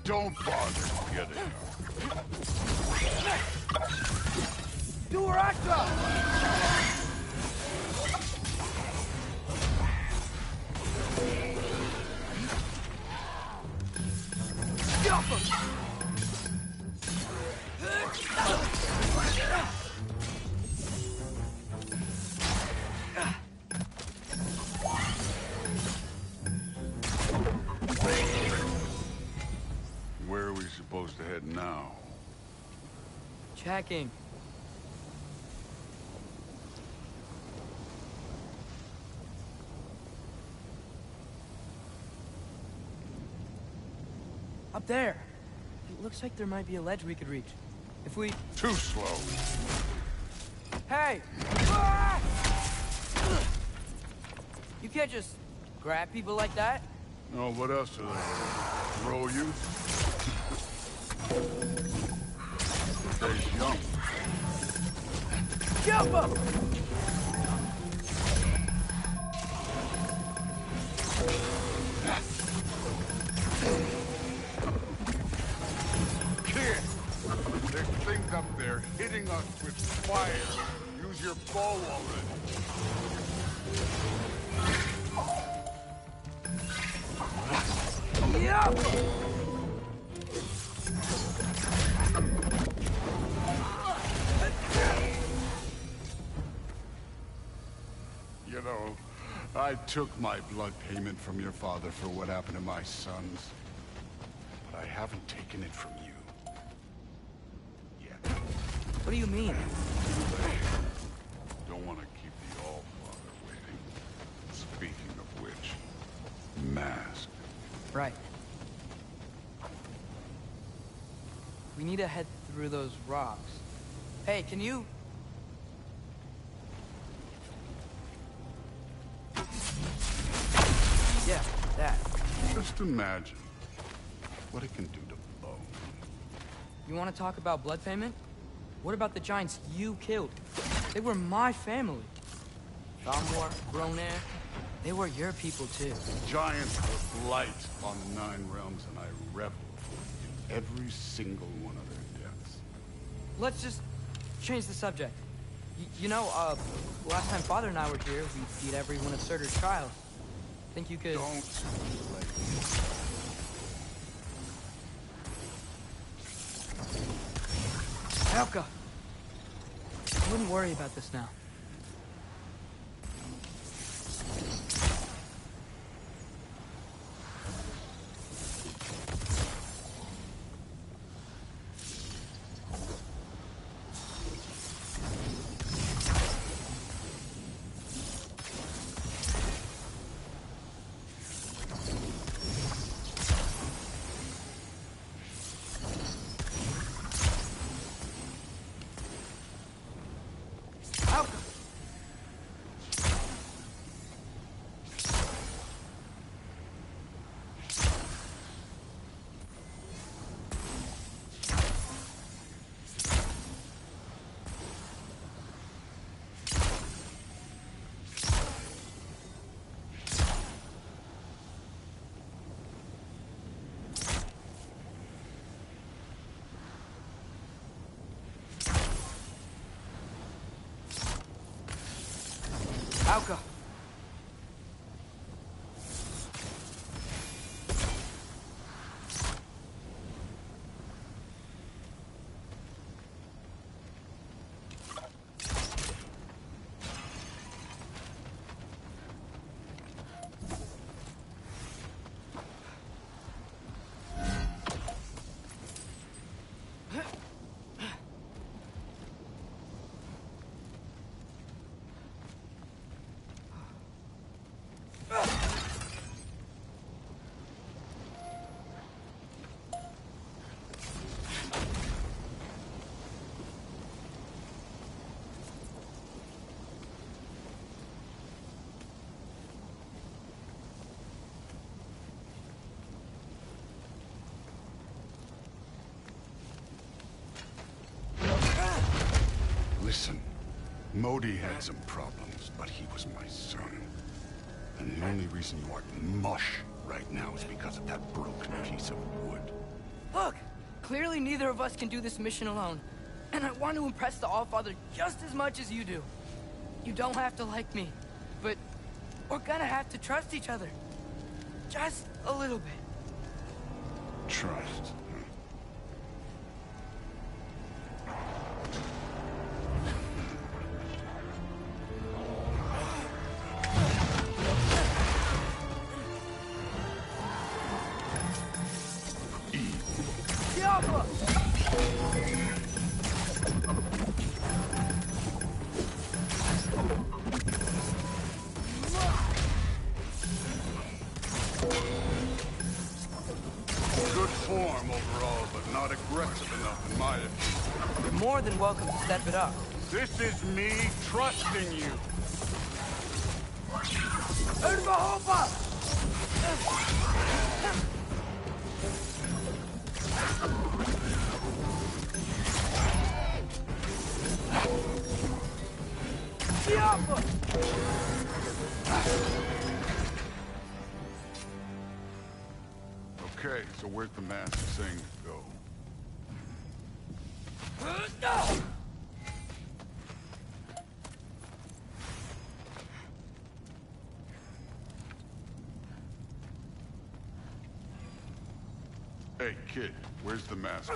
Don't bother getting her. Durata! Where are we supposed to head now? Checking. Up there. It looks like there might be a ledge we could reach. If we... Too slow. Hey! Ah! You can't just grab people like that. Oh, what else are they? Throw you? Stay young. Jump up! Kid! There's things up there hitting us with fire. Use your bow already. Yep! You know, I took my blood payment from your father for what happened to my sons. But I haven't taken it from you. Yet. What do you mean? Don't want to keep the All-Father waiting. Speaking of which, mask. Right. We need to head through those rocks. Hey, can you... Yeah, that. Just imagine what it can do to bone. You want to talk about blood payment? What about the giants you killed? They were my family. Thamor, Bronair, they were your people too. Giants were blight on the 9 realms, and I reveled in every single one of their deaths. Let's just change the subject. Last time Father and I were here, we beat every one of Surtur's trials. Think you could... Don't play. Helka! I wouldn't worry about this now. Alka! Listen, Modi had some problems, but he was my son. And the only reason you aren't mush right now is because of that broken piece of wood. Look! Clearly neither of us can do this mission alone. And I want to impress the Allfather just as much as you do. You don't have to like me, but we're gonna have to trust each other. Just a little bit. Trust. Good form overall, but not aggressive enough in my opinion. You're more than welcome to step it up. This is me trusting you. Okay, so where's the master saying to go? Hey, kid, where's the master?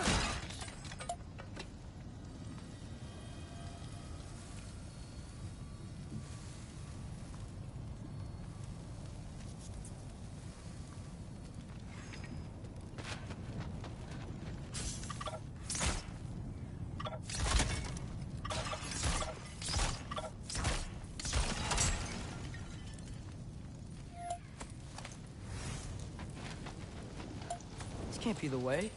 This can't be the way.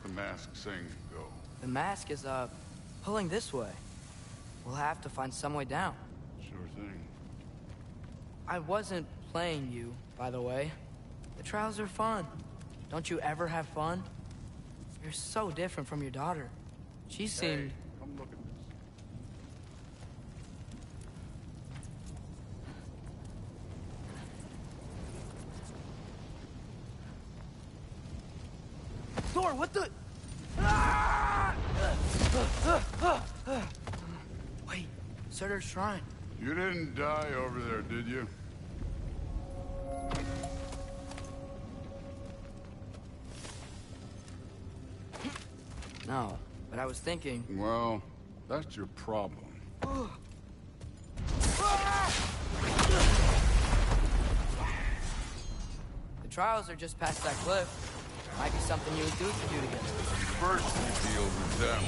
the mask saying go? The mask is, pulling this way. We'll have to find some way down. Sure thing. I wasn't playing you, by the way. The trials are fun. Don't you ever have fun? You're so different from your daughter. She seemed... Hey, come look at this. Thor, what the... Wait, Surtur's shrine. You didn't die over there, did you? No, but I was thinking... Well, that's your problem. The trials are just past that cliff. Might be something you and Duke could do together. First, we deal with them.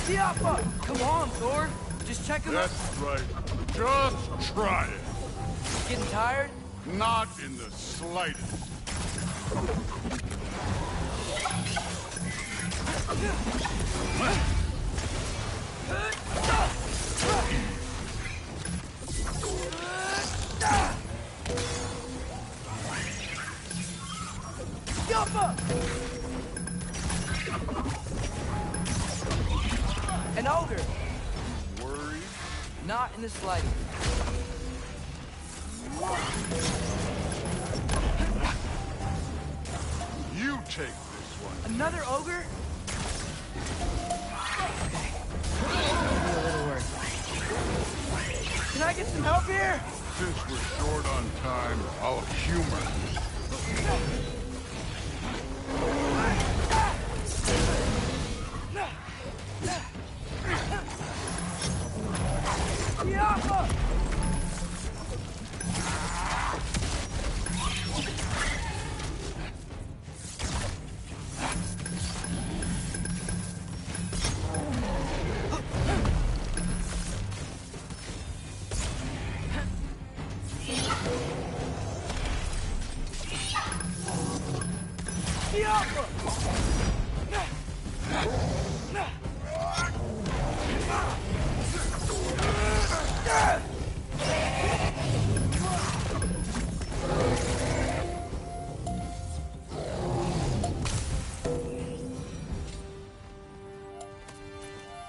Tiapa! Come on, Thor! Just check him out. That's right. Just try it. Getting tired? Not in the slightest. An ogre! Worried? Not in the slightest. You take this one. Another ogre? A little worse. Can I get some help here? Since we're short on time, I'll humor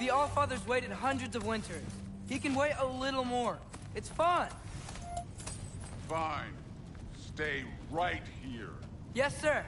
The Allfather's waited hundreds of winters. He can wait a little more. It's fun. Fine. Stay right here. Yes, sir.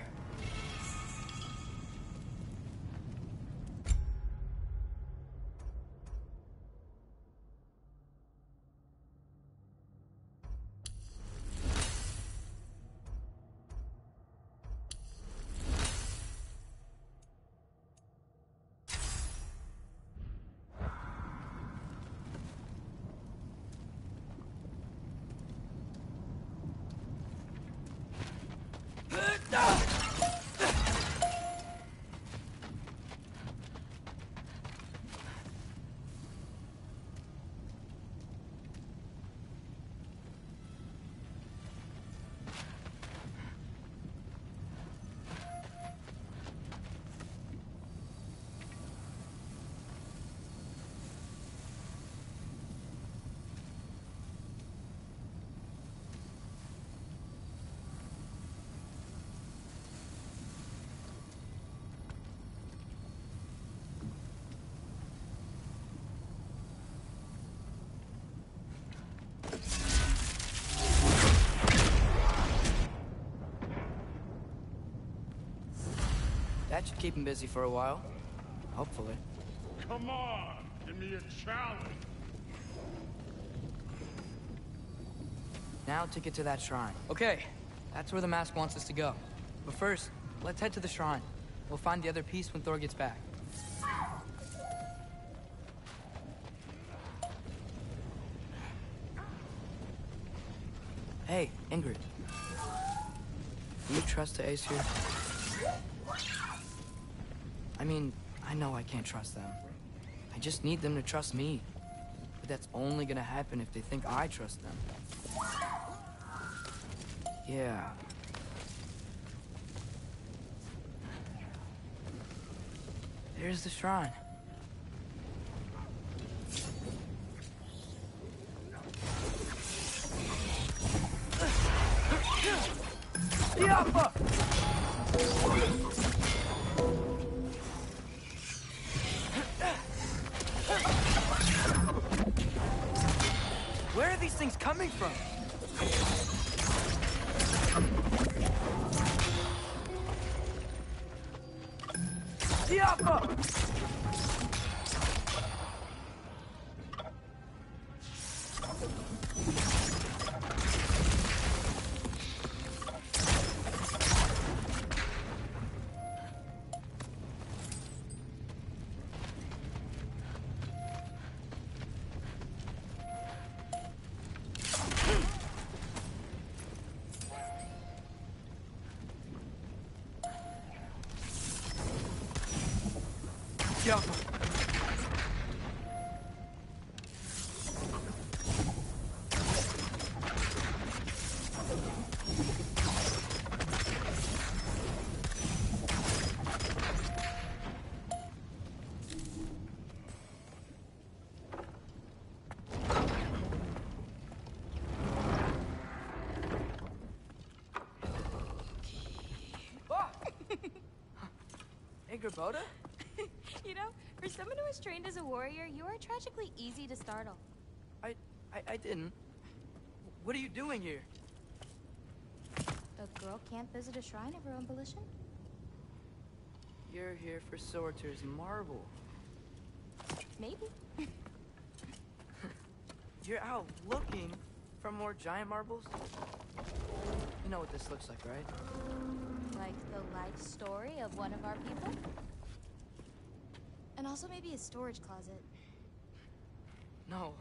That should keep him busy for a while. Hopefully. Come on! Give me a challenge! Now to get to that shrine. Okay, that's where the mask wants us to go. But first, let's head to the shrine. We'll find the other piece when Thor gets back. Hey, Ingrid. Do you trust the Ace here? I mean, I know I can't trust them. I just need them to trust me. But that's only gonna happen if they think I trust them. Yeah. There's the shrine. Where are these things coming from? Diablo! Diablo! Hey, Gerboda? You know, for someone who was trained as a warrior, you are tragically easy to startle. I didn't. What are you doing here? A girl can't visit a shrine of her own volition? You're here for Sorter's marble. Maybe. You're out looking for more giant marbles? You know what this looks like, right? Like the life story of one of our people? And also maybe a storage closet. No.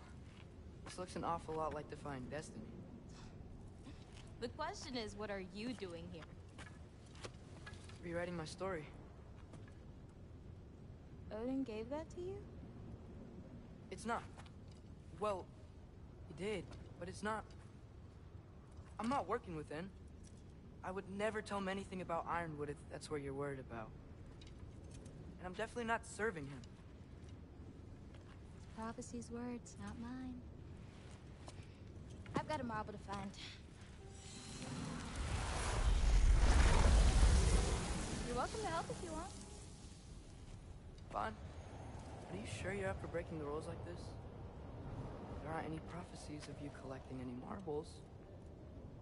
This looks an awful lot like Defying Destiny. The question is, what are you doing here? Rewriting my story. Odin gave that to you? It's not. Well, he did, but it's not. I'm not working with him. I would never tell him anything about Ironwood if that's what you're worried about. And I'm definitely not serving him. It's prophecy's words, not mine. I've got a marble to find. You're welcome to help if you want. Fine. Are you sure you're up for breaking the rules like this? There aren't any prophecies of you collecting any marbles.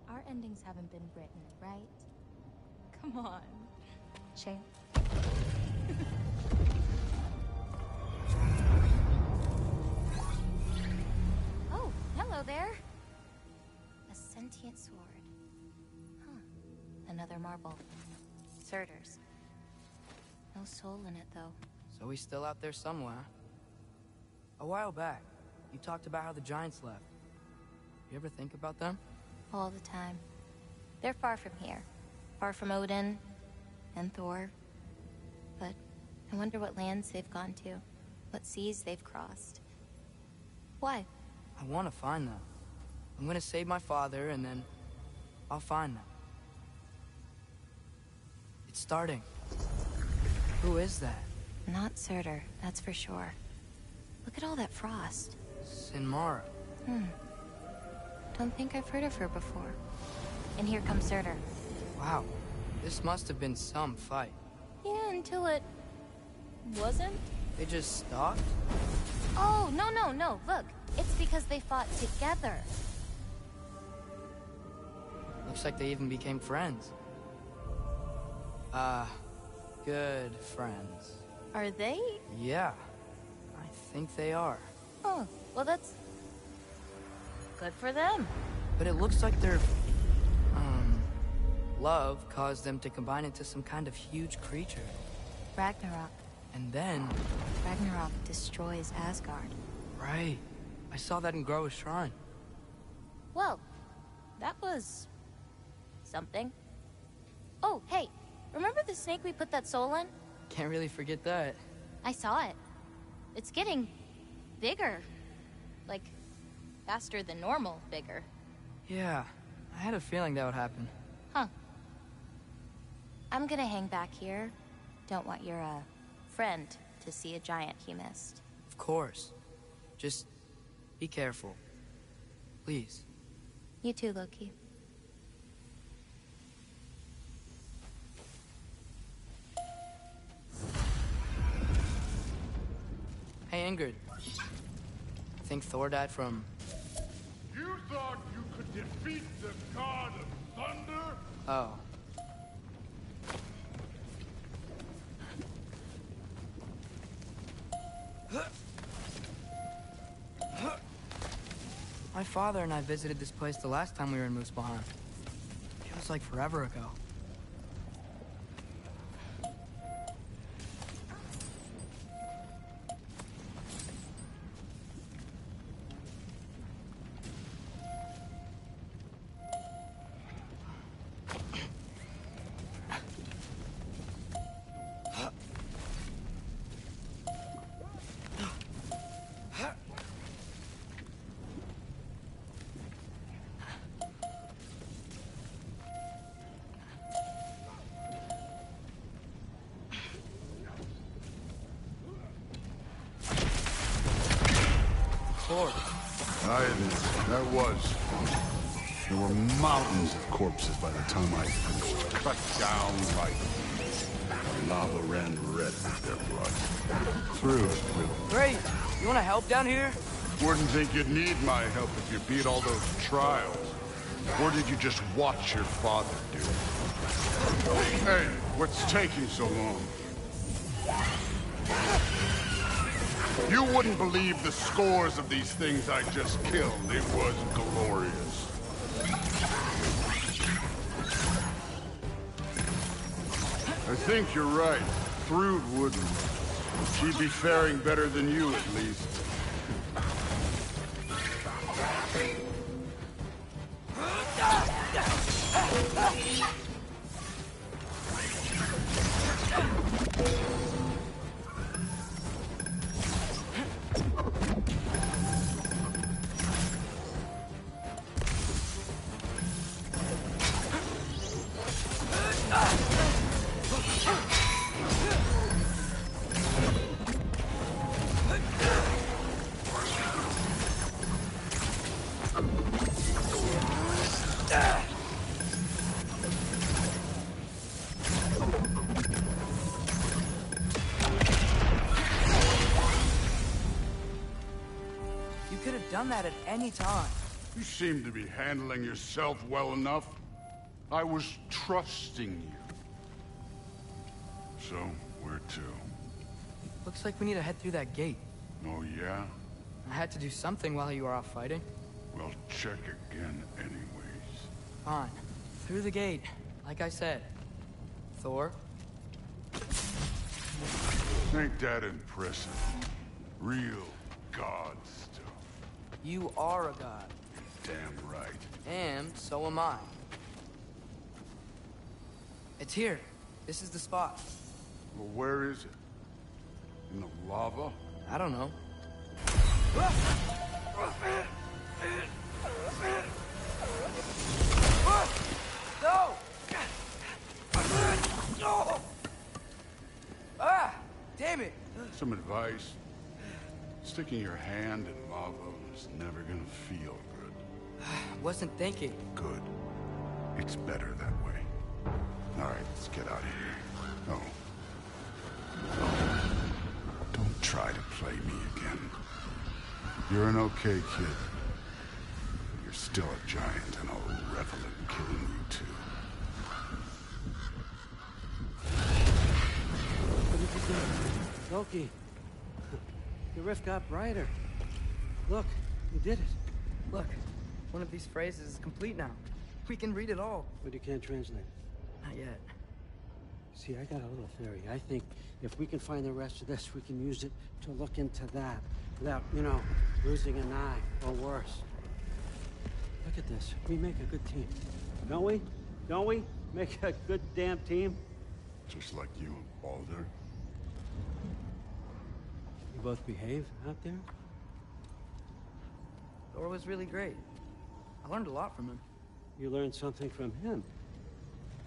Our endings haven't been written, right? Come on, champ. Oh, hello there. A sentient sword. Huh. Another marble. Surtur's. No soul in it, though. So he's still out there somewhere. A while back, you talked about how the giants left. You ever think about them? All the time. They're far from here. Far from Odin and Thor. But I wonder what lands they've gone to. What seas they've crossed. Why? I want to find them. I'm gonna save my father, and then I'll find them. It's starting. Who is that? Not Surtur, that's for sure. Look at all that frost. Sinmara. Don't think I've heard of her before. And here comes Surtur. Wow. This must have been some fight. Yeah, until it... wasn't? They just stopped? Oh, no. Look. It's because they fought together. Looks like they even became friends. Good friends. Are they? Yeah. I think they are. Oh, well that's... good for them. But it looks like their... love caused them to combine into some kind of huge creature. Ragnarok. And then... Ragnarok destroys Asgard. Right. I saw that in Groa's shrine. Well, that was... something. Oh, hey, remember the snake we put that soul in? Can't really forget that. I saw it. It's getting... bigger. Like, faster than normal bigger. Yeah, I had a feeling that would happen. Huh. I'm gonna hang back here. Don't want your, friend to see a giant he missed. Of course. Just be careful. Please. You too, Loki. Hey, Ingrid. Think Thor died from... You thought you could defeat the god of thunder? Oh. My father and I visited this place the last time we were in Muspelheim. It was like forever ago. I admit, that was fun. There were mountains of corpses by the time I finished. Cut down like lava ran red with their blood. Through it, Will. Great! You wanna help down here? Wouldn't think you'd need my help if you beat all those trials. Or did you just watch your father do it? Hey, what's taking so long? You wouldn't believe the scores of these things I just killed. It was glorious. I think you're right. Thrud wouldn't. She'd be faring better than you, at least. Done that at any time. You seem to be handling yourself well enough. I was trusting you. So, where to? Looks like we need to head through that gate. Oh, yeah? I had to do something while you were off fighting. Well, check again anyways. Fine. Through the gate, like I said. Thor? Ain't that impressive? Real god stuff. You are a god. Damn right. And so am I. It's here. This is the spot. Well, where is it? In the lava? I don't know. No! Ah! Damn it! Some advice. Sticking your hand in lava is never gonna feel good. Wasn't thinking. Good. It's better that way. All right, let's get out of here. Oh. Don't try to play me again. You're an okay kid. But you're still a giant, and I'll revel in killing you too. What did you do? Loki. The rift got brighter. Look, you did it. Look, one of these phrases is complete now. We can read it all. But you can't translate. Not yet. See, I got a little theory. I think if we can find the rest of this, we can use it to look into that without, you know, losing an eye or worse. Look at this. We make a good team. Don't we? Don't we? Make a good damn team? Just like you and Baldur. You both behave out there? Thor was really great. I learned a lot from him. You learned something from him?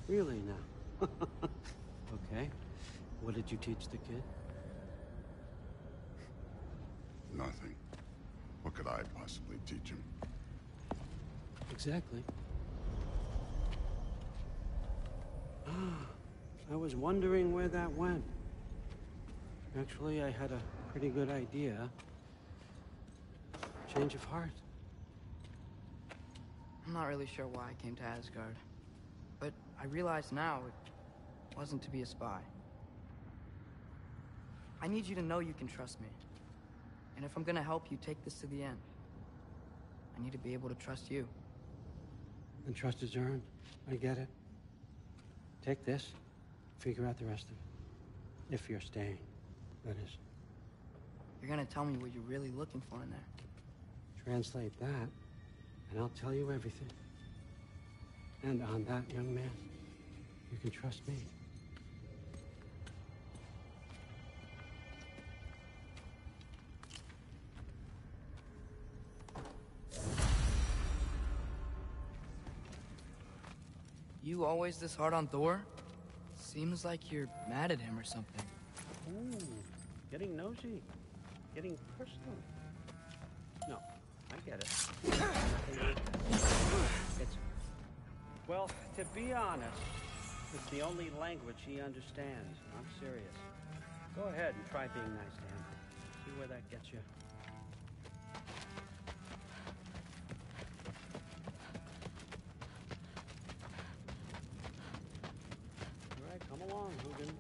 Really now? Okay. What did you teach the kid? could I possibly teach him? Exactly. I was wondering where that went. Actually, I had a pretty good idea. Change of heart. I'm not really sure why I came to Asgard, but I realize now it wasn't to be a spy. I need you to know you can trust me. And if I'm gonna help you take this to the end, I need to be able to trust you. And trust is earned. I get it. Take this, figure out the rest of it. If you're staying, that is. You're gonna tell me what you're really looking for in there. Translate that, and I'll tell you everything. And on that, young man, you can trust me. You always this hard on Thor? Seems like you're mad at him or something. Ooh, getting nosy. Getting personal. No, I get it. It's... Well, to be honest, it's the only language he understands. I'm serious. Go ahead and try being nice to him. See where that gets you. All right, come along, Hugin.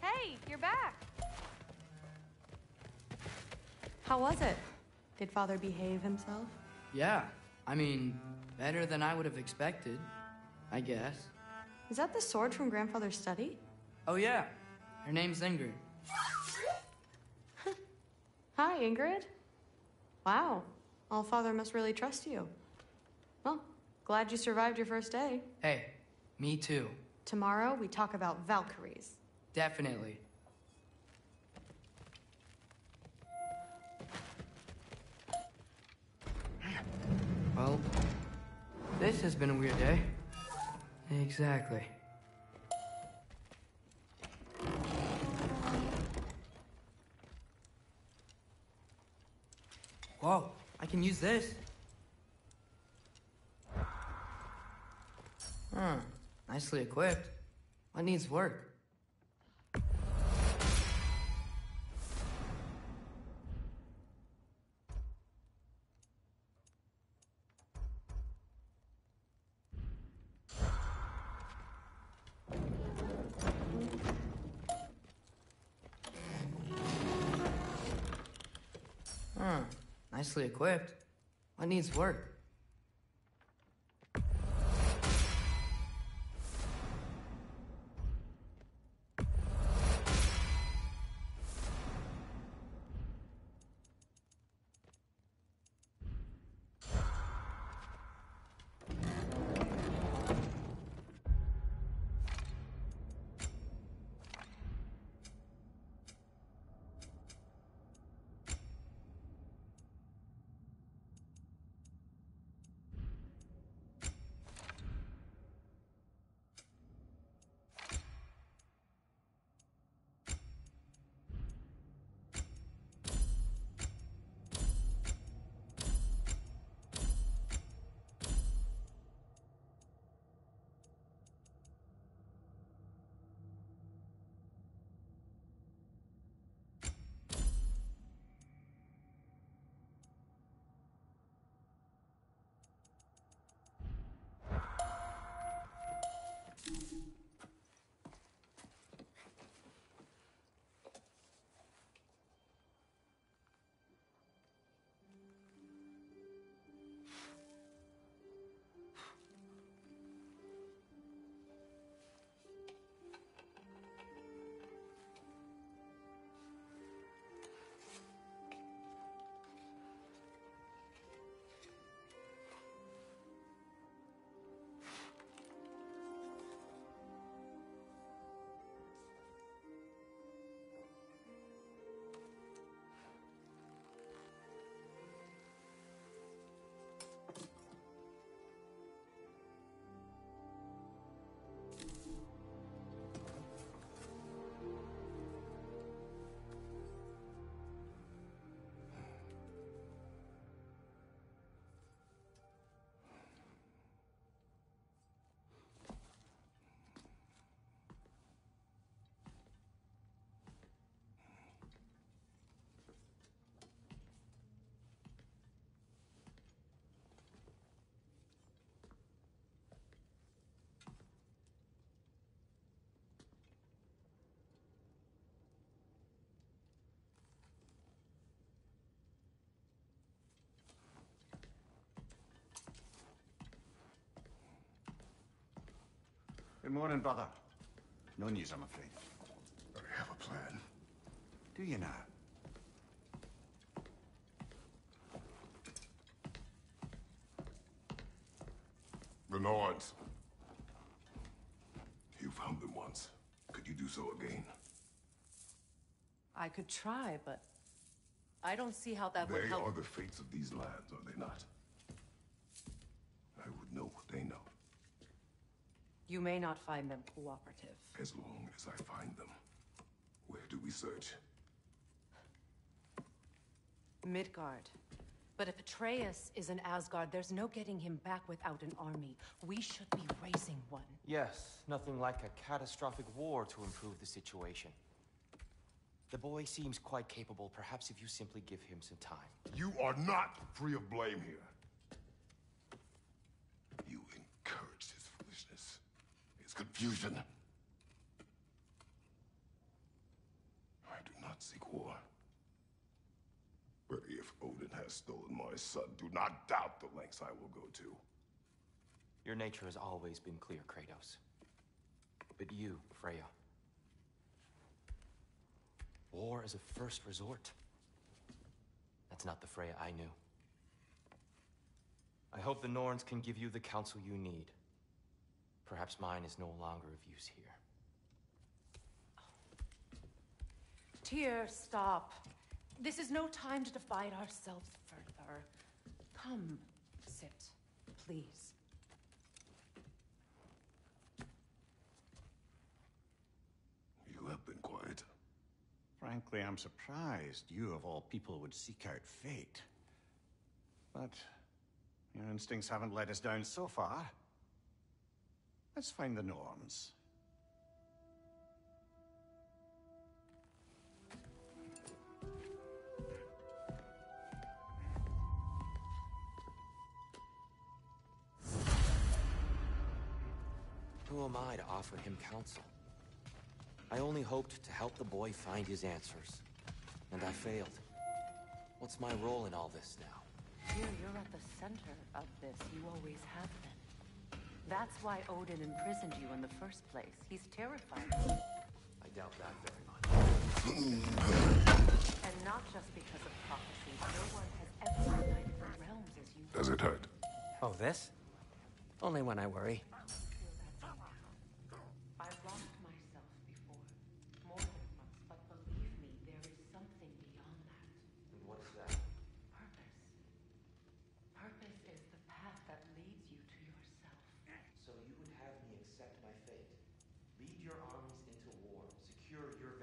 Hey, you're back. How was it? Did Father behave himself? Yeah, I mean, better than I would have expected, I guess. Is that the sword from Grandfather's study? Oh yeah, her name's Ingrid. Hi, Ingrid. Wow, All-Father must really trust you. Well, glad you survived your first day. Hey, me too. Tomorrow, we talk about Valkyries. Definitely. Well, this has been a weird day. Exactly. Whoa, I can use this. Nicely equipped. What needs work? Nicely equipped. What needs work? Good morning, brother. No news, I'm afraid. I have a plan. Do you now? The Nords. You found them once. Could you do so again? I could try, but I don't see how that would They help. are the fates of these lands, are they not? I would know what they know. You may not find them cooperative. As long as I find them. Where do we search? Midgard. But if Atreus is in Asgard, there's no getting him back without an army. We should be raising one. Yes, nothing like a catastrophic war to improve the situation. The boy seems quite capable. Perhaps if you simply give him some time. You are not free of blame here. You encouraged his foolishness, his confusion. I do not seek war. But if Odin has stolen my son, do not doubt the lengths I will go to. Your nature has always been clear, Kratos. But you, Freya. War is a first resort. That's not the Freya I knew. I hope the Norns can give you the counsel you need. Perhaps mine is no longer of use here. Tyr, stop. This is no time to divide ourselves further. Come, sit, please. You have been quiet. Frankly, I'm surprised you, of all people, would seek out fate. But your instincts haven't let us down so far. Let's find the Norns. Who am I to offer him counsel? I only hoped to help the boy find his answers. And I failed. What's my role in all this now? Tyr, you're at the center of this. You always have been. That's why Odin imprisoned you in the first place. He's terrified. I doubt that very much. And not just because of prophecy. No one has ever united the realms as you. Does it hurt? Oh, this? Only when I worry. I've lost myself before. More than once, but believe me, there is something beyond that. And what is that? Purpose. Purpose is the path that leads you to yourself. So you would have me accept my fate, lead your armies into war, secure your